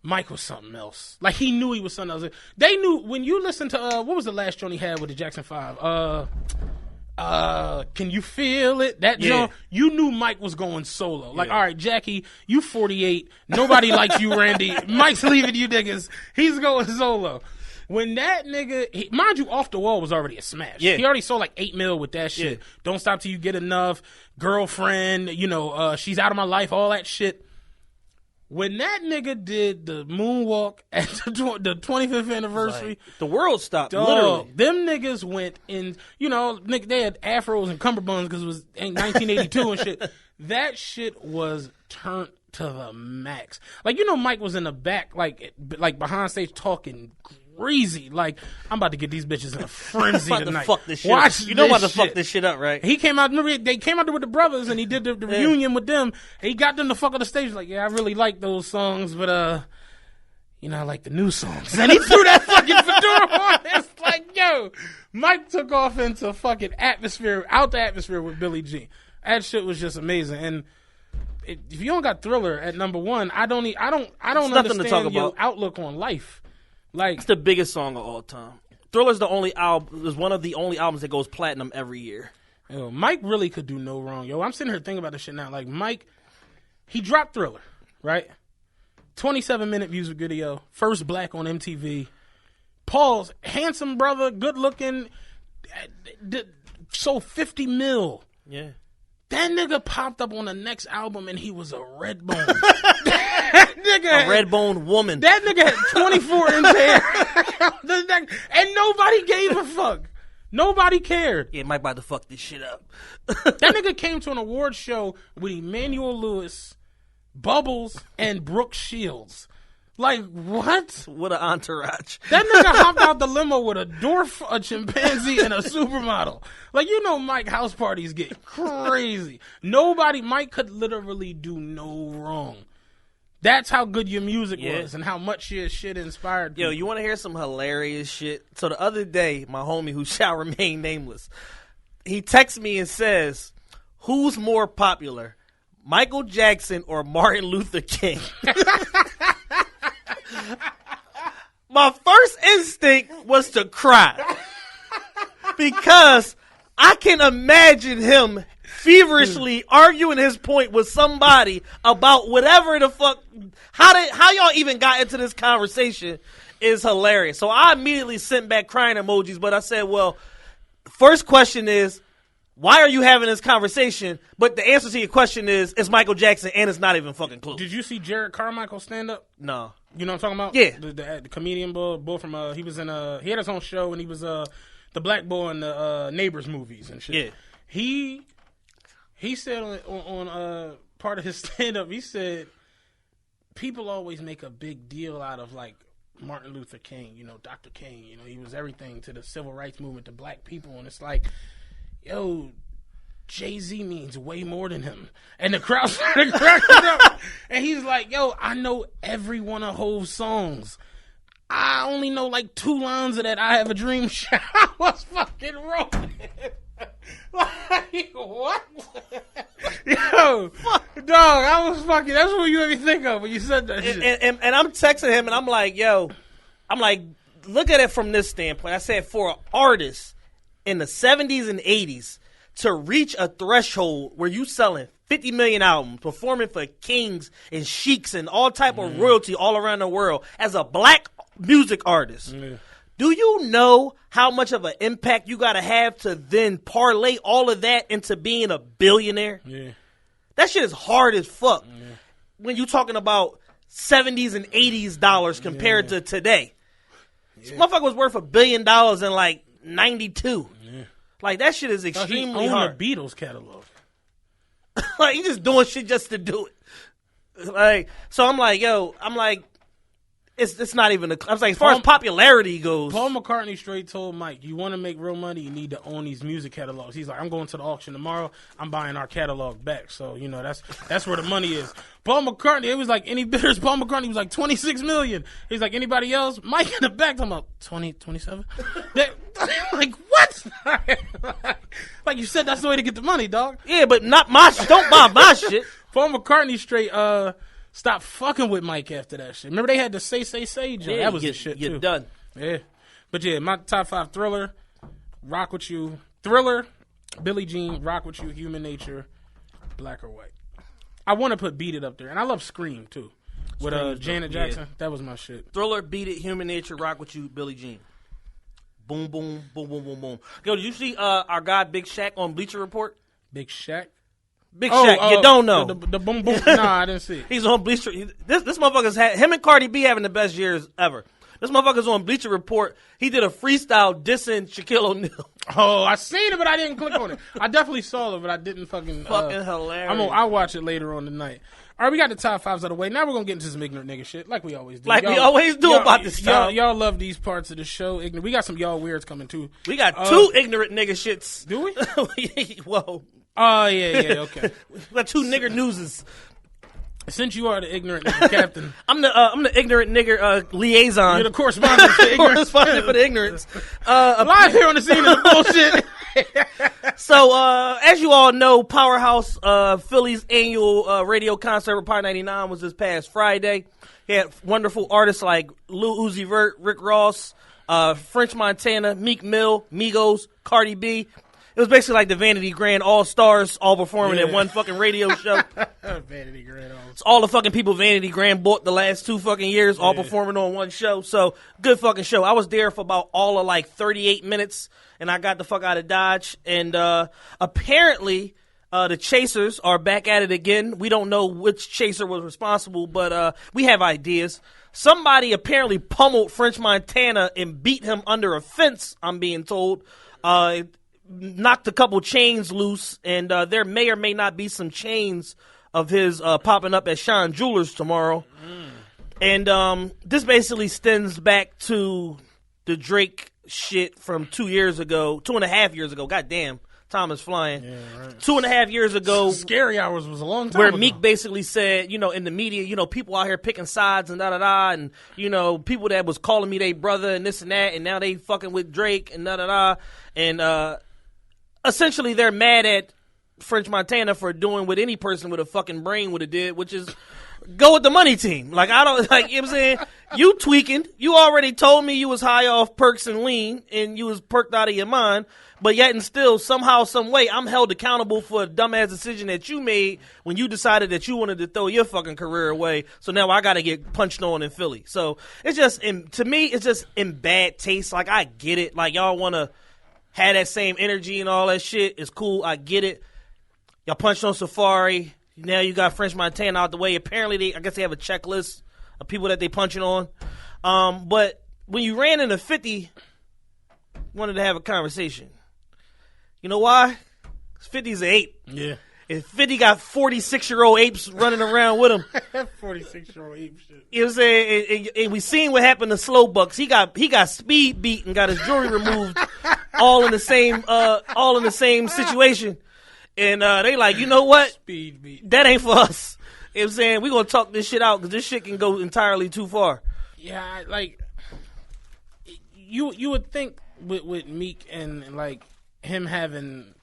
Mike was something else. Like he knew he was something else. They knew when you listen to what was the last joint he had with the Jackson 5? Can You Feel It? That joint, you knew Mike was going solo. Like, all right, Jackie, you 48. Nobody likes you, Randy. Mike's leaving you niggas. He's going solo. When that nigga, mind you, Off the Wall was already a smash. Yeah. He already sold like 8 mil with that shit. Yeah. Don't Stop Till You Get Enough, Girlfriend, She's Out of My Life, all that shit. When that nigga did the moonwalk at the 25th anniversary, like, the world stopped, dog, literally. Them niggas went in, they had afros and cummerbunds because it was 1982 and shit. That shit was turned to the max. Like, Mike was in the back, like behind stage talking crazy. Like, I'm about to get these bitches in a frenzy tonight. Fuck this shit Watch up. You know about to shit. fuck this shit up, right? He came out. Remember, they came out there with the brothers, and he did the reunion with them. He got them to fuck on the stage. Like, yeah, I really like those songs, but I like the new songs. And he threw that fucking fedora on. It's like, yo, Yo, Mike took off into fucking out the atmosphere with Billie Jean. That shit was just amazing. And if you don't got Thriller at number one, I don't understand your outlook on life. Like, it's the biggest song of all time. Thriller's is one of the only albums that goes platinum every year. Yo, Mike really could do no wrong. Yo, I'm sitting here thinking about this shit now. Like, Mike, he dropped Thriller, right? 27-minute music video, first black on MTV. Paul's handsome brother, good looking, sold 50 mil. Yeah. That nigga popped up on the next album and he was a red bone. That nigga a red bone woman. That nigga had 24 inch hair. And nobody gave a fuck. Nobody cared. Yeah, Mike about to fuck this shit up. That nigga came to an award show with Emmanuel Lewis, Bubbles, and Brooke Shields. Like, what? What an entourage. That nigga hopped out the limo with a dwarf, a chimpanzee, and a supermodel. Like, you know Mike house parties get crazy. Mike could literally do no wrong. That's how good your music was and how much your shit inspired people. Yo, you want to hear some hilarious shit? So the other day, my homie, who shall remain nameless, he texts me and says, who's more popular, Michael Jackson or Martin Luther King? My first instinct was to cry because I can imagine him feverishly arguing his point with somebody about whatever the fuck. How y'all even got into this conversation is hilarious. So I immediately sent back crying emojis, but I said, well, first question is, why are you having this conversation? But the answer to your question is, it's Michael Jackson, and it's not even fucking close. Did you see Jared Carmichael stand up? No. You know what I'm talking about? Yeah. The comedian bull from, he was in, he had his own show, and he was the black boy in the Neighbors movies and shit. Yeah. He said on part of his stand-up, he said, people always make a big deal out of, like, Martin Luther King, Dr. King, he was everything to the civil rights movement, to black people, and it's like, yo, Jay-Z means way more than him. And the crowd started cracking up. And he's like, yo, I know every one of Hov's songs. I only know like 2 lines of that I Have a Dream shit. I was fucking rolling. Like, what? Yo, dog, I was fucking, that's what you made me think of when you said that shit. And I'm texting him and I'm like, look at it from this standpoint. I said, for an artist in the 70s and 80s to reach a threshold where you selling 50 million albums, performing for kings and sheiks and all type of royalty all around the world as a black music artist. Do you know how much of an impact you got to have to then parlay all of that into being a billionaire? Yeah. That shit is hard as fuck when you talking about 70s and 80s dollars compared to today. This motherfucker was worth $1 billion in like 92. Yeah. Like, that shit is extremely hard. The Beatles catalog. Like, he just doing shit just to do it. Like, so I'm like, it's not even I was like, as far as popularity goes. Paul McCartney straight told Mike, you want to make real money, you need to own these music catalogs. He's like, I'm going to the auction tomorrow. I'm buying our catalog back. So, that's where the money is. Paul McCartney, it was like any bidders. Paul McCartney was like 26 million. He's like, anybody else? Mike in the back, talking about 20, 27? Like, what? Like you said, that's the way to get the money, dog. Yeah, but not my don't buy my shit. Paul McCartney straight stopped fucking with Mike after that shit. Remember they had the say joke? Yeah, that was the shit you're too. Done. Yeah. But yeah, my top 5: Thriller, Rock With You, Thriller, Billie Jean, Rock With You, Human Nature, Black or White. I want to put Beat It up there. And I love Scream too. With Janet Jackson. Yeah. That was my shit. Thriller, Beat It, Human Nature, Rock With You, Billie Jean. Boom, boom, boom, boom, boom, boom. Yo, did you see our guy Big Shaq on Bleacher Report? Big Shaq? Big Shaq, you don't know. The boom boom. Nah, I didn't see it. He's on Bleacher. This motherfucker's him and Cardi B having the best years ever. This motherfucker's on Bleacher Report. He did a freestyle dissing Shaquille O'Neal. Oh, I seen it, but I didn't click on it. I definitely saw it, but I didn't fucking hilarious. I'll watch it later on tonight. All right, we got the top 5s out of the way. Now we're going to get into some ignorant nigga shit, like we always do. Like we always do about this time. Y'all love these parts of the show. Ignorant. We got some y'all weirds coming, too. We got 2 ignorant nigga shits. Do we? Whoa. Oh, yeah, okay. We got 2 nigger newses. Since you are the ignorant nigger captain, I'm the ignorant nigger liaison. You're the correspondent for ignorance. Correspondent for the ignorance. Live here on the scene of the bullshit. So, as you all know, Powerhouse Philly's annual radio concert with Pi 99 was this past Friday. He had wonderful artists like Lil Uzi Vert, Rick Ross, French Montana, Meek Mill, Migos, Cardi B. It was basically like the Vanity Grand All-Stars all performing at one fucking radio show. Vanity Grand All-Stars. It's all the fucking people Vanity Grand bought the last 2 fucking years all performing on one show. So, good fucking show. I was there for about all of like 38 minutes, and I got the fuck out of Dodge. And apparently, the Chasers are back at it again. We don't know which Chaser was responsible, but we have ideas. Somebody apparently pummeled French Montana and beat him under a fence, I'm being told. Knocked a couple chains loose, and there may or may not be some chains of his popping up at Sean Jewelers tomorrow. And this basically stems back to the Drake shit from 2.5 years ago. God damn, time is flying. Yeah, right. 2.5 years ago. Scary Hours was a long time where ago. Meek basically said, in the media, people out here picking sides and da-da-da, and, people that was calling me they brother and this and that, and now they fucking with Drake and da-da-da. And, essentially, they're mad at French Montana for doing what any person with a fucking brain would have did, which is go with the money team. Like, I don't, like, you know what I'm saying? You tweaking. You already told me you was high off perks and lean, and you was perked out of your mind, but yet and still, somehow, some way, I'm held accountable for a dumbass decision that you made when you decided that you wanted to throw your fucking career away, so now I gotta get punched on in Philly. So, it's just, to me, it's just in bad taste. Like, I get it. Like, y'all wanna had that same energy and all that shit. It's cool. I get it. Y'all punched on Safari. Now you got French Montana out the way. Apparently, I guess they have a checklist of people that they punching on. But when you ran into 50, wanted to have a conversation. You know why? 'Cause 50's an ape. Yeah. And 50 got 46-year-old apes running around with him. 46-year-old ape shit. You know what I'm saying? And we seen what happened to Slow Bucks. He got speed beat and got his jewelry removed, all in the same situation. And they like, you know what? Speed beat. That ain't for us. You know what I'm saying? We gonna talk this shit out because this shit can go entirely too far. Yeah, like you would think with Meek and like him having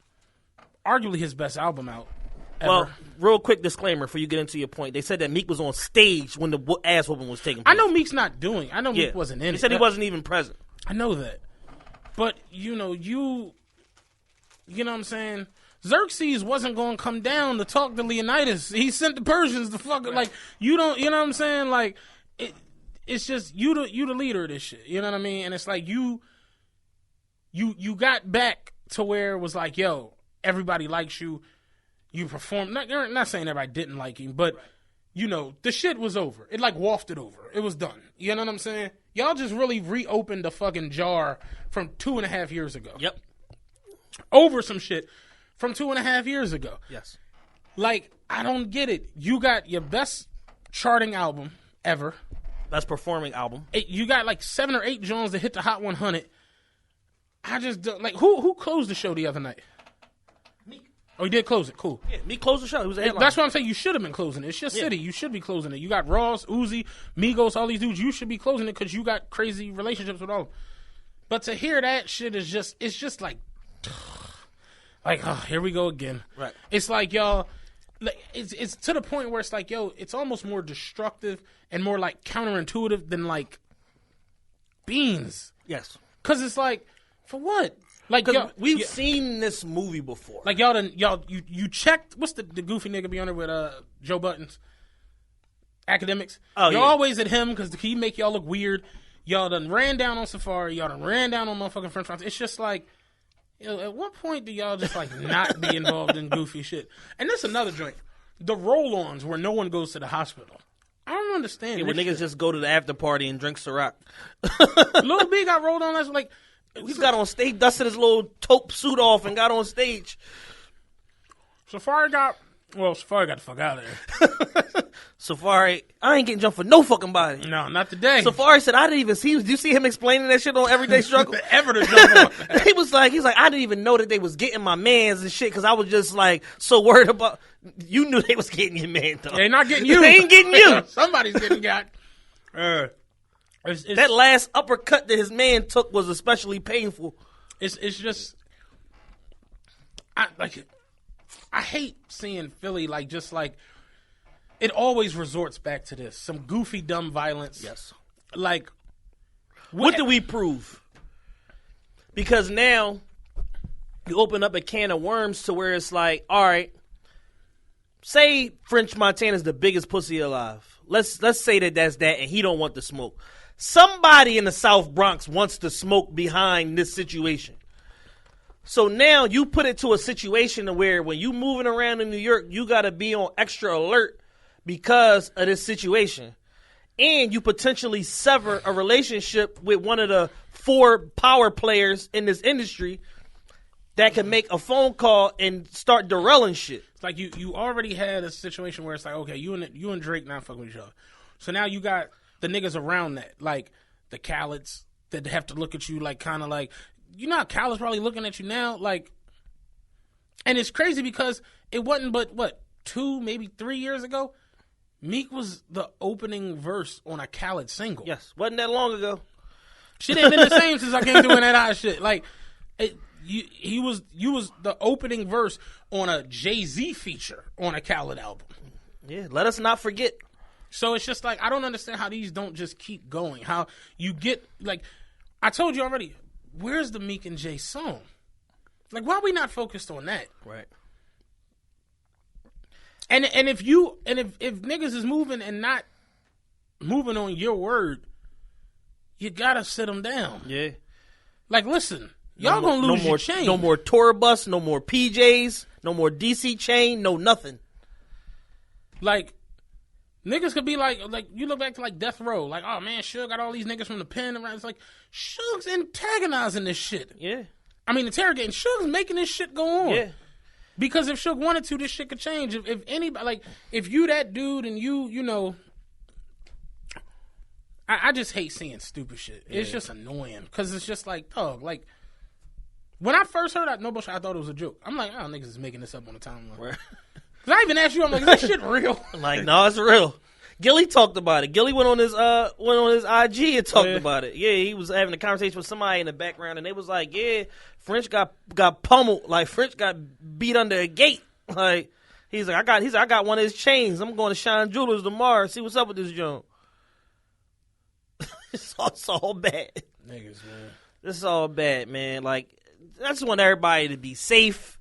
arguably his best album out. Ever. Well, real quick disclaimer before you get into your point. They said that Meek was on stage when the ass whooping was taking place. I know Meek's not doing. I know Meek wasn't in it. He said he wasn't even present. I know that. But, you know what I'm saying? Xerxes wasn't going to come down to talk to Leonidas. He sent the Persians to fuck. Right. Like, you know what I'm saying? Like, it's just, you the leader of this shit. You know what I mean? And it's like, you got back to where it was like, yo, everybody likes you. You performed. Not saying everybody didn't like him, but, the shit was over. It, like, wafted over. It was done. You know what I'm saying? Y'all just really reopened the fucking jar from 2.5 years ago. Yep. Over some shit from 2.5 years ago. Yes. Like, I don't get it. You got your best charting album ever. Best performing album. You got like 7 or 8 Jones that hit the Hot 100. I just don't, like, who closed the show the other night? Meek. Oh, he did close it. Cool. Yeah, Meek closed the show. He was a headliner. That's what I'm saying. You should have been closing it. It's your city. You should be closing it. You got Ross, Uzi, Migos, all these dudes. You should be closing it because you got crazy relationships with all of them. But to hear that shit is just, it's just like, oh, here we go again. Right. It's like, y'all, like, it's to the point where it's like, yo, it's almost more destructive and more like counterintuitive than like beans. Yes. Because it's like, for what? Like, y'all, we've seen this movie before. Like, you checked, what's the goofy nigga be on there with Joe Buttons? Academics. Oh, You're yeah. always at him because he make y'all look weird. Y'all done ran down on Safari. Y'all done ran down on motherfucking French fries. It's just like, at what point do y'all just like not be involved in goofy shit? And that's another joint. The roll-ons where no one goes to the hospital. I don't understand. Yeah, where niggas just go to the after party and drink Ciroc. Lil B got rolled on. That's like, he got on stage, dusted his little taupe suit off, and got on stage. Safari got Well, Safari got the fuck out of there. Safari, I ain't getting jumped for no fucking body. No, not today. Safari said, I didn't even see. Did you see him explaining that shit on Everyday Struggle? Ever to jump on. He's like, I didn't even know that they was getting my mans and shit because I was just like so worried about. You knew they was getting your man though. They not getting you. They ain't getting you. Somebody's getting got. It's, that last uppercut that his man took was especially painful. It's just, I hate seeing Philly just it always resorts back to this some goofy dumb violence. Yes. What do we prove? Because now you open up a can of worms to where it's like, all right, say French Montana's the biggest pussy alive. Let's say that's that, and he don't want the smoke. Somebody in the South Bronx wants to smoke behind this situation. So now you put it to a situation where when you moving around in New York, you got to be on extra alert because of this situation. And you potentially sever a relationship with one of the 4 power players in this industry that can make a phone call and start derailing shit. It's like you already had a situation where it's like, okay, you and Drake not fucking with each other. So now you got the niggas around that, like the Khaled's that have to look at you kind of like, you know how Khaled's probably looking at you now? And it's crazy because it wasn't but, 2, maybe 3 years ago? Meek was the opening verse on a Khaled single. Yes, wasn't that long ago. Shit ain't been the same since I came doing that hot shit. You was the opening verse on a Jay-Z feature on a Khaled album. Yeah, let us not forget. So it's just I don't understand how these don't just keep going. How you get I told you already. Where's the Meek and Jay song? Why are we not focused on that? Right. And if niggas is moving and not moving on your word, you gotta sit them down. Yeah. Listen, y'all gonna lose your chain. No more tour bus, no more PJs, no more DC chain, no nothing. Niggas could be you look back to Death Row, oh man, Suge got all these niggas from the pen around. It's Suge's antagonizing this shit. Yeah. I mean, interrogating. Suge's making this shit go on. Yeah. Because if Suge wanted to, this shit could change. If anybody, if you that dude and you know, I just hate seeing stupid shit. Yeah. It's just annoying because it's just dog, when I first heard that, no bullshit, I thought it was a joke. I'm like, oh, niggas is making this up on the timeline. Right. Cause I even asked you, I'm like, is that shit real? No, it's real. Gilly talked about it. Gilly went on his IG and talked about it. Yeah, he was having a conversation with somebody in the background, and they was like, yeah, French got pummeled. French got beat under a gate. He's like, I got one of his chains. I'm going to Shine Jewelers tomorrow and see what's up with this joint. It's all bad. Niggas, man. This is all bad, man. I just want everybody to be safe.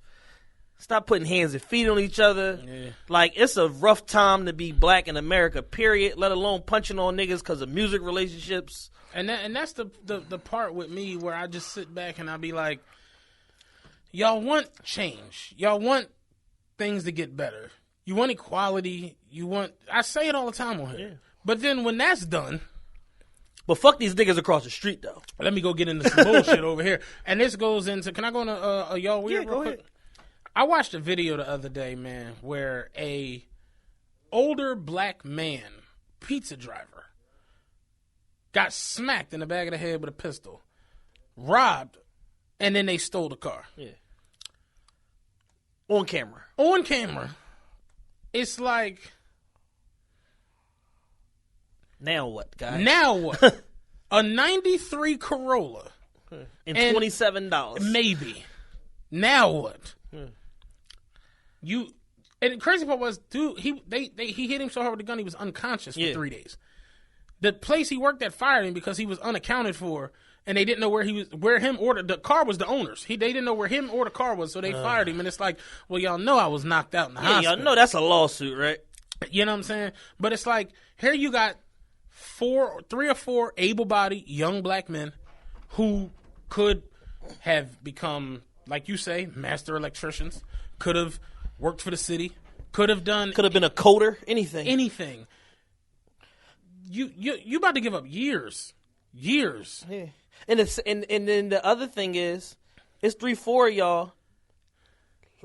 Stop putting hands and feet on each other. Yeah. It's a rough time to be black in America, period, let alone punching on niggas because of music relationships. And that's the part with me where I just sit back and I be like, y'all want change. Y'all want things to get better. You want equality. I say it all the time on here. Yeah. But then when that's done. But fuck these niggas across the street, though. Let me go get into some bullshit over here. And this goes into, can I go into a y'all weird real quick? Ahead. I watched a video the other day, man, where a older black man, pizza driver, got smacked in the back of the head with a pistol, robbed, and then they stole the car. Yeah. On camera. On camera. It's now what, guys? Now what? A 93 Corolla. And $27. Maybe. Now what? And the crazy part was, dude, he hit him so hard with the gun he was unconscious for 3 days. The place he worked at fired him because he was unaccounted for, and they didn't know where the car was the owner's. They didn't know where him or the car was, so they fired him. And it's well, y'all know I was knocked out in the hospital. Y'all know that's a lawsuit, right? You know what I'm saying? But it's here you got 3 or 4 able-bodied young black men who could have become, like you say, master electricians, could have worked for the city, could have been a coder, anything. You about to give up years. Yeah. And then the other thing is, it's 3-4 of y'all.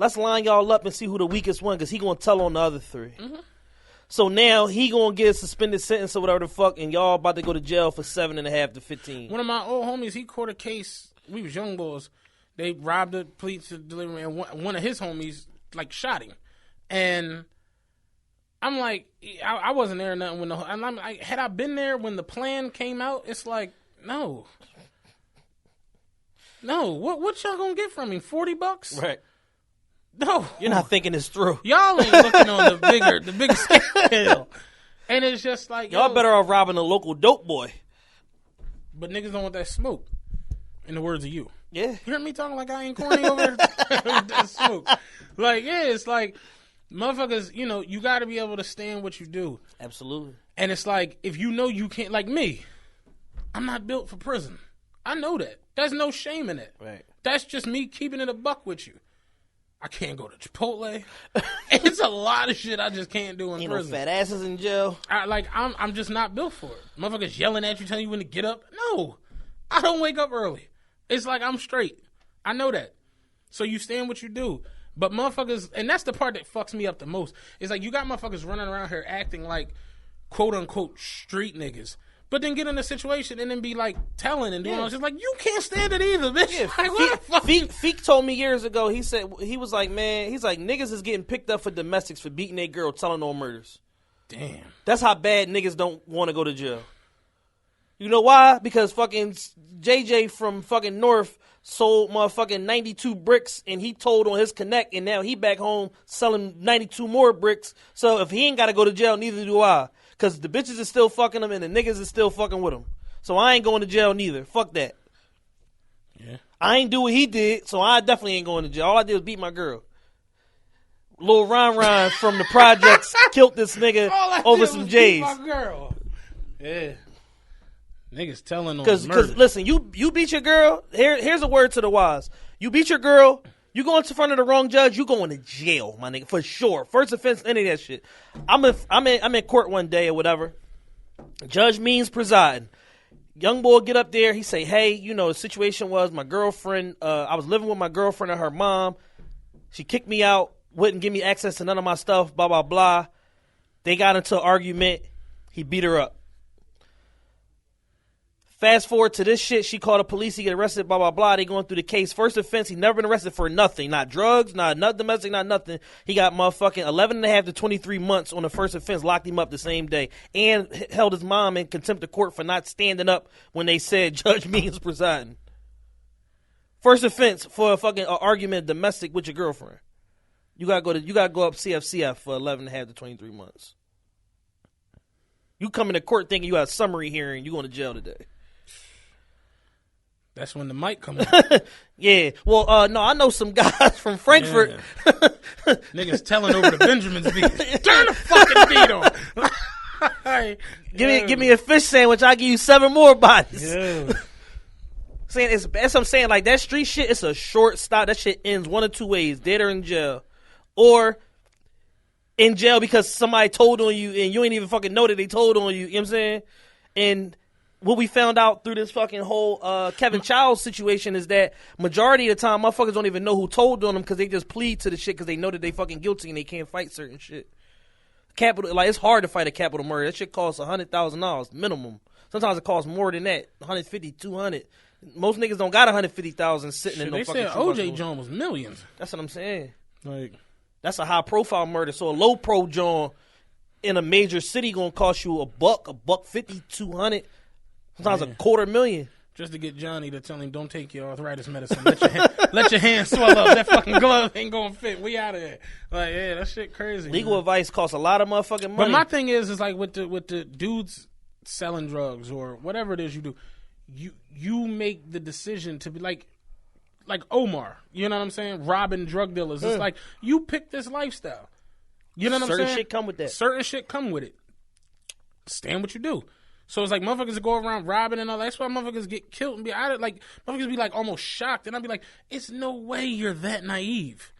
Let's line y'all up and see who the weakest one, because he going to tell on the other 3. Mm-hmm. So now he going to get a suspended sentence or whatever the fuck, and y'all about to go to jail for 7.5 to 15. One of my old homies, he caught a case. We was young boys. They robbed a police delivery, and one of his homies, like, shot him. And I'm like, I wasn't there or nothing when and I'm like, had I been there when the plan came out, it's like, no. No, what y'all gonna get from me? $40? Right. No. You're not thinking this through. Y'all ain't looking on the bigger scale. And it's just like, y'all better off robbing a local dope boy. But niggas don't want that smoke. In the words of you. Yeah. You heard me talking like I ain't corny over here? That smoke. Like, yeah, it's like, motherfuckers, you know, you got to be able to stand what you do. Absolutely. And it's like, if you know you can't, like me, I'm not built for prison. I know that. There's no shame in it. Right. That's just me keeping it a buck with you. I can't go to Chipotle. It's a lot of shit I just can't do in prison. No fat asses in jail. I'm just not built for it. Motherfuckers yelling at you, telling you when to get up. No. I don't wake up early. It's like I'm straight. I know that. So you stand what you do. But motherfuckers, and that's the part that fucks me up the most, is like you got motherfuckers running around here acting like quote unquote street niggas. But then get in a situation and then be like telling and doing all this. It's like, you can't stand it either, bitch. Yeah. Like, what the fuck? Feek told me years ago, he said, he was like, man, he's like, niggas is getting picked up for domestics for beating their girl, telling on murders. Damn. That's how bad niggas don't want to go to jail. You know why? Because fucking JJ from fucking North sold motherfucking 92 bricks and he told on his connect and now he back home selling 92 more bricks. So if he ain't got to go to jail, neither do I. Because the bitches is still fucking him and the niggas is still fucking with him. So I ain't going to jail neither. Fuck that. Yeah. I ain't do what he did, so I definitely ain't going to jail. All I did was beat my girl. Lil Ron from the projects killed this nigga over some J's. My girl. Yeah. Niggas telling on Because listen, you beat your girl. Here's a word to the wise. You beat your girl. You go in front of the wrong judge. You going to jail, my nigga, for sure. First offense, any of that shit. I'm in court one day or whatever. Judge Means presiding. Young boy get up there. He say, hey, you know, the situation was my girlfriend. I was living with my girlfriend and her mom. She kicked me out. Wouldn't give me access to none of my stuff. Blah blah blah. They got into an argument. He beat her up. Fast forward to this shit, she called the police, he get arrested, blah, blah, blah. They going through the case. First offense, he never been arrested for nothing. Not drugs, not domestic, not nothing. He got motherfucking 11.5 to 23 months on the first offense, locked him up the same day, and held his mom in contempt of court for not standing up when they said Judge Means presiding. First offense for a fucking argument domestic with your girlfriend. You gotta go up CFCF for 11.5 to 23 months. You come into court thinking you had a summary hearing, you going to jail today. That's when the mic come in. Yeah. Well, no, I know some guys from Frankfurt. Yeah. Niggas telling over the Benjamin's beat. Turn the fucking beat on. Give me a fish sandwich. I'll give you 7 more bodies. Yeah. That's what I'm saying. Like, that street shit, it's a short stop. That shit ends one of two ways. Dead or in jail. Or in jail because somebody told on you and you ain't even fucking know that they told on you. You know what I'm saying? And what we found out through this fucking whole Kevin Childs situation is that majority of the time motherfuckers don't even know who told on them because they just plead to the shit because they know that they fucking guilty and they can't fight certain shit. Capital, like, it's hard to fight a capital murder. That shit costs $100,000 minimum. Sometimes it costs more than that, 150, 200. Most niggas don't got 150,000 sitting shit, in no they fucking. They said OJ John was millions. That's what I'm saying. Like, that's a high profile murder. So a low pro John in a major city gonna cost you $150, 200. Sometimes $250,000. Just to get Johnny to tell him, don't take your arthritis medicine. Let your hand swell up. That fucking glove ain't gonna fit. We out of here. Like, yeah, that shit crazy. Legal advice costs a lot of motherfucking money. But my thing is like with the dudes selling drugs or whatever it is you do, you make the decision to be like Omar. You know what I'm saying? Robbing drug dealers. It's like, you pick this lifestyle. You know what I'm saying? Certain shit come with that. Certain shit come with it. Stand what you do. So it's like motherfuckers that go around robbing and all that. That's why motherfuckers get killed and be out of like motherfuckers be like almost shocked. And I'd be like, it's no way you're that naive.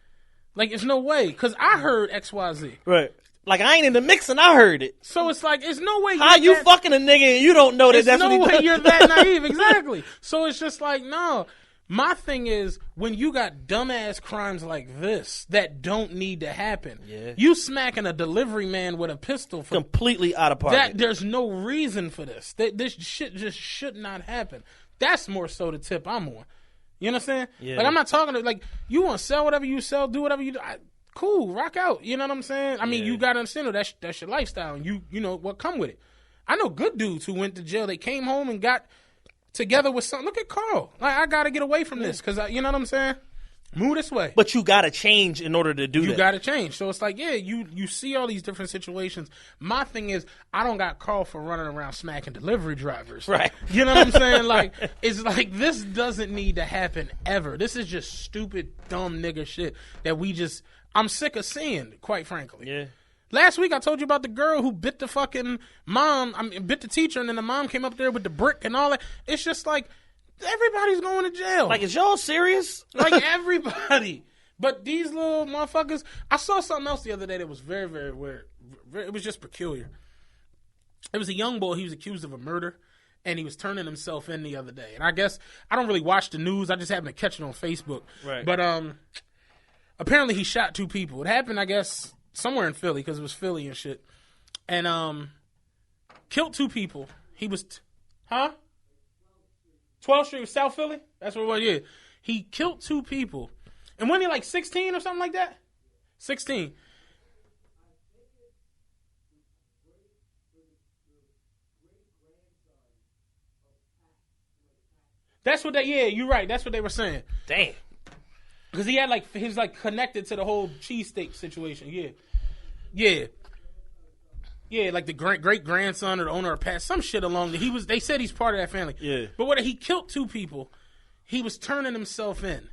Like, it's no way. Because I heard XYZ. Right. Like, I ain't in the mix and I heard it. So it's like, it's no way how you fucking a nigga and you don't know that that's no what he way you're that naive. Exactly. So it's just like, no. My thing is, when you got dumbass crimes like this that don't need to happen, you smacking a delivery man with a pistol for completely out of pocket. There's no reason for this. This shit just should not happen. That's more so the tip I'm on. You understand? Yeah. Like, I'm not talking to, like, you want to sell whatever you sell, do whatever you do. Cool, rock out. You know what I'm saying? I mean, you got to understand that's your lifestyle, and you know what come with it. I know good dudes who went to jail. They came home and got together with something. Look at Carl. Like, I got to get away from this because, you know what I'm saying? Move this way. But you got to change in order to do that. You got to change. So it's like, you see all these different situations. My thing is, I don't got Carl for running around smacking delivery drivers. Right. You know what I'm saying? Like, it's like, this doesn't need to happen ever. This is just stupid, dumb nigga shit that I'm sick of seeing, quite frankly. Yeah. Last week I told you about the girl who bit the fucking bit the teacher, and then the mom came up there with the brick and all that. It's just like, everybody's going to jail. Like, is y'all serious? Like, everybody. But these little motherfuckers, I saw something else the other day that was very, very weird. It was just peculiar. It was a young boy. He was accused of a murder, and he was turning himself in the other day. And I guess, I don't really watch the news. I just happened to catch it on Facebook. Right. But apparently he shot 2 people. It happened, I guess, somewhere in Philly, because it was Philly and shit. And killed 2 people. He was, 12th Street was South Philly? That's what it was, yeah. He killed 2 people. And wasn't he like 16 or something like that? 16. That's what you're right. That's what they were saying. Damn. Because he was connected to the whole cheesesteak situation. Yeah. Yeah, like the great grandson or the owner of Pat, some shit along the. They said he's part of that family. Yeah. But he killed 2 people. He was turning himself in,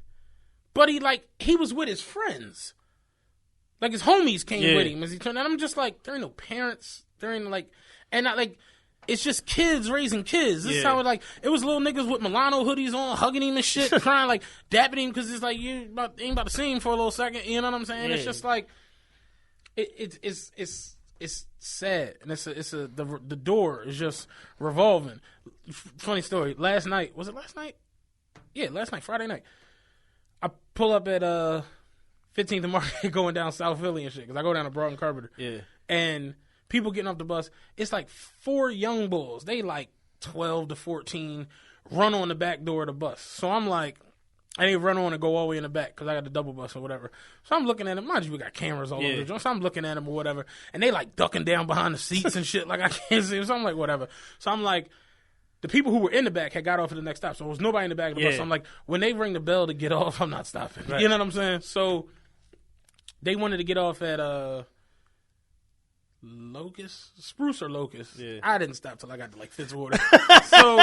but he was with his friends, like his homies came with him as he turned. And I'm just like, there ain't no parents. There ain't it's just kids raising kids. This is how it was little niggas with Milano hoodies on, hugging him and shit, crying, like dapping him because it's like you ain't about to see him for a little second. You know what I'm saying? Yeah. It's just like it's sad, and the door is just revolving. Funny story. Last night, was it last night? Yeah, last night, Friday night. I pull up at 15th and Market going down South Philly and shit, because I go down to Broad and Carpenter. Yeah. And people getting off the bus, it's like 4 young bulls. They like 12 to 14, run on the back door of the bus. So I'm like, I didn't run on and go all the way in the back because I got the double bus or whatever. So I'm looking at them. Mind you, we got cameras all over the joint. So I'm looking at them or whatever. And they like ducking down behind the seats and shit. Like I can't see them. So I'm like, whatever. So I'm like, the people who were in the back had got off at the next stop. So there was nobody in the back of the bus. So I'm like, when they ring the bell to get off, I'm not stopping. Right. You know what I'm saying? So they wanted to get off at Spruce or Locust. Yeah. I didn't stop till I got to like Fitzwater. So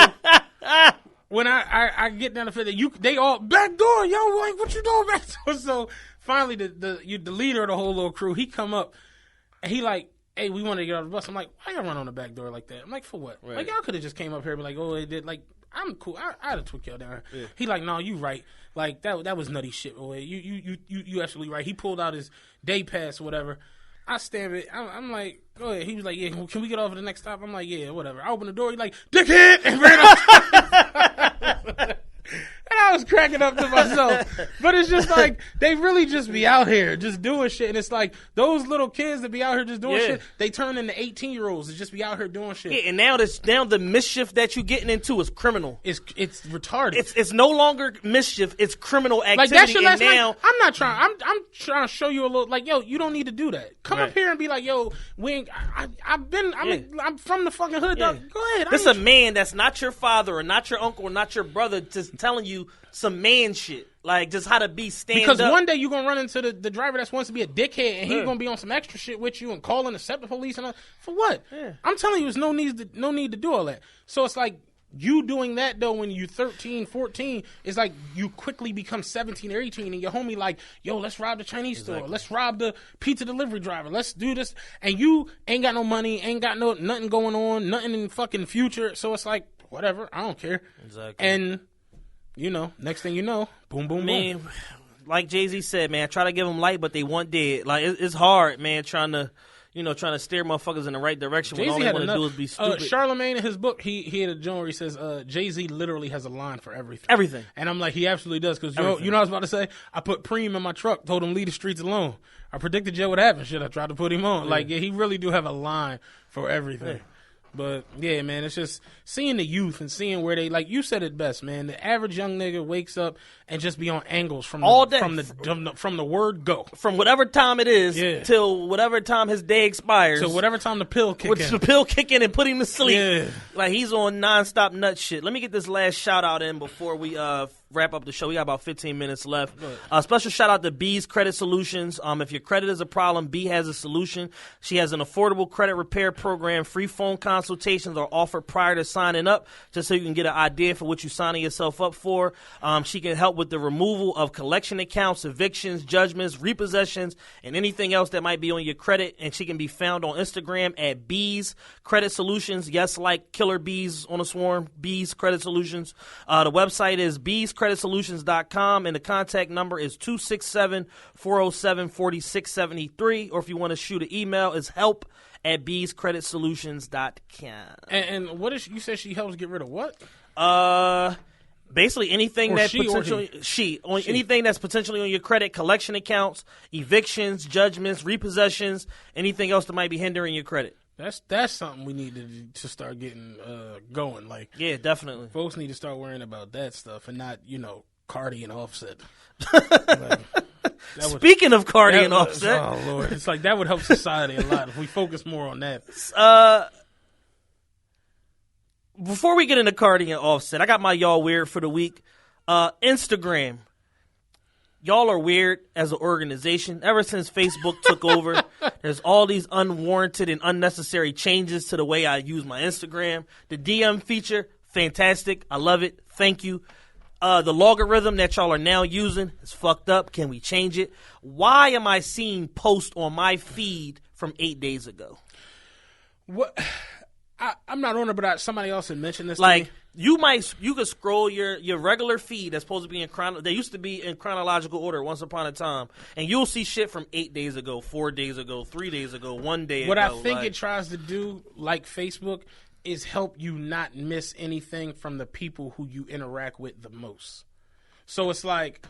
when I get down the Fifth, they all back door, yo, like what you doing back door? So finally, the leader of the whole little crew, he come up and he like, hey, we want to get off the bus. I'm like, why y'all run on the back door like that? I'm like, for what? Right. Like y'all could have just came up here and be like, oh, they did. Like I'm cool. I'd have took y'all down. Yeah. He like, no, you right. Like that was nutty shit. Boy. You absolutely right. He pulled out his day pass or whatever. I stand it. I'm like, go ahead. He was like, yeah, can we get off at the next stop? I'm like, yeah, whatever. I open the door. He like, dickhead, and ran off. And I was cracking up to myself. But it's just like, they really just be out here just doing shit. And it's like, those little kids that be out here just doing shit, they turn into 18-year-olds that just be out here doing shit. Yeah, and now the mischief that you're getting into is criminal. It's retarded. It's no longer mischief, it's criminal activity. Like that shit last night, I'm not trying, I'm trying to show you a little, like, yo, you don't need to do that. Come up here and be like, yo, I'm from the fucking hood, dog. Go ahead. This is a man that's not your father or not your uncle or not your brother just telling you some man shit, like just how to be stand because up. One day you're gonna run into the driver that wants to be a dickhead, and he's gonna be on some extra shit with you and calling the SEPTA police and all. For what? Yeah. I'm telling you, there's no need to do all that. So it's like you doing that though when you're 13, 14, is like you quickly become 17 or 18, and your homie like, yo, let's rob the Chinese store, let's rob the pizza delivery driver, let's do this, and you ain't got no money, ain't got nothing going on, nothing in the fucking future. So it's like whatever, I don't care. Exactly. And you know, next thing you know, boom, boom, boom. Like Jay-Z said, man, I try to give them light, but they want dead. Like, it's hard, man, trying to, trying to steer motherfuckers in the right direction when Jay-Z all they had want to enough. do is be stupid. Charlemagne in his book, he had a joint where he says Jay-Z literally has a line for everything. Everything. And I'm like, he absolutely does. Because you know what I was about to say? I put Preem in my truck, told him leave the streets alone. I predicted Joe would happen. Shit, I tried to put him on. Like, he really do have a line for everything. Yeah. But, yeah, man, it's just seeing the youth and seeing where they, like you said it best, man. The average young nigga wakes up and just be on angles from the word go. From whatever time it is till whatever time his day expires. So whatever time the pill kick in. The pill kick in and put him to sleep. Yeah. Like, he's on nonstop nut shit. Let me get this last shout out in before we wrap up the show. We got about 15 minutes left. Special shout out to B's Credit Solutions. If your credit is a problem, B has a solution. She has an affordable credit repair program. Free phone consultations are offered prior to signing up, just so you can get an idea for what you're signing yourself up for. She can help with the removal of collection accounts, evictions, judgments, repossessions, and anything else that might be on your credit. And she can be found on Instagram at B's Credit Solutions. Yes, like killer bees on a swarm. B's Credit Solutions. The website is bscreditsolutions.com, and the contact number is 267-407-4673. Or if you want to shoot an email, it's help@bscreditsolutions.com. And what is you said she helps get rid of what? Basically anything or that she potentially anything that's potentially on your credit, collection accounts, evictions, judgments, repossessions, anything else that might be hindering your credit. That's something we need to start getting going. Like, yeah, definitely. Folks need to start worrying about that stuff and not, Cardi and Offset. Speaking of Cardi and Offset, oh Lord, it's like that would help society a lot if we focus more on that. Before we get into Cardi and Offset, I got my y'all weird for the week. Instagram. Y'all are weird as an organization. Ever since Facebook took over, there's all these unwarranted and unnecessary changes to the way I use my Instagram. The DM feature, fantastic. I love it. Thank you. The logarithm that y'all are now using is fucked up. Can we change it? Why am I seeing posts on my feed from 8 days ago? What? I'm not on it, but somebody else had mentioned this. Like, to me. you could scroll your regular feed that's supposed to be they used to be in chronological order once upon a time, and you'll see shit from 8 days ago, 4 days ago, 3 days ago, 1 day ago. What I think it tries to do, like Facebook, is help you not miss anything from the people who you interact with the most. So it's like,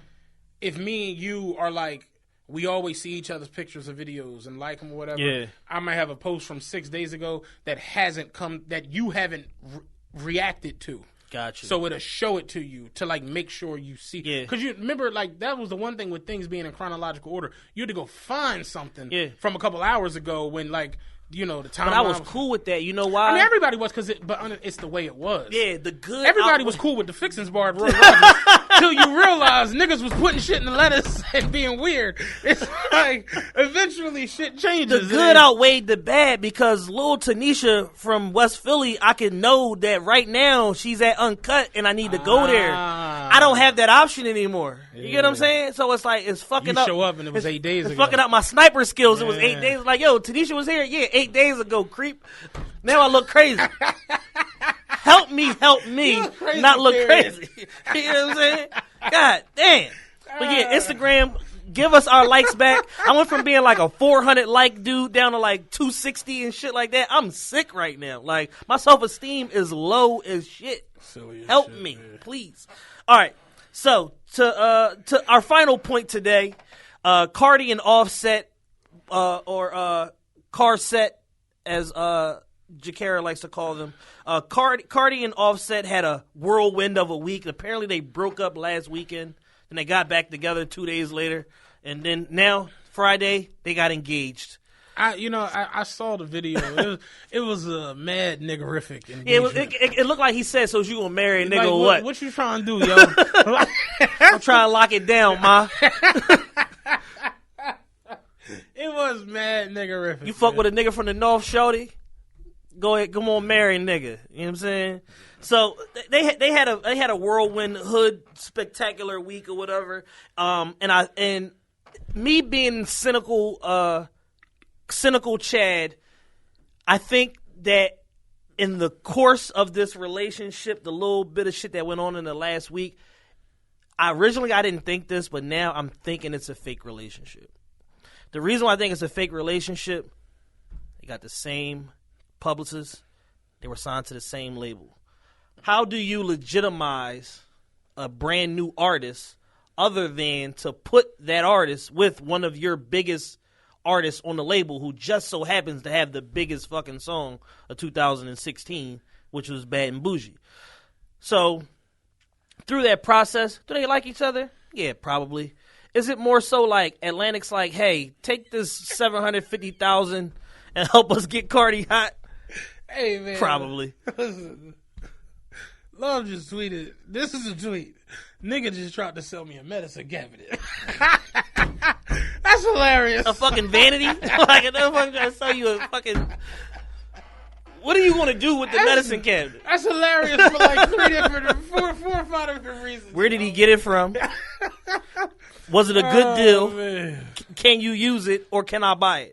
if me and you are like, we always see each other's pictures or videos and like them or whatever. Yeah. I might have a post from 6 days ago that hasn't come, that you haven't reacted to. Gotcha. So it'll show it to you to like make sure you see. Yeah. Because you remember, like, that was the one thing with things being in chronological order. You had to go find something from a couple hours ago when, like, the time. But I was cool with that. You know why? I mean, everybody was, but it's the way it was. Yeah, the good. Everybody was cool with the fixins bar at Roy Rogers till you realize niggas was putting shit in the lettuce and being weird. It's like eventually shit changes. The good outweighed the bad because Lil Tanisha from West Philly, I can know that right now she's at Uncut and I need to go there. I don't have that option anymore. You get what I'm saying? So it's like it's fucking up. You show up and it was 8 days ago. It's fucking up my sniper skills. It was 8 days. Like, yo, Tanisha was here. Yeah, 8 days ago, creep. Now I look crazy. Help me not look crazy. You know what I'm saying? God damn. But yeah, Instagram, give us our likes back. I went from being like a 400 like dude down to like 260 and shit like that. I'm sick right now. Like, my self-esteem is low as shit. Help me, please. All right. So to our final point today, Cardi and Offset, or Carset, as Jakara likes to call them. Cardi and Offset had a whirlwind of a week. Apparently, they broke up last weekend, and they got back together 2 days later. And then now, Friday, they got engaged. I saw the video. It was a mad niggerific engagement. It looked like he said, so you gonna marry a nigga or what? What you trying to do, yo? I'm trying to lock it down, ma. It was mad niggerific. You fuck with a nigga from the North, shorty? Go ahead, come on, marry a nigga. You know what I'm saying? So they had a whirlwind hood spectacular week or whatever. And me being cynical Chad, I think that in the course of this relationship, the little bit of shit that went on in the last week, I didn't think this, but now I'm thinking it's a fake relationship. The reason why I think it's a fake relationship, They got the same publicist. They were signed to the same label. How do you legitimize a brand new artist other than to put that artist with one of your biggest artists on the label who just so happens to have the biggest fucking song of 2016, which was Bad and Bougie? So, through that process, do they like each other? Yeah, probably. Is it more so like Atlantic's like, hey, take this $750,000 and help us get Cardi hot? Hey, man. Probably. Love just tweeted, this is a tweet. Nigga just tried to sell me a medicine cabinet. That's hilarious. A fucking vanity? Like another fucking trying to sell you a fucking... What are you going to do with the medicine cabinet? That's hilarious for like four or five different reasons. Where did he get it from? Was it a good deal? Man. Can you use it or can I buy it?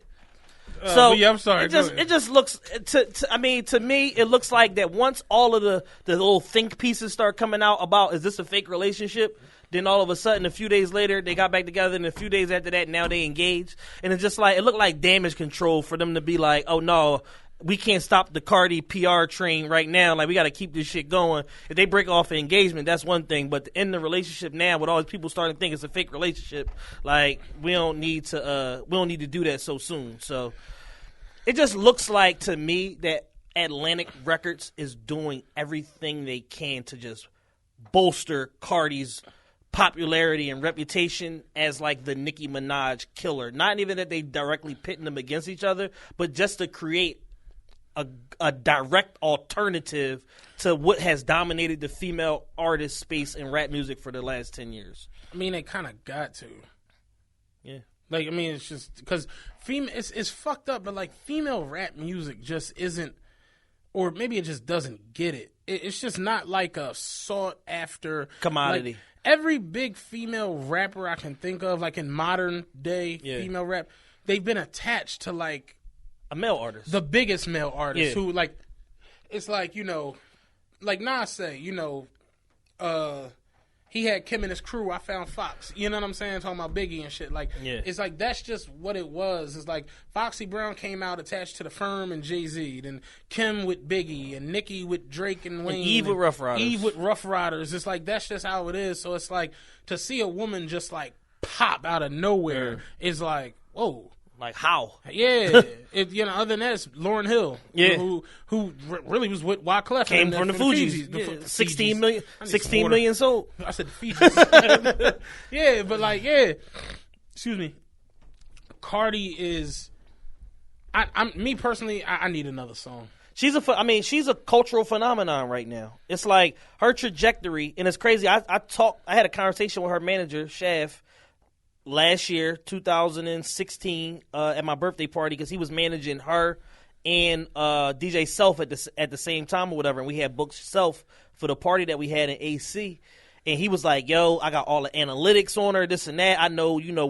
Yeah, I'm sorry. It just looks to me it looks like that once all of the little think pieces start coming out about is this a fake relationship, then all of a sudden a few days later they got back together, and a few days after that now they engaged, and it's just like it looked like damage control for them to be like, oh no, we can't stop the Cardi PR train right now. Like, we got to keep this shit going. If they break off an engagement, that's one thing. But to end the relationship now, with all these people starting to think it's a fake relationship, like, we don't need to do that so soon. So it just looks like to me that Atlantic Records is doing everything they can to just bolster Cardi's popularity and reputation as like the Nicki Minaj killer. Not even that they directly pitting them against each other, but just to create a direct alternative to what has dominated the female artist space in rap music for the last 10 years. I mean, they kind of got to. Yeah. Like, I mean, it's just because it's fucked up, but like female rap music just isn't, or maybe it just doesn't get it. It's just not like a sought after commodity. Like, every big female rapper I can think of, like in modern day female rap, they've been attached to like a male artist, the biggest male artist who like, it's like, you know, like Nas say, you know, he had Kim and his crew. I found Fox. You know what I'm saying? Talking about Biggie and shit. Like, it's like that's just what it was. It's like Foxy Brown came out attached to the Firm and Jay-Z, then Kim with Biggie, and Nicki with Drake and Wayne, and Eve with Rough Riders. Eve with Rough Riders. It's like that's just how it is. So it's like to see a woman just like pop out of nowhere is like, whoa. Like how? Yeah, you know. Other than that, it's Lauryn Hill. Yeah, who really was with Wyclef. Came from the Fugees. 16 million sold. I said the Fugees. Yeah, but like, excuse me. Cardi is. I'm me personally. I need another song. She's a cultural phenomenon right now. It's like her trajectory, and it's crazy. I had a conversation with her manager, Shaft, last year, 2016, at my birthday party, because he was managing her and DJ Self at the same time or whatever, and we had booked Self for the party that we had in AC. And he was like, "Yo, I got all the analytics on her, this and that. I know, you know,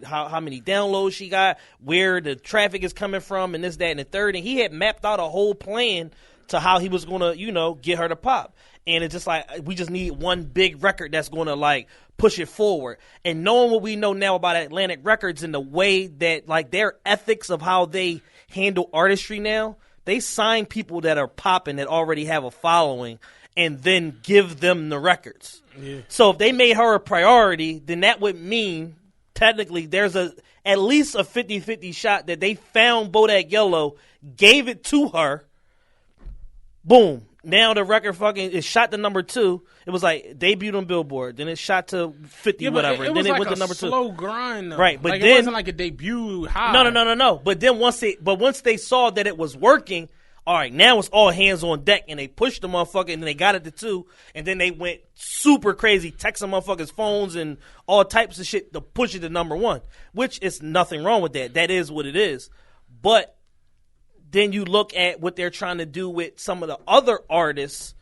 how many downloads she got, where the traffic is coming from, and this, that, and the third." And he had mapped out a whole plan to how he was gonna, you know, get her to pop. And it's just like we just need one big record that's gonna like push it forward. And knowing what we know now about Atlantic Records and the way that like their ethics of how they handle artistry now, they sign people that are popping that already have a following, and then give them the records. Yeah. So if they made her a priority, then that would mean technically there's at least a 50-50 shot that they found Bodak Yellow, gave it to her, boom. Now the record fucking is shot to number 2. It was like debuted on Billboard, then it shot to 50 whatever, and then it went to number 2. Slow grind, though. Right? But like, then it wasn't like a debut high. No. But then once they saw that it was working, all right, now it's all hands on deck, and they pushed the motherfucker, and then they got it to 2, and then they went super crazy, texting motherfuckers' phones and all types of shit to push it to number 1, which is nothing wrong with that. That is what it is. But then you look at what they're trying to do with some of the other artists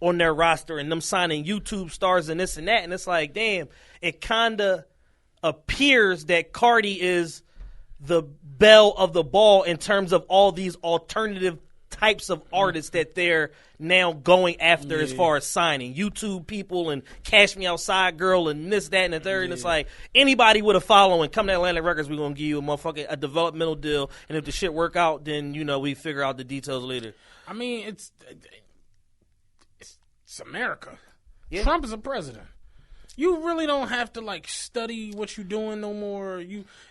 on their roster and them signing YouTube stars and this and that, and it's like, damn, it kind of appears that Cardi is the belle of the ball in terms of all these alternative types of artists that they're now going after as far as signing. YouTube people and Cash Me Outside Girl and this, that, and the third. And it's like, anybody with a following, come to Atlantic Records, we're going to give you a developmental deal. And if the shit work out, then, we figure out the details later. I mean, it's America. Yeah. Trump is a president. You really don't have to study what you're doing no more.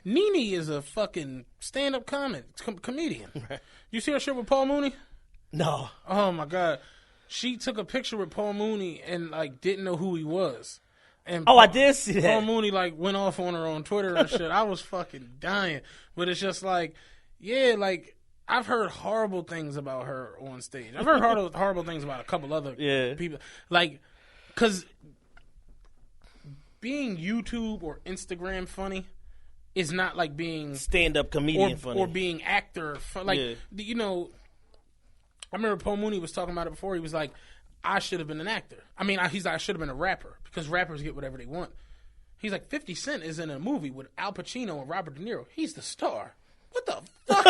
Nene is a fucking stand-up comedian. Right. You see her shit with Paul Mooney? No. Oh my God, she took a picture with Paul Mooney and didn't know who he was. And I did see that. Paul Mooney went off on her on Twitter and shit. I was fucking dying. But it's just I've heard horrible things about her on stage. I've heard horrible things about a couple other people. Because being YouTube or Instagram funny is not like being stand-up comedian funny. Or being actor funny. I remember Paul Mooney was talking about it before. He was like, I should have been an actor. I mean, I should have been a rapper because rappers get whatever they want. He's like, 50 Cent is in a movie with Al Pacino and Robert De Niro. He's the star. What the fuck?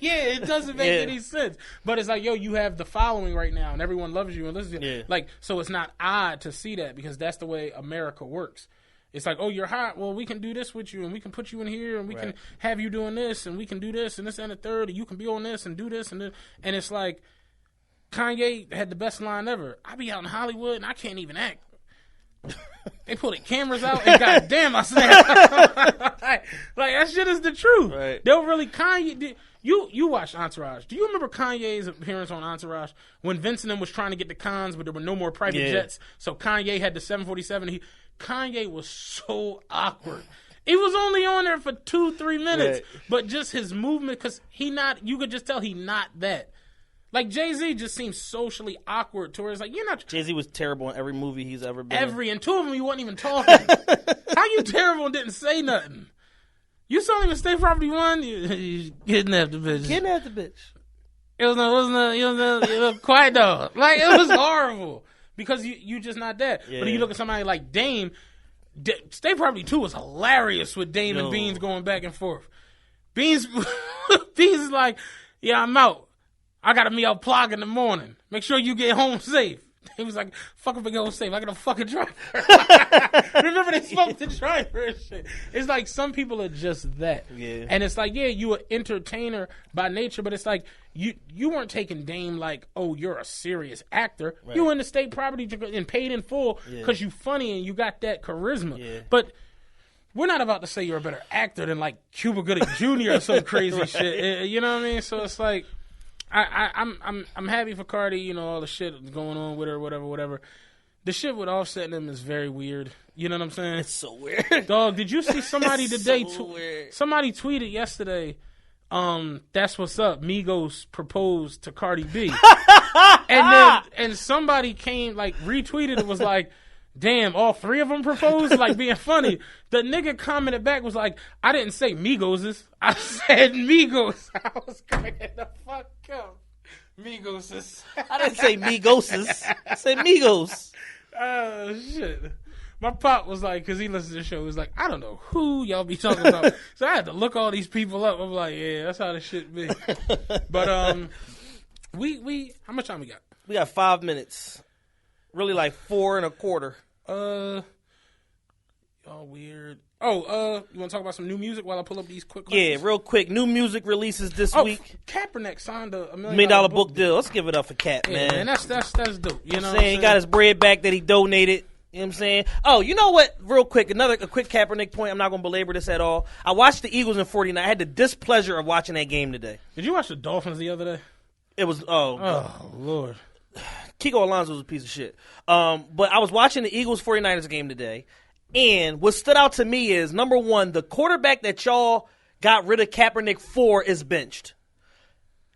It doesn't make any sense. But it's like, yo, you have the following right now, and everyone loves you and listens to you. So it's not odd to see that because that's the way America works. It's like, oh, you're hot. Well, we can do this with you, and we can put you in here, and we can have you doing this, and we can do this, and this, and the third, and you can be on this, and do this, and this. And it's like, Kanye had the best line ever. I be out in Hollywood, and I can't even act. They pull the cameras out, and goddamn, I snapped. That shit is the truth. Right. They'll really Kanye. You watched Entourage. Do you remember Kanye's appearance on Entourage when Vince and them was trying to get the cons, but there were no more private jets, so Kanye had the 747. Kanye was so awkward. He was only on there for 2-3 minutes, but just his movement, because you could just tell he not that. Like, Jay-Z just seems socially awkward to where it's like, you're not... Jay-Z was terrible in every movie he's ever been in. And 2 of them, he wasn't even talking. How you terrible and didn't say nothing? You saw him in State Property 1? You kidnapped the bitch. Kidnapped the bitch. It was quiet dog. It was horrible. Because you just not that. Yeah. But you look at somebody like Dame, State Property 2 was hilarious with Dame and Beans going back and forth. Beans is like, yeah, I'm out. I got to meet out Plog in the morning. Make sure you get home safe. He was like, fuck if I get home safe. I got a fucking driver. Remember they spoke the driver and shit. It's like some people are just that. Yeah. And it's like, you an entertainer by nature, but it's like you weren't taking Dame like, oh, you're a serious actor. Right. You were in the State Property and paid in full because you funny and you got that charisma. Yeah. But we're not about to say you're a better actor than like Cuba Gooding Jr. or some crazy shit. You know what I mean? So it's like, I'm happy for Cardi, all the shit going on with her, whatever. The shit with Offset and them is very weird. You know what I'm saying? It's so weird. Dog, did you see somebody today? Weird. Somebody tweeted yesterday, that's what's up. Migos proposed to Cardi B. and somebody came, retweeted it, was like, damn, all 3 of them proposed? Being funny. The nigga commented back, was like, I didn't say Migos'. I said Migos. I was cracking the fuck up. Migos'. I didn't say Migos'. I said Migos. Oh, shit. My pop was like, because he listens to the show, he was like, I don't know who y'all be talking about. So I had to look all these people up. I'm like, yeah, that's how the shit be. But we how much time we got? We got 5 minutes. Really 4 1/4. Y'all weird. Oh, you want to talk about some new music while I pull up these quick questions? Yeah, real quick. New music releases this week. Kaepernick signed a $1 million book deal. Let's give it up for Cap, man. Man, that's dope. You know what I'm saying? He got his bread back that he donated. You know what I'm saying? Oh, you know what? Real quick, a quick Kaepernick point. I'm not going to belabor this at all. I watched the Eagles and 49. I had the displeasure of watching that game today. Did you watch the Dolphins the other day? It was, oh Lord. Kiko Alonso was a piece of shit. But I was watching the Eagles 49ers game today, and what stood out to me is, number one, the quarterback that y'all got rid of Kaepernick for is benched.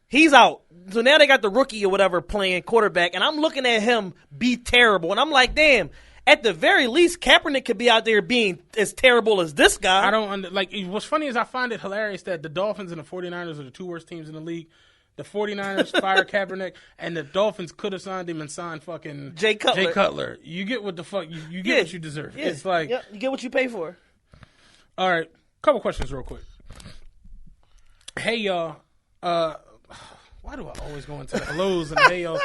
He's out. So now they got the rookie or whatever playing quarterback, and I'm looking at him be terrible, and I'm like, damn, at the very least, Kaepernick could be out there being as terrible as this guy. I don't, what's funny is I find it hilarious that the Dolphins and the 49ers are the 2 worst teams in the league. The 49ers fired Kaepernick, and the Dolphins could have signed him and signed fucking Jay Cutler. You get what the fuck you get what you deserve. Yeah. It's like you get what you pay for. All right, couple questions real quick. Hey y'all, Why do I always go into the hellos and the hey yo?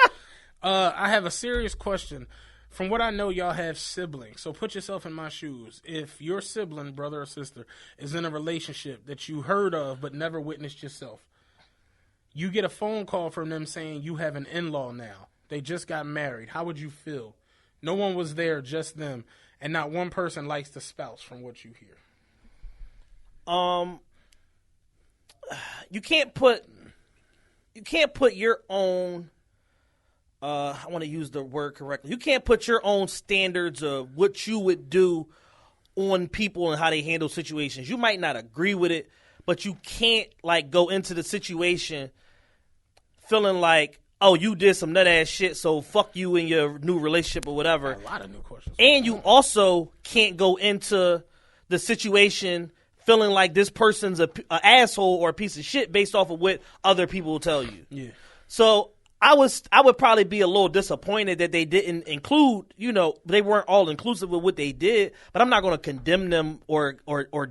I have a serious question. From what I know, y'all have siblings. So put yourself in my shoes. If your sibling, brother or sister, is in a relationship that you heard of but never witnessed yourself, you get a phone call from them saying you have an in-law now. They just got married. How would you feel? No one was there, just them. And not one person likes the spouse from what you hear. You can't put your own I want to use the word correctly. You can't put your own standards of what you would do on people and how they handle situations. You might not agree with it, but you can't like go into the situation feeling like, oh, you did some nut ass shit, so fuck you in your new relationship or whatever. A lot of new questions. And you also can't go into the situation feeling like this person's a asshole or a piece of shit based off of what other people will tell you. Yeah. So I would probably be a little disappointed that they didn't include, they weren't all inclusive with what they did, but I'm not going to condemn them or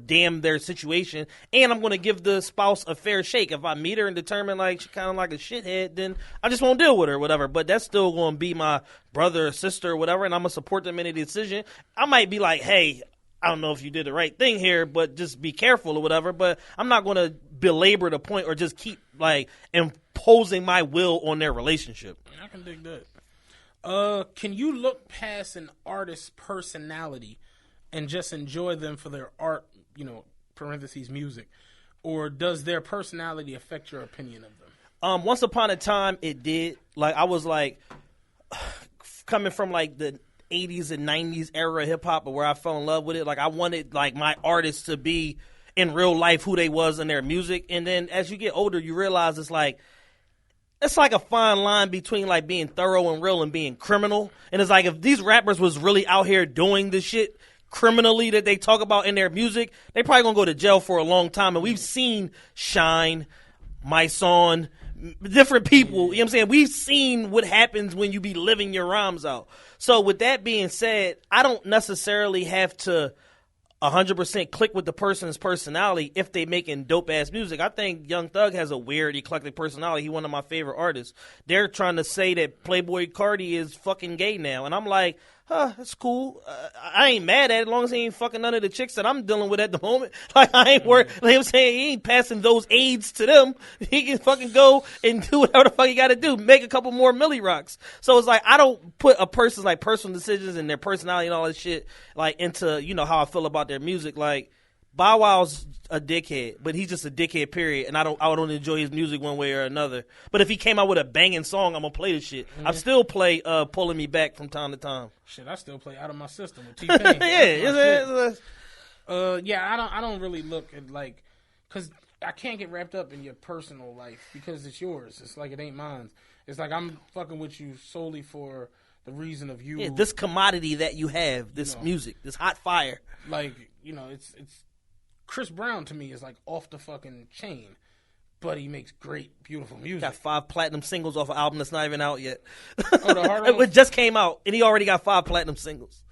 damn their situation, and I'm going to give the spouse a fair shake. If I meet her and determine like she's kind of like a shithead, then I just won't deal with her or whatever, but that's still going to be my brother or sister or whatever, and I'm going to support them in a decision. I might be like, hey, I don't know if you did the right thing here, but just be careful or whatever. But I'm not going to belabor the point or just keep like imposing my will on their relationship. I can dig that. Can you look past an artist's personality and just enjoy them for their art, parentheses music, or does their personality affect your opinion of them? Once upon a time, it did. Like I was like coming from like the 80s and 90s era of hip hop, where I fell in love with it. Like I wanted like my artists to be in real life who they was in their music, and then as you get older, you realize it's like a fine line between like being thorough and real and being criminal. And it's like if these rappers was really out here doing the shit criminally that they talk about in their music, they probably gonna go to jail for a long time. And we've seen Shine, My Son, different people, you know what I'm saying? We've seen what happens when you be living your rhymes out. So with that being said, I don't necessarily have to 100% click with the person's personality if they making dope-ass music. I think Young Thug has a weird, eclectic personality. He's one of my favorite artists. They're trying to say that Playboi Carti is fucking gay now. And I'm like, that's cool. I ain't mad at it as long as he ain't fucking none of the chicks that I'm dealing with at the moment. Like, I ain't worried. Like I'm saying, he ain't passing those aids to them. He can fucking go and do whatever the fuck he got to do. Make a couple more Millie Rocks. So it's like, I don't put a person's like personal decisions and their personality and all that shit like into, how I feel about their music. Like, Bow Wow's a dickhead, but he's just a dickhead, period. And I don't enjoy his music one way or another. But if he came out with a banging song, I'm gonna play the shit. I still play "Pulling Me Back" from time to time. Shit, I still play "Out of My System" with T-Pain. I don't really look at like, cause I can't get wrapped up in your personal life because it's yours. It's like it ain't mine. It's like I'm fucking with you solely for the reason of you. Yeah, this commodity that you have, this music, this hot fire. Like it's. Chris Brown to me is like off the fucking chain, but he makes great, beautiful music. Got 5 platinum singles off an album that's not even out yet. Oh, the Hard It just came out, and he already got 5 platinum singles.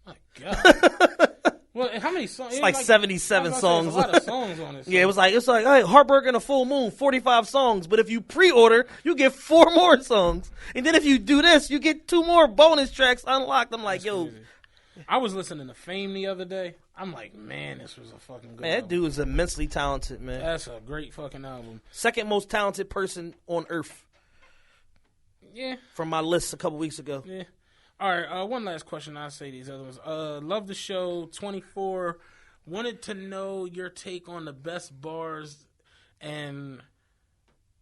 My God. Well, how many songs? It's like 77 songs. A lot of songs on it. Yeah, it was like hey, Heartbreak and a Full Moon, 45 songs. But if you pre-order, you get 4 more songs, and then if you do this, you get 2 more bonus tracks unlocked. I'm like, That's crazy. I was listening to Fame the other day. I'm like, man, this was a fucking good album. That dude is immensely talented, man. That's a great fucking album. Second most talented person on earth. Yeah. From my list a couple weeks ago. Yeah. All right, one last question. I'll say these other ones. Love the show. 24. Wanted to know your take on the best bars and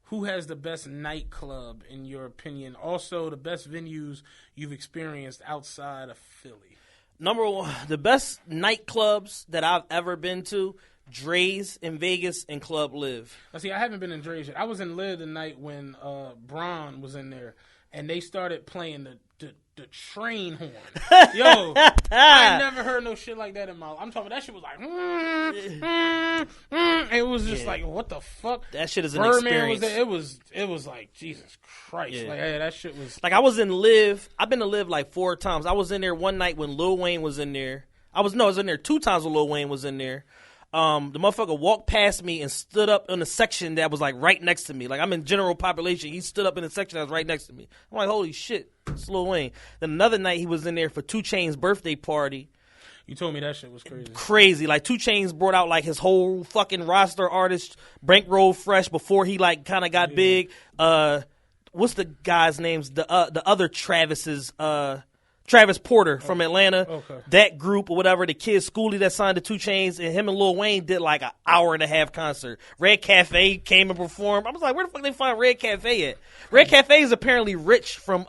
who has the best nightclub, in your opinion. Also, the best venues you've experienced outside of Philly. Number 1, the best nightclubs that I've ever been to, Dre's in Vegas and Club Live. Now, see, I haven't been in Dre's yet. I was in Live the night when Braun was in there, and they started playing the train horn. Yo, I never heard no shit like that in my life. I'm talking about that shit was like, it was just like, what the fuck? That shit is an Birdman experience. Was there. It was like, Jesus Christ. Yeah. Like, hey, that shit was. Like, I was in Live. I've been to Live like 4 times. I was in there one night when Lil Wayne was in there. I was in there 2 times when Lil Wayne was in there. the motherfucker walked past me and stood up in a section that was like right next to me. Like I'm in general population. He stood up in a section that was right next to me. I'm like, holy shit, it's Lil Wayne. Then another night he was in there for 2 Chainz's birthday party. You told me that shit was crazy. Crazy. Like 2 Chainz brought out like his whole fucking roster artists, bankroll fresh before he like kind of got big. What's the guy's names? The other Travis's Travis Porter from Atlanta. Okay. That group or whatever, the kid Schoolie that signed to 2 Chainz, and him and Lil Wayne did like an 1.5-hour concert. Red Cafe came and performed. I was like, where the fuck they find Red Cafe at? Red Cafe is apparently rich from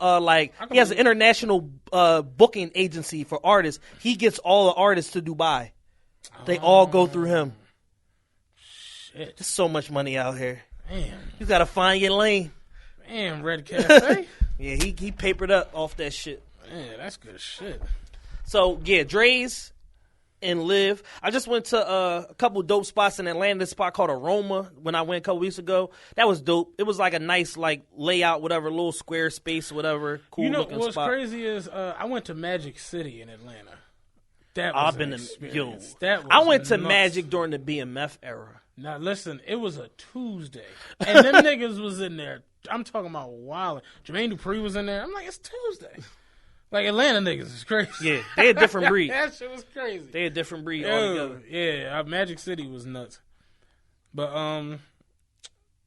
he has an international booking agency for artists. He gets all the artists to Dubai. They all go through him. Shit. There's so much money out here. Man. You gotta find your lane. Man, Red Cafe. Yeah, he papered up off that shit. Man, that's good shit. So, yeah, Dre's and Liv. I just went to a couple dope spots in Atlanta. This spot called Aroma when I went a couple weeks ago. That was dope. It was like a nice like layout, whatever, little square space, whatever. Cool looking spot. What's crazy is I went to Magic City in Atlanta. That was an experience. I went to Magic during the BMF era. Now, listen, it was a Tuesday. And them niggas was in there. I'm talking about wild. Jermaine Dupri was in there. I'm like, it's Tuesday. Like, Atlanta niggas is crazy. Yeah, they a different breed. That shit was crazy. They a different breed altogether. Yeah, Magic City was nuts. But,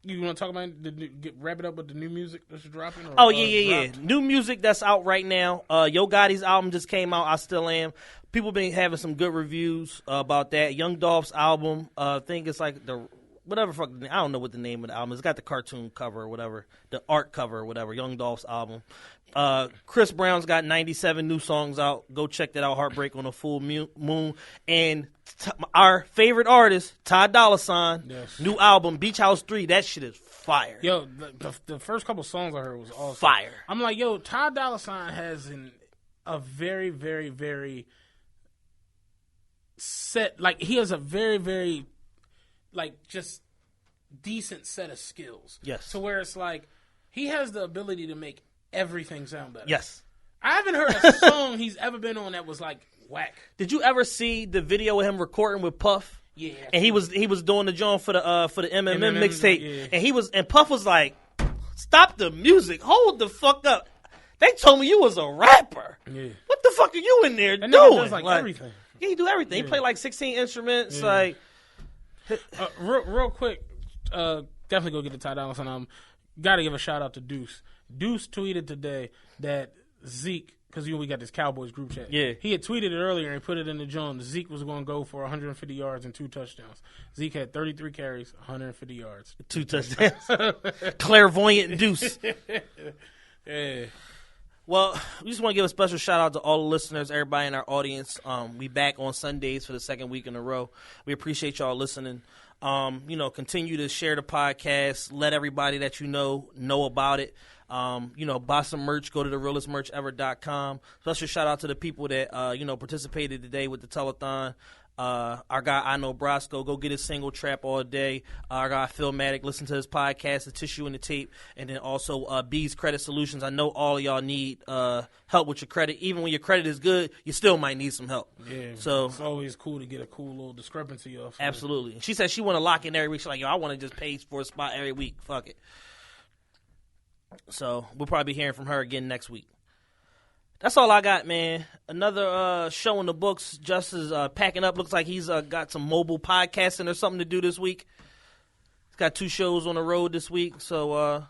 you want to talk about, wrap it up with the new music that's dropping? Or, yeah. New music that's out right now. Yo Gotti's album just came out, I Still Am. People been having some good reviews about that. Young Dolph's album, I think it's like whatever fuck, I don't know what the name of the album is. It's got the cartoon cover or whatever, the art cover or whatever, Young Dolph's album. Chris Brown's got 97 new songs out. Go check that out, Heartbreak on a Full Moon. And our favorite artist, Ty Dolla $ign, yes. New album, Beach House 3, that shit is fire. Yo, the first couple songs I heard was awesome. Fire. I'm like, yo, Ty Dolla $ign has a very, very, very set, like, he has a very, very, like, just decent set of skills. Yes. To where it's like, he has the ability to make everything sound better. Yes. I haven't heard a song he's ever been on that was, like, whack. Did you ever see the video of him recording with Puff? Yeah. And he was doing the joint for the MMM mixtape. Yeah. And Puff was like, stop the music. Hold the fuck up. They told me you was a rapper. Yeah. What the fuck are you in there doing? Does like everything. Yeah, he do everything. Yeah. He played like 16 instruments. Yeah. Like, real quick, definitely go get the Ty Dolla $ign album. Got to give a shout out to Deuce. Deuce tweeted today that Zeke, because we got this Cowboys group chat. Yeah. He had tweeted it earlier and put it in the joint. Zeke was going to go for 150 yards and 2 touchdowns. Zeke had 33 carries, 150 yards. 2 touchdowns. Clairvoyant Deuce. Yeah. Well, we just want to give a special shout out to all the listeners, everybody in our audience. We back on Sundays for the second week in a row. We appreciate y'all listening. Continue to share the podcast. Let everybody that you know about it. Buy some merch. Go to therealestmerchever.com. Special shout out to the people that participated today with the telethon. Our guy I Know Brosco, go get his single Trap All Day. Our guy Philmatic, listen to his podcast, The Tissue and the Tape. And then also B's Credit Solutions. I know all of y'all need help with your credit. Even when your credit is good, you still might need some help. Yeah, so it's always cool to get a cool little discrepancy off. Absolutely. She said she want to lock in every week. She's like, yo, I want to just pay for a spot every week. Fuck it. So we'll probably be hearing from her again next week. That's all I got, man. Another show in the books. Just is packing up. Looks like he's got some mobile podcasting or something to do this week. He's got 2 shows on the road this week, so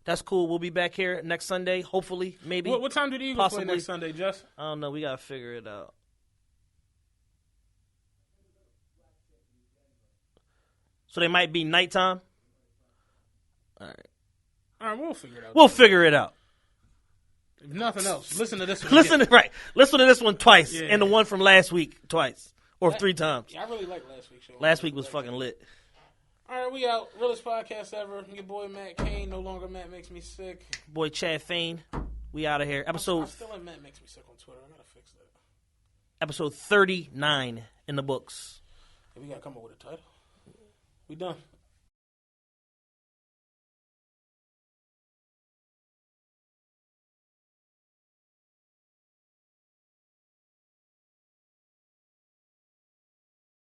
that's cool. We'll be back here next Sunday, hopefully, maybe. What time do the Eagles play next Sunday, Jess? I don't know. We got to figure it out. So they might be nighttime? All right, we'll figure it out. We'll figure it out. If nothing else, listen to this one. Listen to this one twice, and the one from last week twice, or 3 times. Yeah, I really like last week's show. Last week was fucking lit. All right, we out. Realest podcast ever. Your boy Matt Kane. No longer Matt makes me sick. Boy Chad Fain. We out of here. I still have Matt makes me sick on Twitter. I gotta fix that. Episode 39 in the books. We gotta come up with a title. We done.